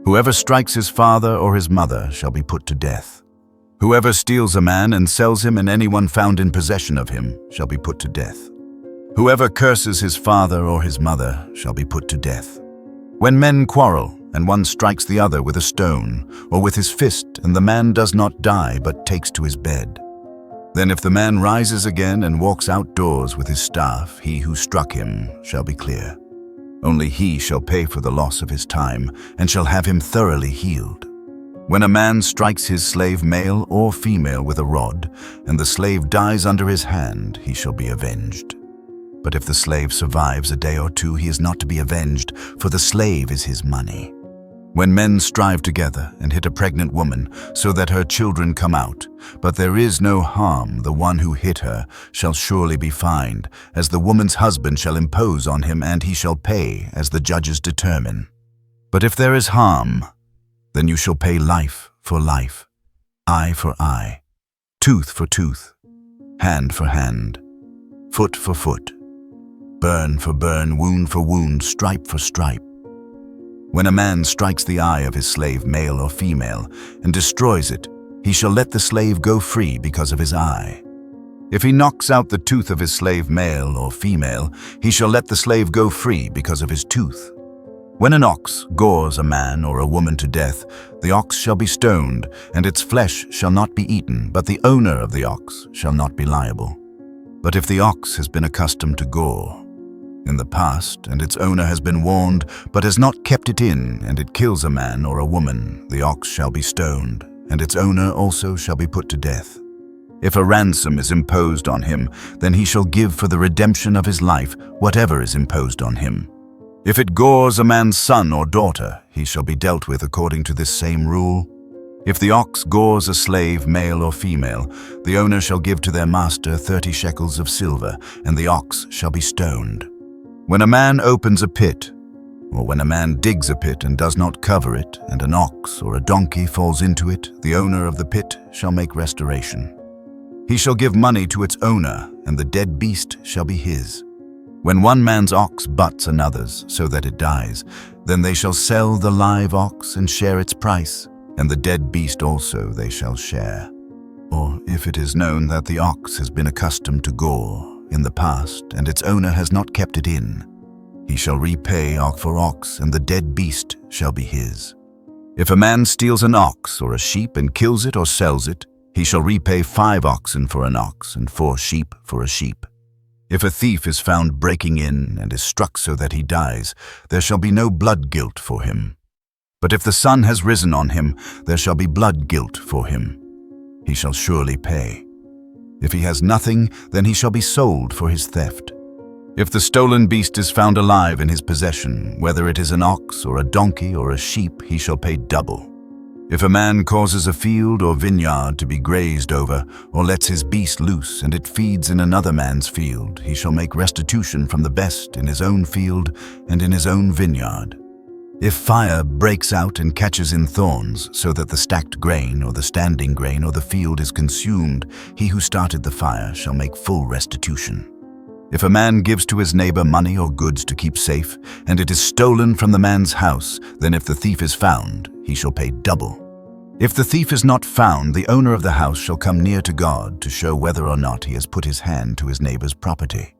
Whoever strikes his father or his mother shall be put to death. Whoever steals a man and sells him, and anyone found in possession of him shall be put to death. Whoever curses his father or his mother shall be put to death. When men quarrel, and one strikes the other with a stone, or with his fist, and the man does not die but takes to his bed, then if the man rises again and walks outdoors with his staff, he who struck him shall be clear. Only he shall pay for the loss of his time, and shall have him thoroughly healed. When a man strikes his slave male or female with a rod, and the slave dies under his hand, he shall be avenged. But if the slave survives a day or 2, he is not to be avenged, for the slave is his money. When men strive together and hit a pregnant woman, so that her children come out, but there is no harm, the one who hit her shall surely be fined, as the woman's husband shall impose on him, and he shall pay as the judges determine. But if there is harm, then you shall pay life for life, eye for eye, tooth for tooth, hand for hand, foot for foot, burn for burn, wound for wound, stripe for stripe. When a man strikes the eye of his slave, male or female, and destroys it, he shall let the slave go free because of his eye. If he knocks out the tooth of his slave, male or female, he shall let the slave go free because of his tooth. When an ox gores a man or a woman to death, the ox shall be stoned, and its flesh shall not be eaten, but the owner of the ox shall not be liable. But if the ox has been accustomed to gore in the past, and its owner has been warned, but has not kept it in, and it kills a man or a woman, the ox shall be stoned, and its owner also shall be put to death. If a ransom is imposed on him, then he shall give for the redemption of his life whatever is imposed on him. If it gores a man's son or daughter, he shall be dealt with according to this same rule. If the ox gores a slave, male or female, the owner shall give to their master 30 shekels of silver, and the ox shall be stoned. When a man opens a pit, or when a man digs a pit and does not cover it, and an ox or a donkey falls into it, the owner of the pit shall make restoration. He shall give money to its owner, and the dead beast shall be his. When one man's ox butts another's so that it dies, then they shall sell the live ox and share its price, and the dead beast also they shall share. Or if it is known that the ox has been accustomed to gore in the past, and its owner has not kept it in, he shall repay ox for ox, and the dead beast shall be his. If a man steals an ox or a sheep and kills it or sells it, he shall repay 5 oxen for an ox, and 4 sheep for a sheep. If a thief is found breaking in and is struck so that he dies, there shall be no blood guilt for him. But if the sun has risen on him, there shall be blood guilt for him. He shall surely pay. If he has nothing, then he shall be sold for his theft. If the stolen beast is found alive in his possession, whether it is an ox or a donkey or a sheep, he shall pay double. If a man causes a field or vineyard to be grazed over, or lets his beast loose and it feeds in another man's field, he shall make restitution from the best in his own field and in his own vineyard. If fire breaks out and catches in thorns, so that the stacked grain or the standing grain or the field is consumed, he who started the fire shall make full restitution. If a man gives to his neighbor money or goods to keep safe, and it is stolen from the man's house, then if the thief is found, he shall pay double. If the thief is not found, the owner of the house shall come near to God to show whether or not he has put his hand to his neighbor's property.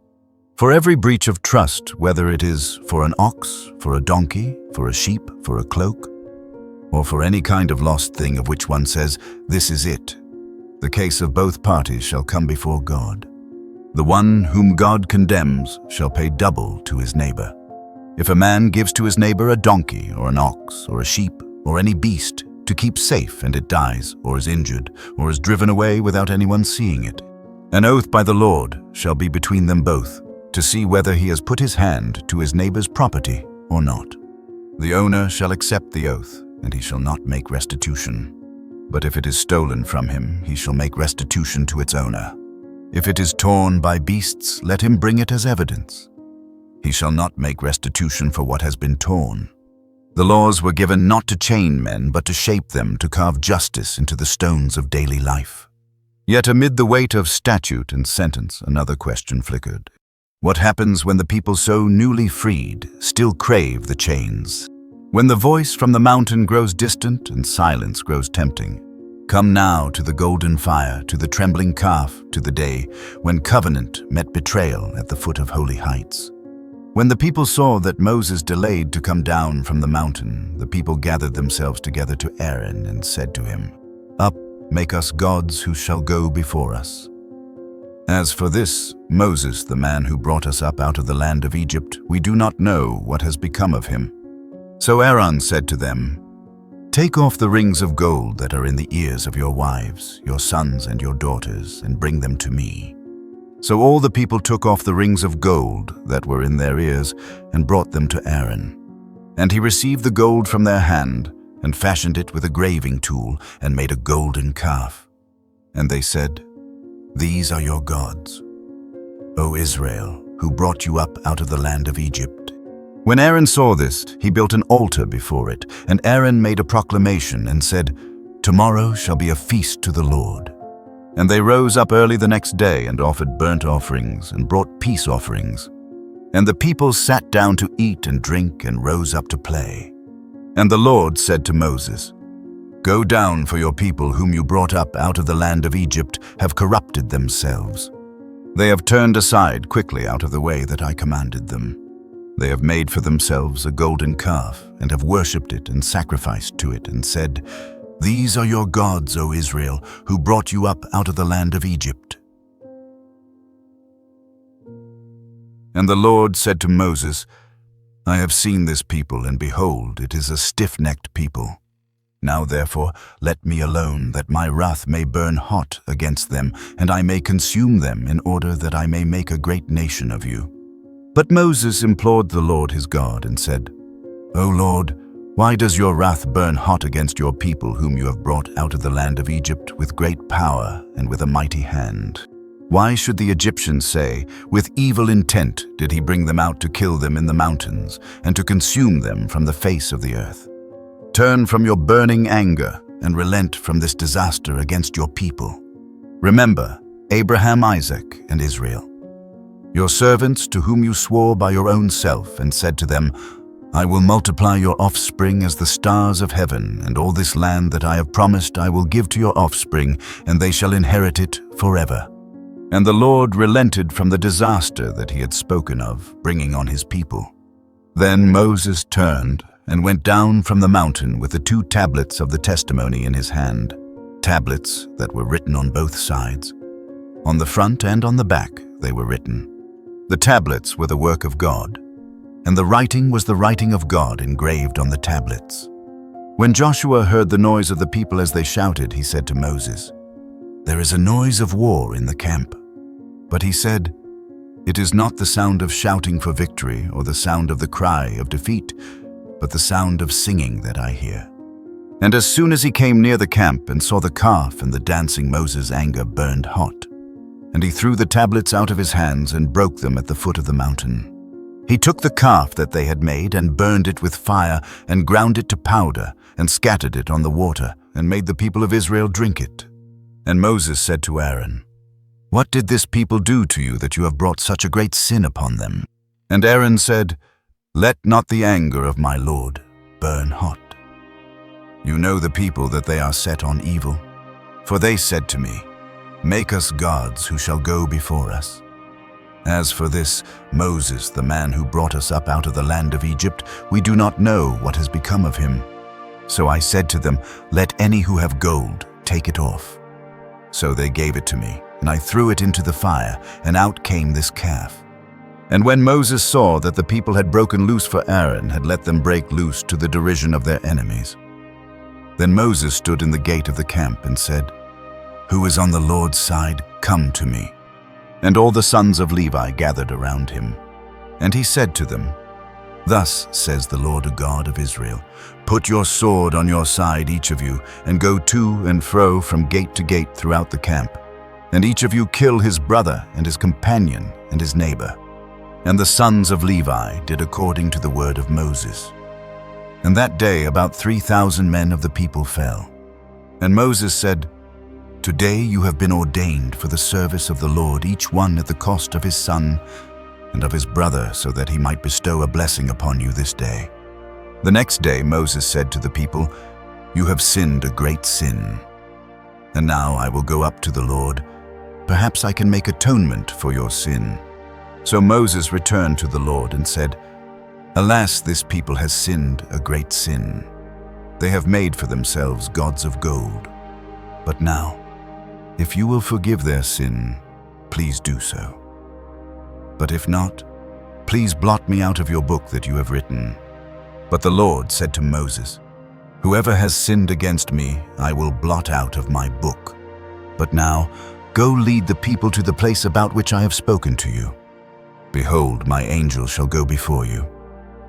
For every breach of trust, whether it is for an ox, for a donkey, for a sheep, for a cloak, or for any kind of lost thing of which one says, "This is it," the case of both parties shall come before God. The one whom God condemns shall pay double to his neighbor. If a man gives to his neighbor a donkey or an ox or a sheep or any beast to keep safe and it dies or is injured or is driven away without anyone seeing it, an oath by the Lord shall be between them both to see whether he has put his hand to his neighbor's property or not. The owner shall accept the oath, and he shall not make restitution. But if it is stolen from him, he shall make restitution to its owner. If it is torn by beasts, let him bring it as evidence. He shall not make restitution for what has been torn. The laws were given not to chain men, but to shape them, to carve justice into the stones of daily life. Yet amid the weight of statute and sentence, another question flickered. What happens when the people so newly freed still crave the chains? When the voice from the mountain grows distant and silence grows tempting? Come now to the golden fire, to the trembling calf, to the day when covenant met betrayal at the foot of holy heights. When the people saw that Moses delayed to come down from the mountain, the people gathered themselves together to Aaron and said to him, "Up, make us gods who shall go before us. As for this Moses, the man who brought us up out of the land of Egypt, we do not know what has become of him." So Aaron said to them, "Take off the rings of gold that are in the ears of your wives, your sons and your daughters, and bring them to me." So all the people took off the rings of gold that were in their ears and brought them to Aaron. And he received the gold from their hand and fashioned it with a graving tool and made a golden calf. And they said, "These are your gods, O Israel, who brought you up out of the land of Egypt." When Aaron saw this, he built an altar before it, and Aaron made a proclamation and said, "Tomorrow shall be a feast to the Lord." And they rose up early the next day and offered burnt offerings and brought peace offerings. And the people sat down to eat and drink and rose up to play. And the Lord said to Moses, "Go down, for your people whom you brought up out of the land of Egypt have corrupted themselves. They have turned aside quickly out of the way that I commanded them. They have made for themselves a golden calf and have worshipped it and sacrificed to it and said, 'These are your gods, O Israel, who brought you up out of the land of Egypt.'" And the Lord said to Moses, "I have seen this people, and behold, it is a stiff-necked people. Now therefore let me alone, that my wrath may burn hot against them, and I may consume them, in order that I may make a great nation of you." But Moses implored the Lord his God and said, "O Lord, why does your wrath burn hot against your people whom you have brought out of the land of Egypt with great power and with a mighty hand? Why should the Egyptians say, 'With evil intent did he bring them out to kill them in the mountains and to consume them from the face of the earth'? Turn from your burning anger and relent from this disaster against your people. Remember Abraham, Isaac, and Israel, your servants to whom you swore by your own self and said to them, 'I will multiply your offspring as the stars of heaven, and all this land that I have promised I will give to your offspring, and they shall inherit it forever.' And the Lord relented from the disaster that he had spoken of, bringing on his people. Then Moses turned and went down from the mountain with the 2 tablets of the testimony in his hand, tablets that were written on both sides. On the front and on the back they were written, The tablets were the work of God, and the writing was the writing of God engraved on the tablets. When Joshua heard the noise of the people as they shouted, he said to Moses, "There is a noise of war in the camp." But he said, "It is not the sound of shouting for victory or the sound of the cry of defeat, but the sound of singing that I hear." And as soon as he came near the camp and saw the calf and the dancing, Moses' anger burned hot. And he threw the tablets out of his hands and broke them at the foot of the mountain. He took the calf that they had made and burned it with fire and ground it to powder and scattered it on the water and made the people of Israel drink it. And Moses said to Aaron, "What did this people do to you that you have brought such a great sin upon them?" And Aaron said, "Let not the anger of my Lord burn hot. You know the people that they are set on evil. For they said to me, 'Make us gods who shall go before us.' As for this Moses, the man who brought us up out of the land of Egypt, we do not know what has become of him. So I said to them, 'Let any who have gold take it off.' So they gave it to me, and I threw it into the fire, and out came this calf. And when Moses saw that the people had broken loose, for Aaron had let them break loose to the derision of their enemies, then Moses stood in the gate of the camp and said, 'Who is on the Lord's side, come to me.' And all the sons of Levi gathered around him. And he said to them, 'Thus says the Lord God of Israel, put your sword on your side, each of you, and go to and fro from gate to gate throughout the camp. And each of you kill his brother and his companion and his neighbor.' And the sons of Levi did according to the word of Moses. And that day about 3,000 men of the people fell. And Moses said, 'Today you have been ordained for the service of the Lord, each one at the cost of his son and of his brother, so that he might bestow a blessing upon you this day.' The next day Moses said to the people, 'You have sinned a great sin. And now I will go up to the Lord. Perhaps I can make atonement for your sin.' So Moses returned to the Lord and said, 'Alas, this people has sinned a great sin. They have made for themselves gods of gold. But now, if you will forgive their sin, please do so. But if not, please blot me out of your book that you have written.' But the Lord said to Moses, 'Whoever has sinned against me, I will blot out of my book. But now, go lead the people to the place about which I have spoken to you. Behold, my angel shall go before you.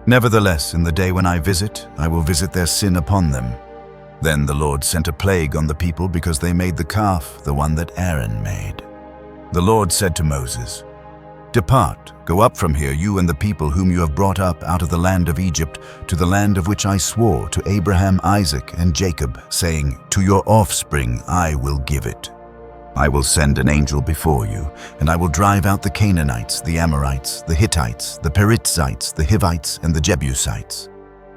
Nevertheless, in the day when I will visit their sin upon them.' Then the Lord sent a plague on the people because they made the calf, the one that Aaron made. The Lord said to Moses, 'Depart, go up from here, you and the people whom you have brought up out of the land of Egypt, to the land of which I swore to Abraham, Isaac, and Jacob, saying, To your offspring I will give it. I will send an angel before you, and I will drive out the Canaanites, the Amorites, the Hittites, the Perizzites, the Hivites, and the Jebusites.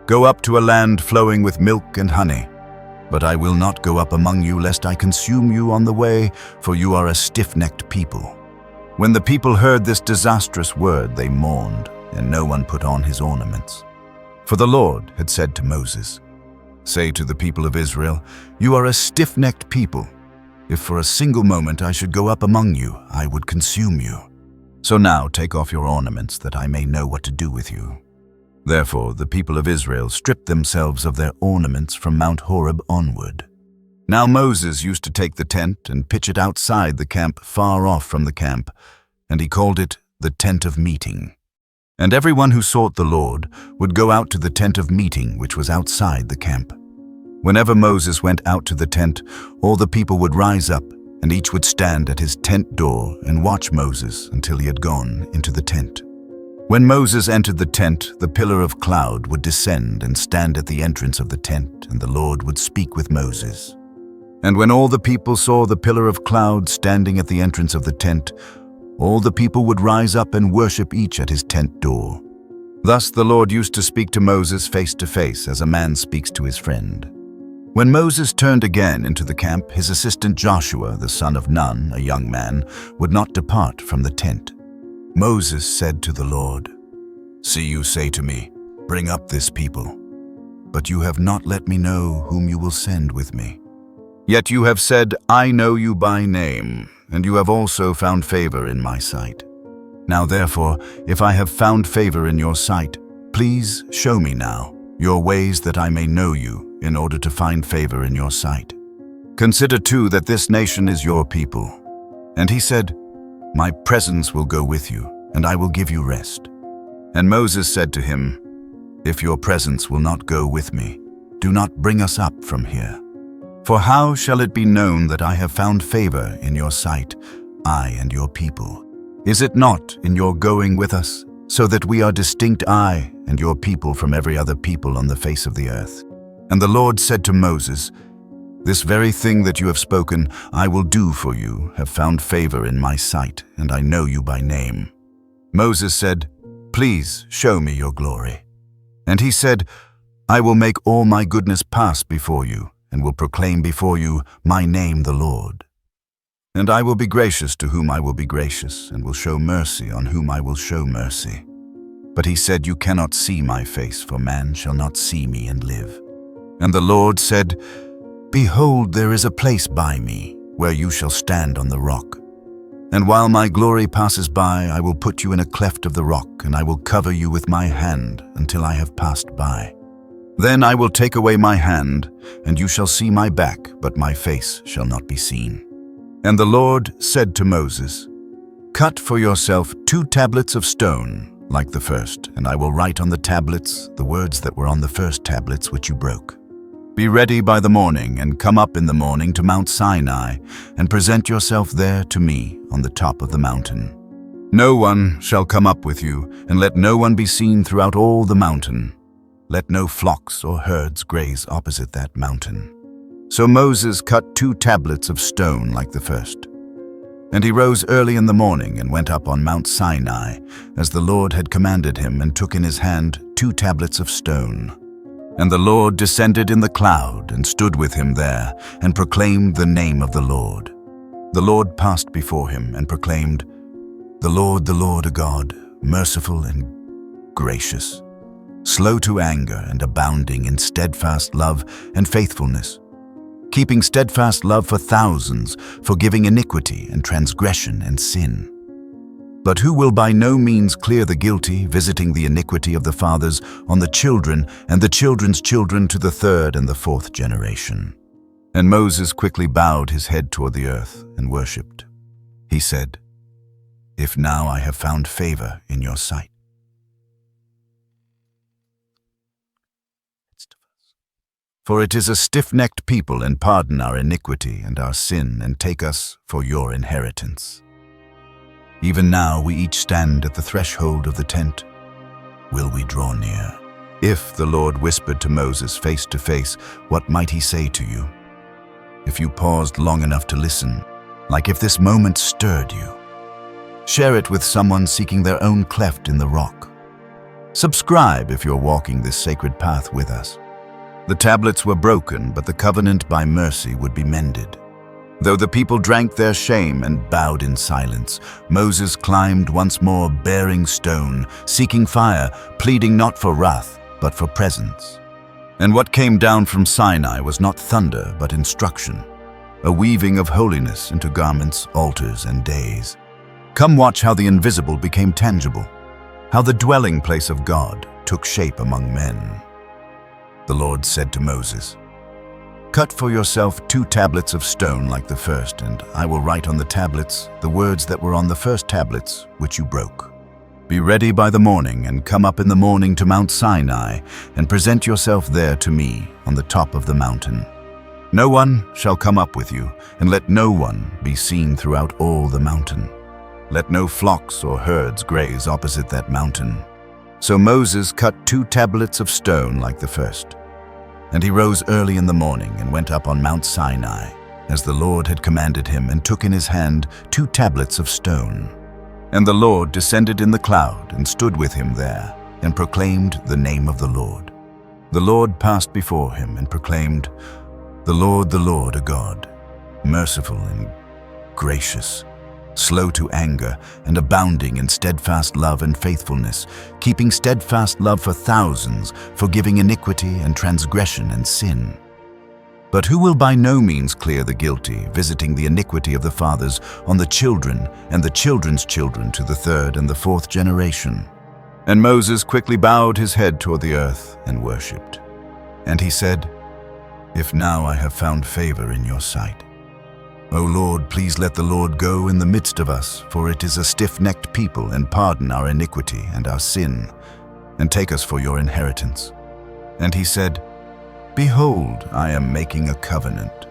Go up to a land flowing with milk and honey. But I will not go up among you, lest I consume you on the way, for you are a stiff-necked people.' When the people heard this disastrous word, they mourned, and no one put on his ornaments. For the Lord had said to Moses, 'Say to the people of Israel, you are a stiff-necked people. If for a single moment I should go up among you, I would consume you. So now take off your ornaments, that I may know what to do with you.' Therefore the people of Israel stripped themselves of their ornaments from Mount Horeb onward. Now Moses used to take the tent and pitch it outside the camp, far off from the camp, and he called it the tent of meeting. And everyone who sought the Lord would go out to the tent of meeting, which was outside the camp. Whenever Moses went out to the tent, all the people would rise up, and each would stand at his tent door and watch Moses until he had gone into the tent. When Moses entered the tent, the pillar of cloud would descend and stand at the entrance of the tent, and the Lord would speak with Moses. And when all the people saw the pillar of cloud standing at the entrance of the tent, all the people would rise up and worship each at his tent door. Thus the Lord used to speak to Moses face to face, as a man speaks to his friend. When Moses turned again into the camp, his assistant Joshua, the son of Nun, a young man, would not depart from the tent. Moses said to the Lord, "See, you say to me, bring up this people. But you have not let me know whom you will send with me. Yet you have said, I know you by name, and you have also found favor in my sight. Now therefore, if I have found favor in your sight, please show me now your ways that I may know you in order to find favor in your sight. Consider too that this nation is your people. And he said, My presence will go with you, and I will give you rest. And Moses said to him, If your presence will not go with me, do not bring us up from here. For how shall it be known that I have found favor in your sight, I and your people? Is it not in your going with us, so that we are distinct, I and your people, from every other people on the face of the earth? And the Lord said to Moses, This very thing that you have spoken, I will do for you, have found favor in my sight, and I know you by name. Moses said, Please show me your glory. And he said, I will make all my goodness pass before you, and will proclaim before you my name, the Lord. And I will be gracious to whom I will be gracious, and will show mercy on whom I will show mercy. But he said, You cannot see my face, for man shall not see me and live. And the Lord said, Behold, there is a place by me, where you shall stand on the rock. And while my glory passes by, I will put you in a cleft of the rock, and I will cover you with my hand until I have passed by. Then I will take away my hand, and you shall see my back, but my face shall not be seen. And the Lord said to Moses, Cut for yourself 2 tablets of stone, like the first, and I will write on the tablets the words that were on the first tablets which you broke. Be ready by the morning, and come up in the morning to Mount Sinai, and present yourself there to me on the top of the mountain. No one shall come up with you, and let no one be seen throughout all the mountain. Let no flocks or herds graze opposite that mountain. So Moses cut 2 tablets of stone like the first. And he rose early in the morning and went up on Mount Sinai, as the Lord had commanded him, and took in his hand 2 tablets of stone. And the Lord descended in the cloud, and stood with him there, and proclaimed the name of the Lord. The Lord passed before him, and proclaimed, The Lord, a God, merciful and gracious, slow to anger, and abounding in steadfast love and faithfulness, keeping steadfast love for thousands, forgiving iniquity and transgression and sin. But who will by no means clear the guilty, visiting the iniquity of the fathers on the children and the children's children to the 3rd and the 4th generation. And Moses quickly bowed his head toward the earth and worshipped. He said, If now I have found favor in your sight. For it is a stiff-necked people, and pardon our iniquity and our sin, and take us for your inheritance. Even now we each stand at the threshold of the tent. Will we draw near? If the Lord whispered to Moses face to face, what might he say to you? If you paused long enough to listen, like if this moment stirred you, share it with someone seeking their own cleft in the rock. Subscribe if you're walking this sacred path with us. The tablets were broken, but the covenant by mercy would be mended. Though the people drank their shame and bowed in silence, Moses climbed once more, bearing stone, seeking fire, pleading not for wrath, but for presence. And what came down from Sinai was not thunder, but instruction, a weaving of holiness into garments, altars, and days. Come watch how the invisible became tangible, how the dwelling place of God took shape among men. The Lord said to Moses, Cut for yourself 2 tablets of stone like the first, and I will write on the tablets the words that were on the first tablets which you broke. Be ready by the morning, and come up in the morning to Mount Sinai, and present yourself there to me on the top of the mountain. No one shall come up with you, and let no one be seen throughout all the mountain. Let no flocks or herds graze opposite that mountain. So Moses cut 2 tablets of stone like the first. And he rose early in the morning and went up on Mount Sinai, as the Lord had commanded him, and took in his hand 2 tablets of stone. And the Lord descended in the cloud, and stood with him there, and proclaimed the name of the Lord. The Lord passed before him, and proclaimed, The Lord, a God, merciful and gracious, slow to anger, and abounding in steadfast love and faithfulness, keeping steadfast love for thousands, forgiving iniquity and transgression and sin. But who will by no means clear the guilty, visiting the iniquity of the fathers on the children and the children's children to the third and the fourth generation? And Moses quickly bowed his head toward the earth and worshipped. And he said, If now I have found favor in your sight, O Lord, please let the Lord go in the midst of us, for it is a stiff-necked people, and pardon our iniquity and our sin, and take us for your inheritance. And he said, Behold, I am making a covenant.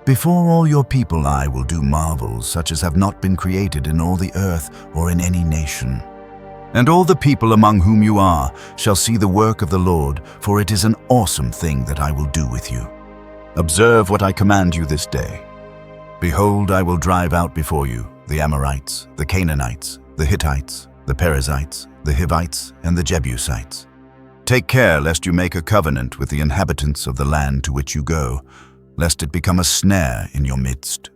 Before all your people I will do marvels such as have not been created in all the earth or in any nation. And all the people among whom you are shall see the work of the Lord, for it is an awesome thing that I will do with you. Observe what I command you this day. Behold, I will drive out before you the Amorites, the Canaanites, the Hittites, the Perizzites, the Hivites, and the Jebusites. Take care lest you make a covenant with the inhabitants of the land to which you go, lest it become a snare in your midst.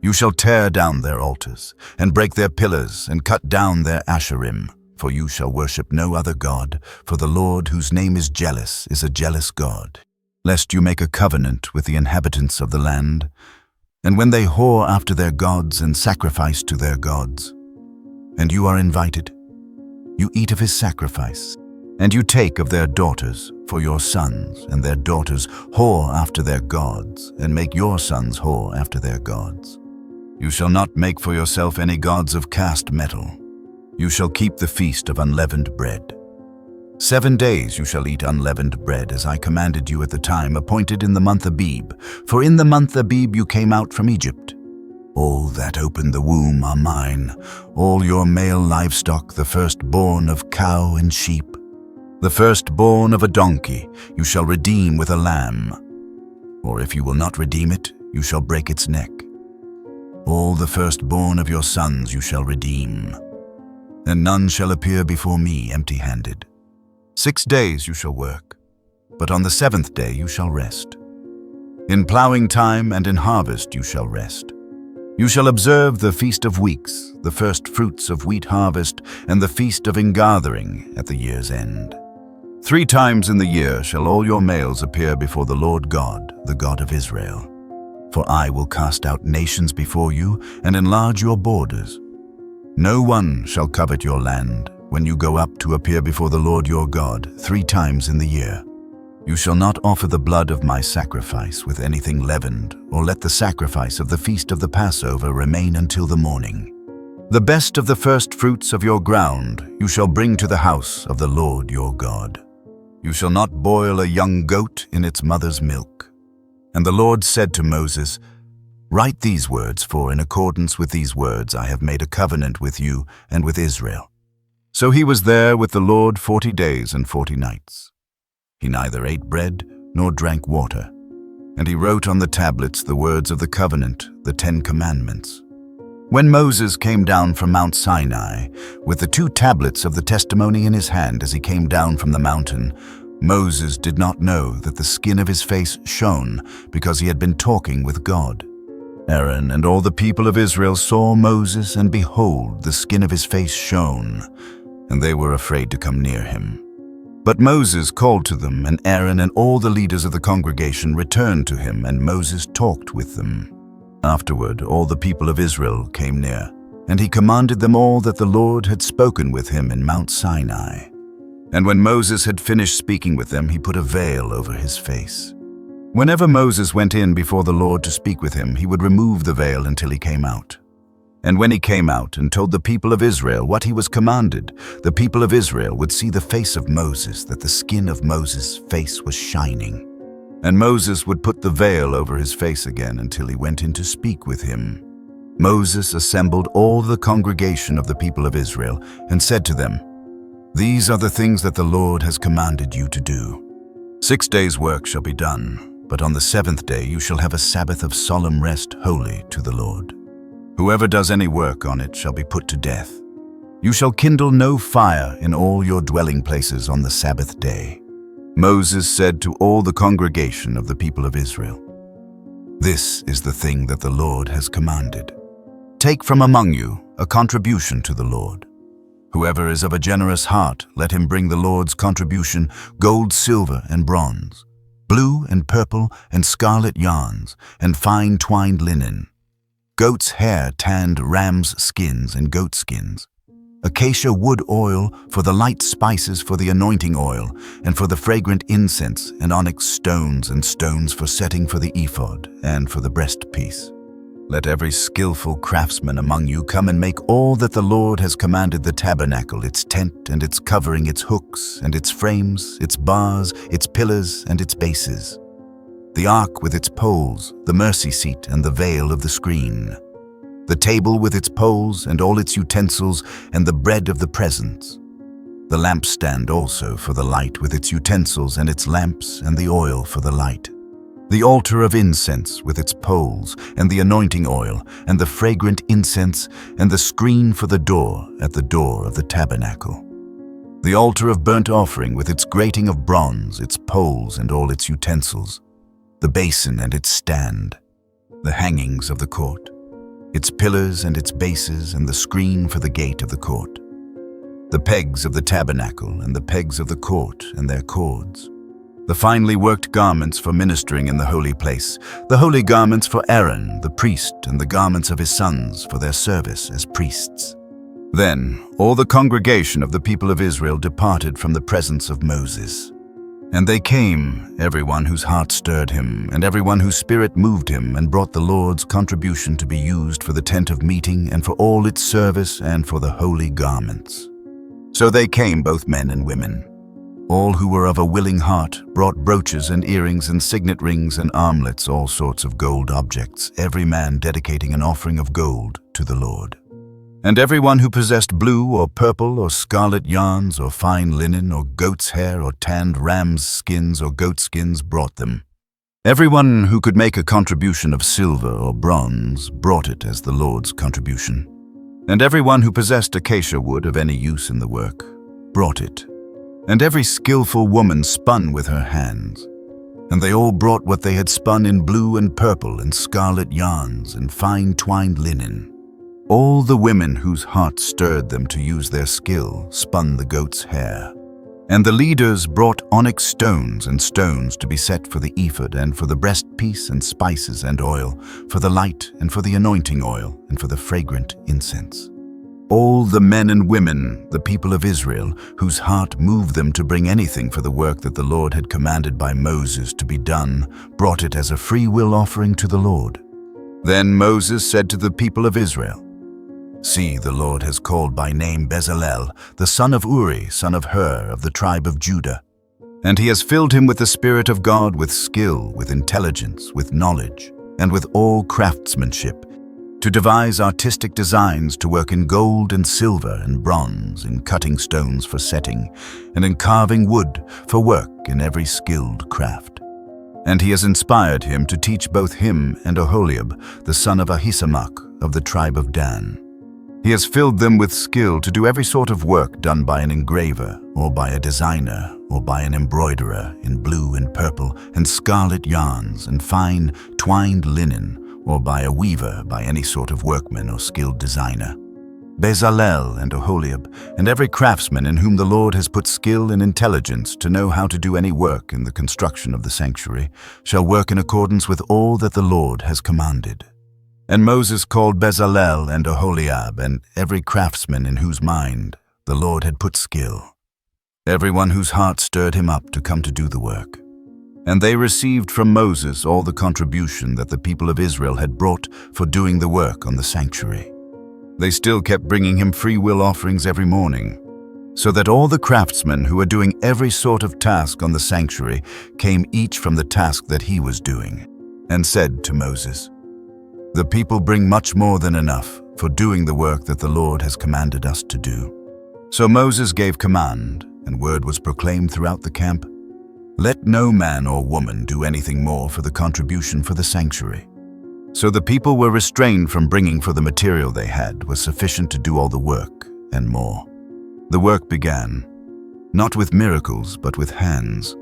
You shall tear down their altars, and break their pillars, and cut down their asherim, for you shall worship no other God, for the Lord, whose name is a jealous God. Lest you make a covenant with the inhabitants of the land, and when they whore after their gods and sacrifice to their gods, and you are invited, you eat of his sacrifice, and you take of their daughters for your sons, and their daughters whore after their gods, and make your sons whore after their gods. You shall not make for yourself any gods of cast metal. You shall keep the feast of unleavened bread. 7 days you shall eat unleavened bread, as I commanded you at the time appointed in the month Abib, for in the month Abib you came out from Egypt. All that opened the womb are mine, all your male livestock, the firstborn of cow and sheep. The firstborn of a donkey you shall redeem with a lamb, or if you will not redeem it, you shall break its neck. All the firstborn of your sons you shall redeem, and none shall appear before me empty-handed. 6 days you shall work, but on the 7th day you shall rest. In plowing time and in harvest you shall rest. You shall observe the Feast of Weeks, the first fruits of wheat harvest, and the Feast of Ingathering at the year's end. 3 times in the year shall all your males appear before the Lord God, the God of Israel. For I will cast out nations before you and enlarge your borders. No one shall covet your land when you go up to appear before the Lord your God 3 times in the year. You shall not offer the blood of my sacrifice with anything leavened, or let the sacrifice of the feast of the Passover remain until the morning. The best of the first fruits of your ground you shall bring to the house of the Lord your God. You shall not boil a young goat in its mother's milk. And the Lord said to Moses, Write these words, for in accordance with these words I have made a covenant with you and with Israel. So he was there with the Lord 40 days and 40 nights. He neither ate bread nor drank water. And he wrote on the tablets the words of the covenant, the 10 commandments. When Moses came down from Mount Sinai, with the 2 tablets of the testimony in his hand as he came down from the mountain, Moses did not know that the skin of his face shone, because he had been talking with God. Aaron and all the people of Israel saw Moses, and behold, the skin of his face shone, and they were afraid to come near him. But Moses called to them, and Aaron and all the leaders of the congregation returned to him, and Moses talked with them. Afterward, all the people of Israel came near, and he commanded them all that the Lord had spoken with him in Mount Sinai. And when Moses had finished speaking with them, he put a veil over his face. Whenever Moses went in before the Lord to speak with him, he would remove the veil until he came out. And when he came out and told the people of Israel what he was commanded, the people of Israel would see the face of Moses, that the skin of Moses' face was shining. And Moses would put the veil over his face again until he went in to speak with him. Moses assembled all the congregation of the people of Israel and said to them, These are the things that the Lord has commanded you to do. 6 days' work shall be done, but on the 7th day you shall have a Sabbath of solemn rest, holy to the Lord. Whoever does any work on it shall be put to death. You shall kindle no fire in all your dwelling places on the Sabbath day. Moses said to all the congregation of the people of Israel, This is the thing that the Lord has commanded. Take from among you a contribution to the Lord. Whoever is of a generous heart, let him bring the Lord's contribution, gold, silver, and bronze. blue and purple and scarlet yarns, and fine twined linen, goat's hair tanned ram's skins and goat skins, acacia wood oil for the light spices for the anointing oil, and for the fragrant incense, and onyx stones and stones for setting for the ephod and for the breastpiece. Let every skillful craftsman among you come and make all that the Lord has commanded: the tabernacle, its tent and its covering, its hooks and its frames, its bars, its pillars and its bases, the ark with its poles, the mercy seat and the veil of the screen, the table with its poles and all its utensils, and the bread of the presence, the lampstand also for the light with its utensils and its lamps, and the oil for the light, the altar of incense with its poles, and the anointing oil, and the fragrant incense, and the screen for the door at the door of the tabernacle, the altar of burnt offering with its grating of bronze, its poles and all its utensils, the basin and its stand, the hangings of the court, its pillars and its bases, and the screen for the gate of the court, the pegs of the tabernacle and the pegs of the court and their cords, the finely worked garments for ministering in the holy place, the holy garments for Aaron, the priest, and the garments of his sons for their service as priests. Then all the congregation of the people of Israel departed from the presence of Moses. And they came, everyone whose heart stirred him, and everyone whose spirit moved him, and brought the Lord's contribution to be used for the tent of meeting, and for all its service, and for the holy garments. So they came, both men and women. All who were of a willing heart brought brooches and earrings and signet rings and armlets, all sorts of gold objects, every man dedicating an offering of gold to the Lord. And everyone who possessed blue or purple or scarlet yarns or fine linen or goat's hair or tanned ram's skins or goat skins brought them. Everyone who could make a contribution of silver or bronze brought it as the Lord's contribution. And everyone who possessed acacia wood of any use in the work brought it. And every skillful woman spun with her hands. And they all brought what they had spun in blue and purple and scarlet yarns and fine twined linen. All the women whose hearts stirred them to use their skill spun the goat's hair. And the leaders brought onyx stones and stones to be set for the ephod and for the breastpiece, and spices and oil, for the light and for the anointing oil and for the fragrant incense. All the men and women, the people of Israel, whose heart moved them to bring anything for the work that the Lord had commanded by Moses to be done, brought it as a free will offering to the Lord. Then Moses said to the people of Israel, "See, the Lord has called by name Bezalel, the son of Uri, son of Hur, of the tribe of Judah. And he has filled him with the Spirit of God, with skill, with intelligence, with knowledge, and with all craftsmanship, to devise artistic designs, to work in gold and silver and bronze, in cutting stones for setting, and in carving wood for work in every skilled craft. And he has inspired him to teach both him and Oholiab, the son of Ahisamach, of the tribe of Dan. He has filled them with skill to do every sort of work done by an engraver, or by a designer, or by an embroiderer, in blue and purple and scarlet yarns and fine twined linen, or by a weaver, by any sort of workman or skilled designer. Bezalel and Oholiab, and every craftsman in whom the Lord has put skill and intelligence to know how to do any work in the construction of the sanctuary, shall work in accordance with all that the Lord has commanded." And Moses called Bezalel and Oholiab, and every craftsman in whose mind the Lord had put skill, everyone whose heart stirred him up to come to do the work. And they received from Moses all the contribution that the people of Israel had brought for doing the work on the sanctuary. They still kept bringing him free will offerings every morning, so that all the craftsmen who were doing every sort of task on the sanctuary came each from the task that he was doing, and said to Moses, "The people bring much more than enough for doing the work that the Lord has commanded us to do." So Moses gave command, and word was proclaimed throughout the camp, "Let no man or woman do anything more for the contribution for the sanctuary." So the people were restrained from bringing, for the material they had was sufficient to do all the work and more. The work began, not with miracles, but with hands.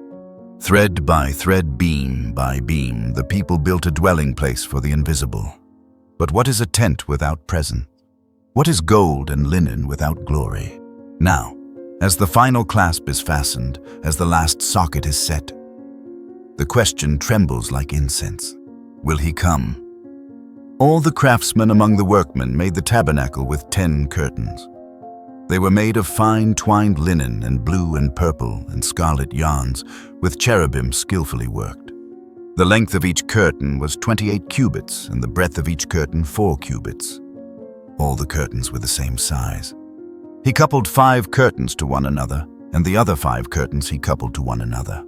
Thread by thread, beam by beam, the people built a dwelling place for the invisible. But what is a tent without presence? What is gold and linen without glory? Now, as the final clasp is fastened, as the last socket is set, The question trembles like incense. Will he come? All the craftsmen among the workmen made the tabernacle with 10 curtains. They were made of fine twined linen and blue and purple and scarlet yarns, with cherubim skillfully worked. The length of each curtain was 28 cubits, and the breadth of each curtain 4 cubits. All the curtains were the same size. He coupled 5 curtains to one another, and the other 5 curtains he coupled to one another.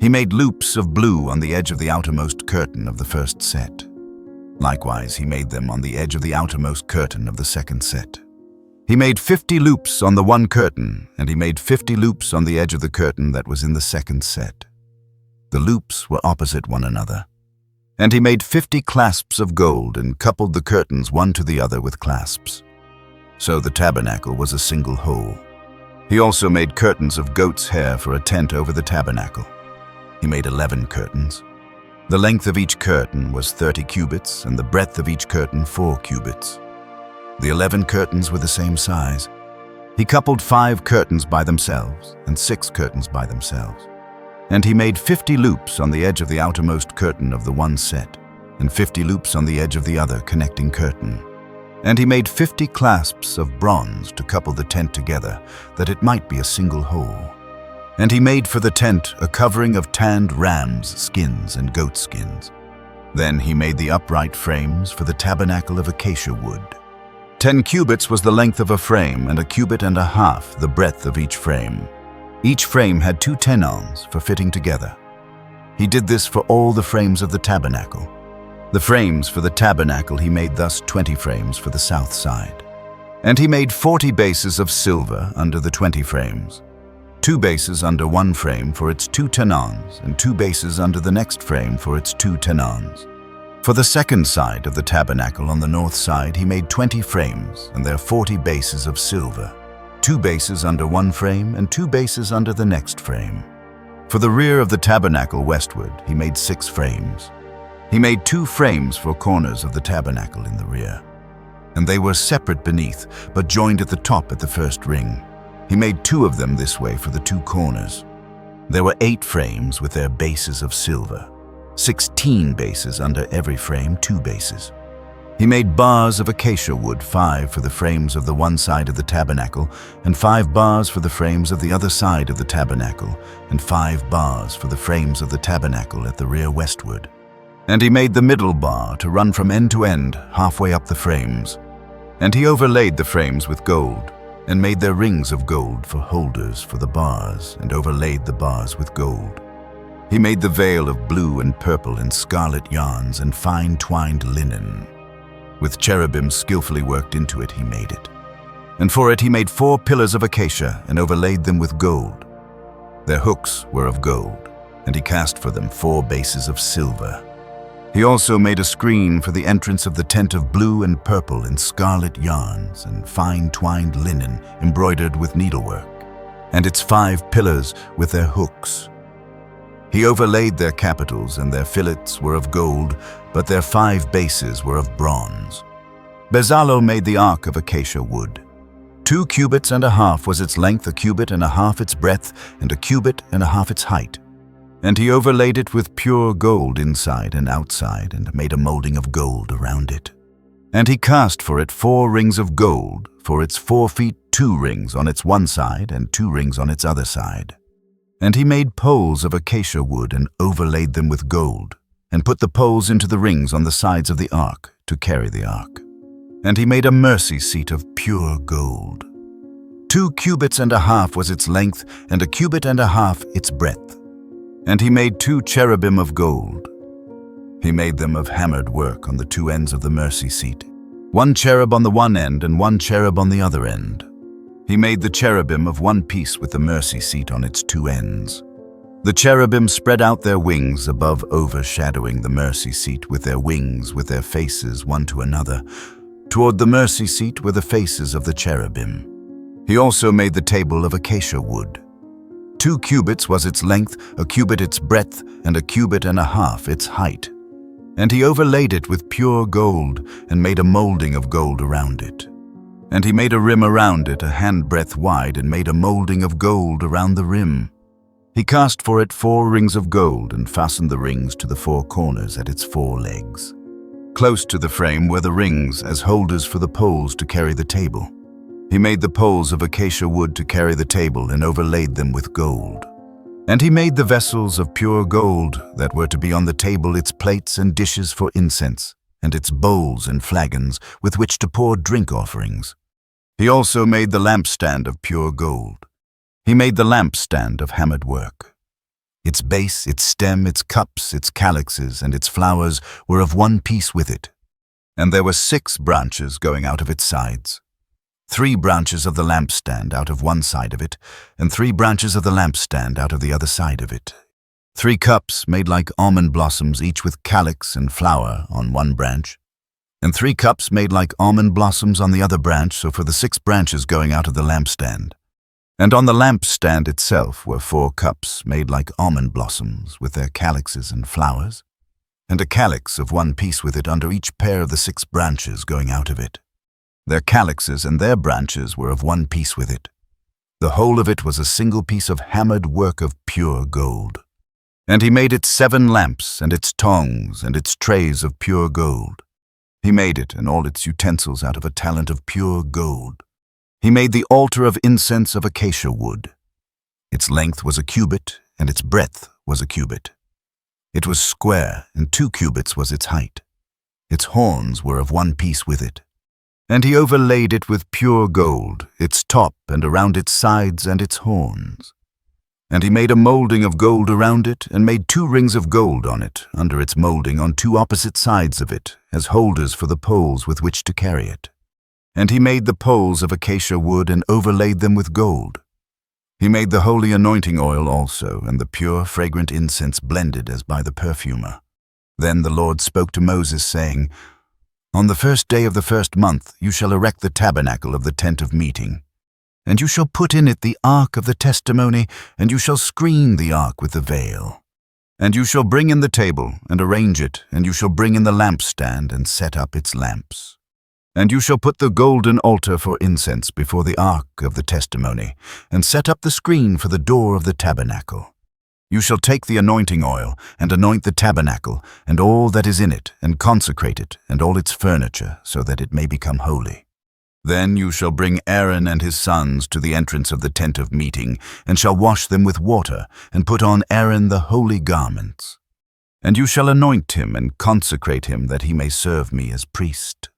He made loops of blue on the edge of the outermost curtain of the first set. Likewise, he made them on the edge of the outermost curtain of the second set. He made 50 loops on the one curtain, and he made 50 loops on the edge of the curtain that was in the second set. The loops were opposite one another. And he made 50 clasps of gold and coupled the curtains one to the other with clasps. So the tabernacle was a single whole. He also made curtains of goat's hair for a tent over the tabernacle. He made 11 curtains. The length of each curtain was 30 cubits, and the breadth of each curtain 4 cubits. The 11 curtains were the same size. He coupled 5 curtains by themselves and 6 curtains by themselves. And he made 50 loops on the edge of the outermost curtain of the one set, and 50 loops on the edge of the other connecting curtain. And he made 50 clasps of bronze to couple the tent together, that it might be a single whole. And he made for the tent a covering of tanned rams' skins and goat skins. Then he made the upright frames for the tabernacle of acacia wood. 10 cubits was the length of a frame, and 1.5 cubits the breadth of each frame. Each frame had 2 tenons for fitting together. He did this for all the frames of the tabernacle. The frames for the tabernacle he made thus 20 frames for the south side. And he made 40 bases of silver under the 20 frames. 2 bases under one frame for its 2 tenons, and 2 bases under the next frame for its 2 tenons. For the second side of the tabernacle on the north side he made 20 frames, and their 40 bases of silver. 2 bases under one frame, and 2 bases under the next frame. For the rear of the tabernacle westward he made 6 frames. He made 2 frames for corners of the tabernacle in the rear. And they were separate beneath, but joined at the top at the first ring. He made 2 of them this way for the 2 corners. There were 8 frames with their bases of silver. 16 bases under every frame, 2 bases. He made bars of acacia wood, 5 for the frames of the one side of the tabernacle, and 5 bars for the frames of the other side of the tabernacle, and 5 bars for the frames of the tabernacle at the rear westward. And he made the middle bar to run from end to end, halfway up the frames. And he overlaid the frames with gold, and made their rings of gold for holders for the bars, and overlaid the bars with gold. He made the veil of blue and purple and scarlet yarns and fine twined linen. With cherubim skillfully worked into it he made it. And for it he made 4 pillars of acacia and overlaid them with gold. Their hooks were of gold, and he cast for them 4 bases of silver. He also made a screen for the entrance of the tent of blue and purple and scarlet yarns and fine twined linen embroidered with needlework, and its 5 pillars with their hooks. He overlaid their capitals, and their fillets were of gold, but their 5 bases were of bronze. Bezalel made the ark of acacia wood. 2.5 cubits was its length, 1.5 cubits its breadth, and 1.5 cubits its height. And he overlaid it with pure gold inside and outside, and made a molding of gold around it. And he cast for it 4 rings of gold, for its 4 feet 2 rings on its one side, and 2 rings on its other side. And he made poles of acacia wood, and overlaid them with gold, and put the poles into the rings on the sides of the ark, to carry the ark. And he made a mercy seat of pure gold. 2.5 cubits was its length, and 1.5 cubits its breadth. And he made 2 cherubim of gold. He made them of hammered work on the 2 ends of the mercy seat, 1 cherub on the one end and 1 cherub on the other end. He made the cherubim of one piece with the mercy seat on its 2 ends. The cherubim spread out their wings above, overshadowing the mercy seat with their wings, with their faces one to another. Toward the mercy seat were the faces of the cherubim. He also made the table of acacia wood. 2 cubits was its length, 1 cubit its breadth, and 1.5 cubits its height. And he overlaid it with pure gold, and made a molding of gold around it. And he made a rim around it 1 handbreadth wide, and made a molding of gold around the rim. He cast for it 4 rings of gold and fastened the rings to the 4 corners at its 4 legs. Close to the frame were the rings as holders for the poles to carry the table. He made the poles of acacia wood to carry the table and overlaid them with gold. And he made the vessels of pure gold that were to be on the table, its plates and dishes for incense, and its bowls and flagons with which to pour drink offerings. He also made the lampstand of pure gold. He made the lampstand of hammered work. Its base, its stem, its cups, its calyxes, and its flowers were of one piece with it. And there were 6 branches going out of its sides. 3 branches of the lampstand out of one side of it, and 3 branches of the lampstand out of the other side of it. 3 cups made like almond blossoms, each with calyx and flower on one branch, and 3 cups made like almond blossoms on the other branch, so for the 6 branches going out of the lampstand. And on the lampstand itself were 4 cups made like almond blossoms, with their calyxes and flowers, and a calyx of one piece with it under each pair of the 6 branches going out of it. Their calyxes and their branches were of one piece with it. The whole of it was a single piece of hammered work of pure gold. And he made it 7 lamps, and its tongs, and its trays of pure gold. He made it and all its utensils out of a talent of pure gold. He made the altar of incense of acacia wood. Its length was a cubit, and its breadth was a cubit. It was square, and 2 cubits was its height. Its horns were of one piece with it. And he overlaid it with pure gold, its top and around its sides and its horns. And he made a molding of gold around it, and made 2 rings of gold on it, under its molding on 2 opposite sides of it, as holders for the poles with which to carry it. And he made the poles of acacia wood and overlaid them with gold. He made the holy anointing oil also, and the pure fragrant incense blended as by the perfumer. Then the Lord spoke to Moses, saying, On the 1st day of the 1st month you shall erect the tabernacle of the tent of meeting. And you shall put in it the ark of the testimony, and you shall screen the ark with the veil. And you shall bring in the table, and arrange it, and you shall bring in the lampstand, and set up its lamps. And you shall put the golden altar for incense before the ark of the testimony, and set up the screen for the door of the tabernacle. You shall take the anointing oil, and anoint the tabernacle, and all that is in it, and consecrate it, and all its furniture, so that it may become holy. Then you shall bring Aaron and his sons to the entrance of the tent of meeting, and shall wash them with water, and put on Aaron the holy garments. And you shall anoint him, and consecrate him, that he may serve me as priest.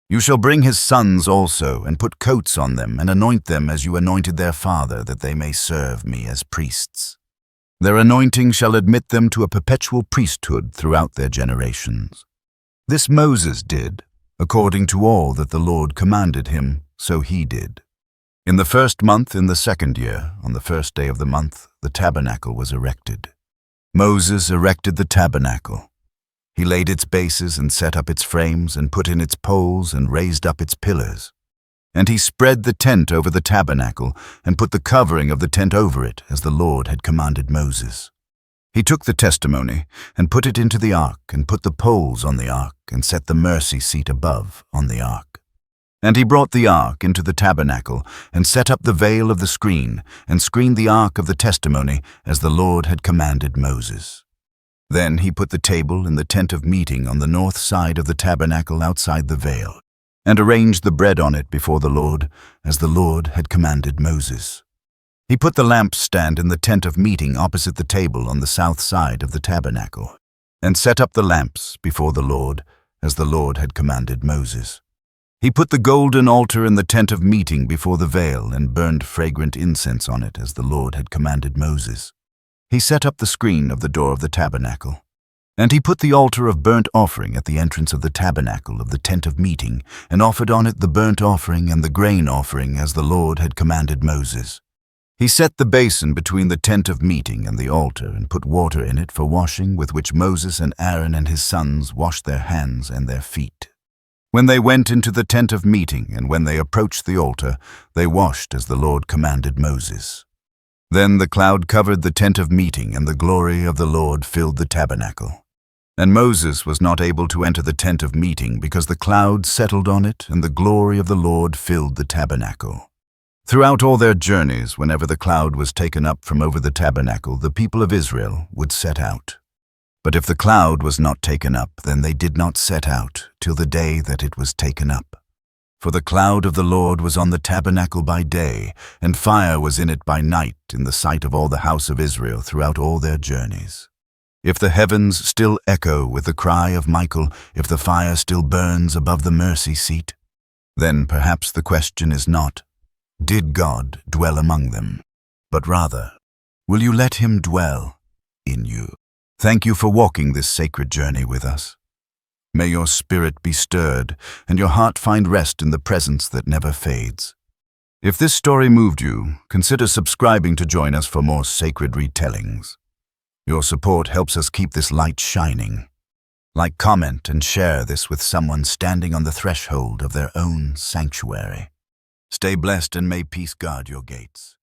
You shall bring his sons also, and put coats on them, and anoint them as you anointed their father, that they may serve me as priests. Their anointing shall admit them to a perpetual priesthood throughout their generations. This Moses did, according to all that the Lord commanded him, so he did. In the 1st month, in the 2nd year, on the 1st day of the month, the tabernacle was erected. Moses erected the tabernacle. He laid its bases and set up its frames and put in its poles and raised up its pillars. And he spread the tent over the tabernacle and put the covering of the tent over it, as the Lord had commanded Moses. He took the testimony and put it into the ark, and put the poles on the ark, and set the mercy seat above on the ark. And he brought the ark into the tabernacle, and set up the veil of the screen, and screened the ark of the testimony, as the Lord had commanded Moses. Then he put the table in the tent of meeting on the north side of the tabernacle outside the veil, and arranged the bread on it before the Lord, as the Lord had commanded Moses. He put the lampstand in the tent of meeting opposite the table on the south side of the tabernacle, and set up the lamps before the Lord, as the Lord had commanded Moses. He put the golden altar in the tent of meeting before the veil, and burned fragrant incense on it, as the Lord had commanded Moses. He set up the screen of the door of the tabernacle. And he put the altar of burnt offering at the entrance of the tabernacle of the tent of meeting, and offered on it the burnt offering and the grain offering, as the Lord had commanded Moses. He set the basin between the tent of meeting and the altar, and put water in it for washing, with which Moses and Aaron and his sons washed their hands and their feet. When they went into the tent of meeting, and when they approached the altar, they washed as the Lord commanded Moses. Then the cloud covered the tent of meeting, and the glory of the Lord filled the tabernacle. And Moses was not able to enter the tent of meeting, because the cloud settled on it, and the glory of the Lord filled the tabernacle. Throughout all their journeys, whenever the cloud was taken up from over the tabernacle, the people of Israel would set out. But if the cloud was not taken up, then they did not set out till the day that it was taken up. For the cloud of the Lord was on the tabernacle by day, and fire was in it by night, in the sight of all the house of Israel throughout all their journeys. If the heavens still echo with the cry of Michael, if the fire still burns above the mercy seat, then perhaps the question is not, did God dwell among them? But rather, will you let him dwell in you? Thank you for walking this sacred journey with us. May your spirit be stirred and your heart find rest in the presence that never fades. If this story moved you, consider subscribing to join us for more sacred retellings. Your support helps us keep this light shining. Like, comment, and share this with someone standing on the threshold of their own sanctuary. Stay blessed and may peace guard your gates.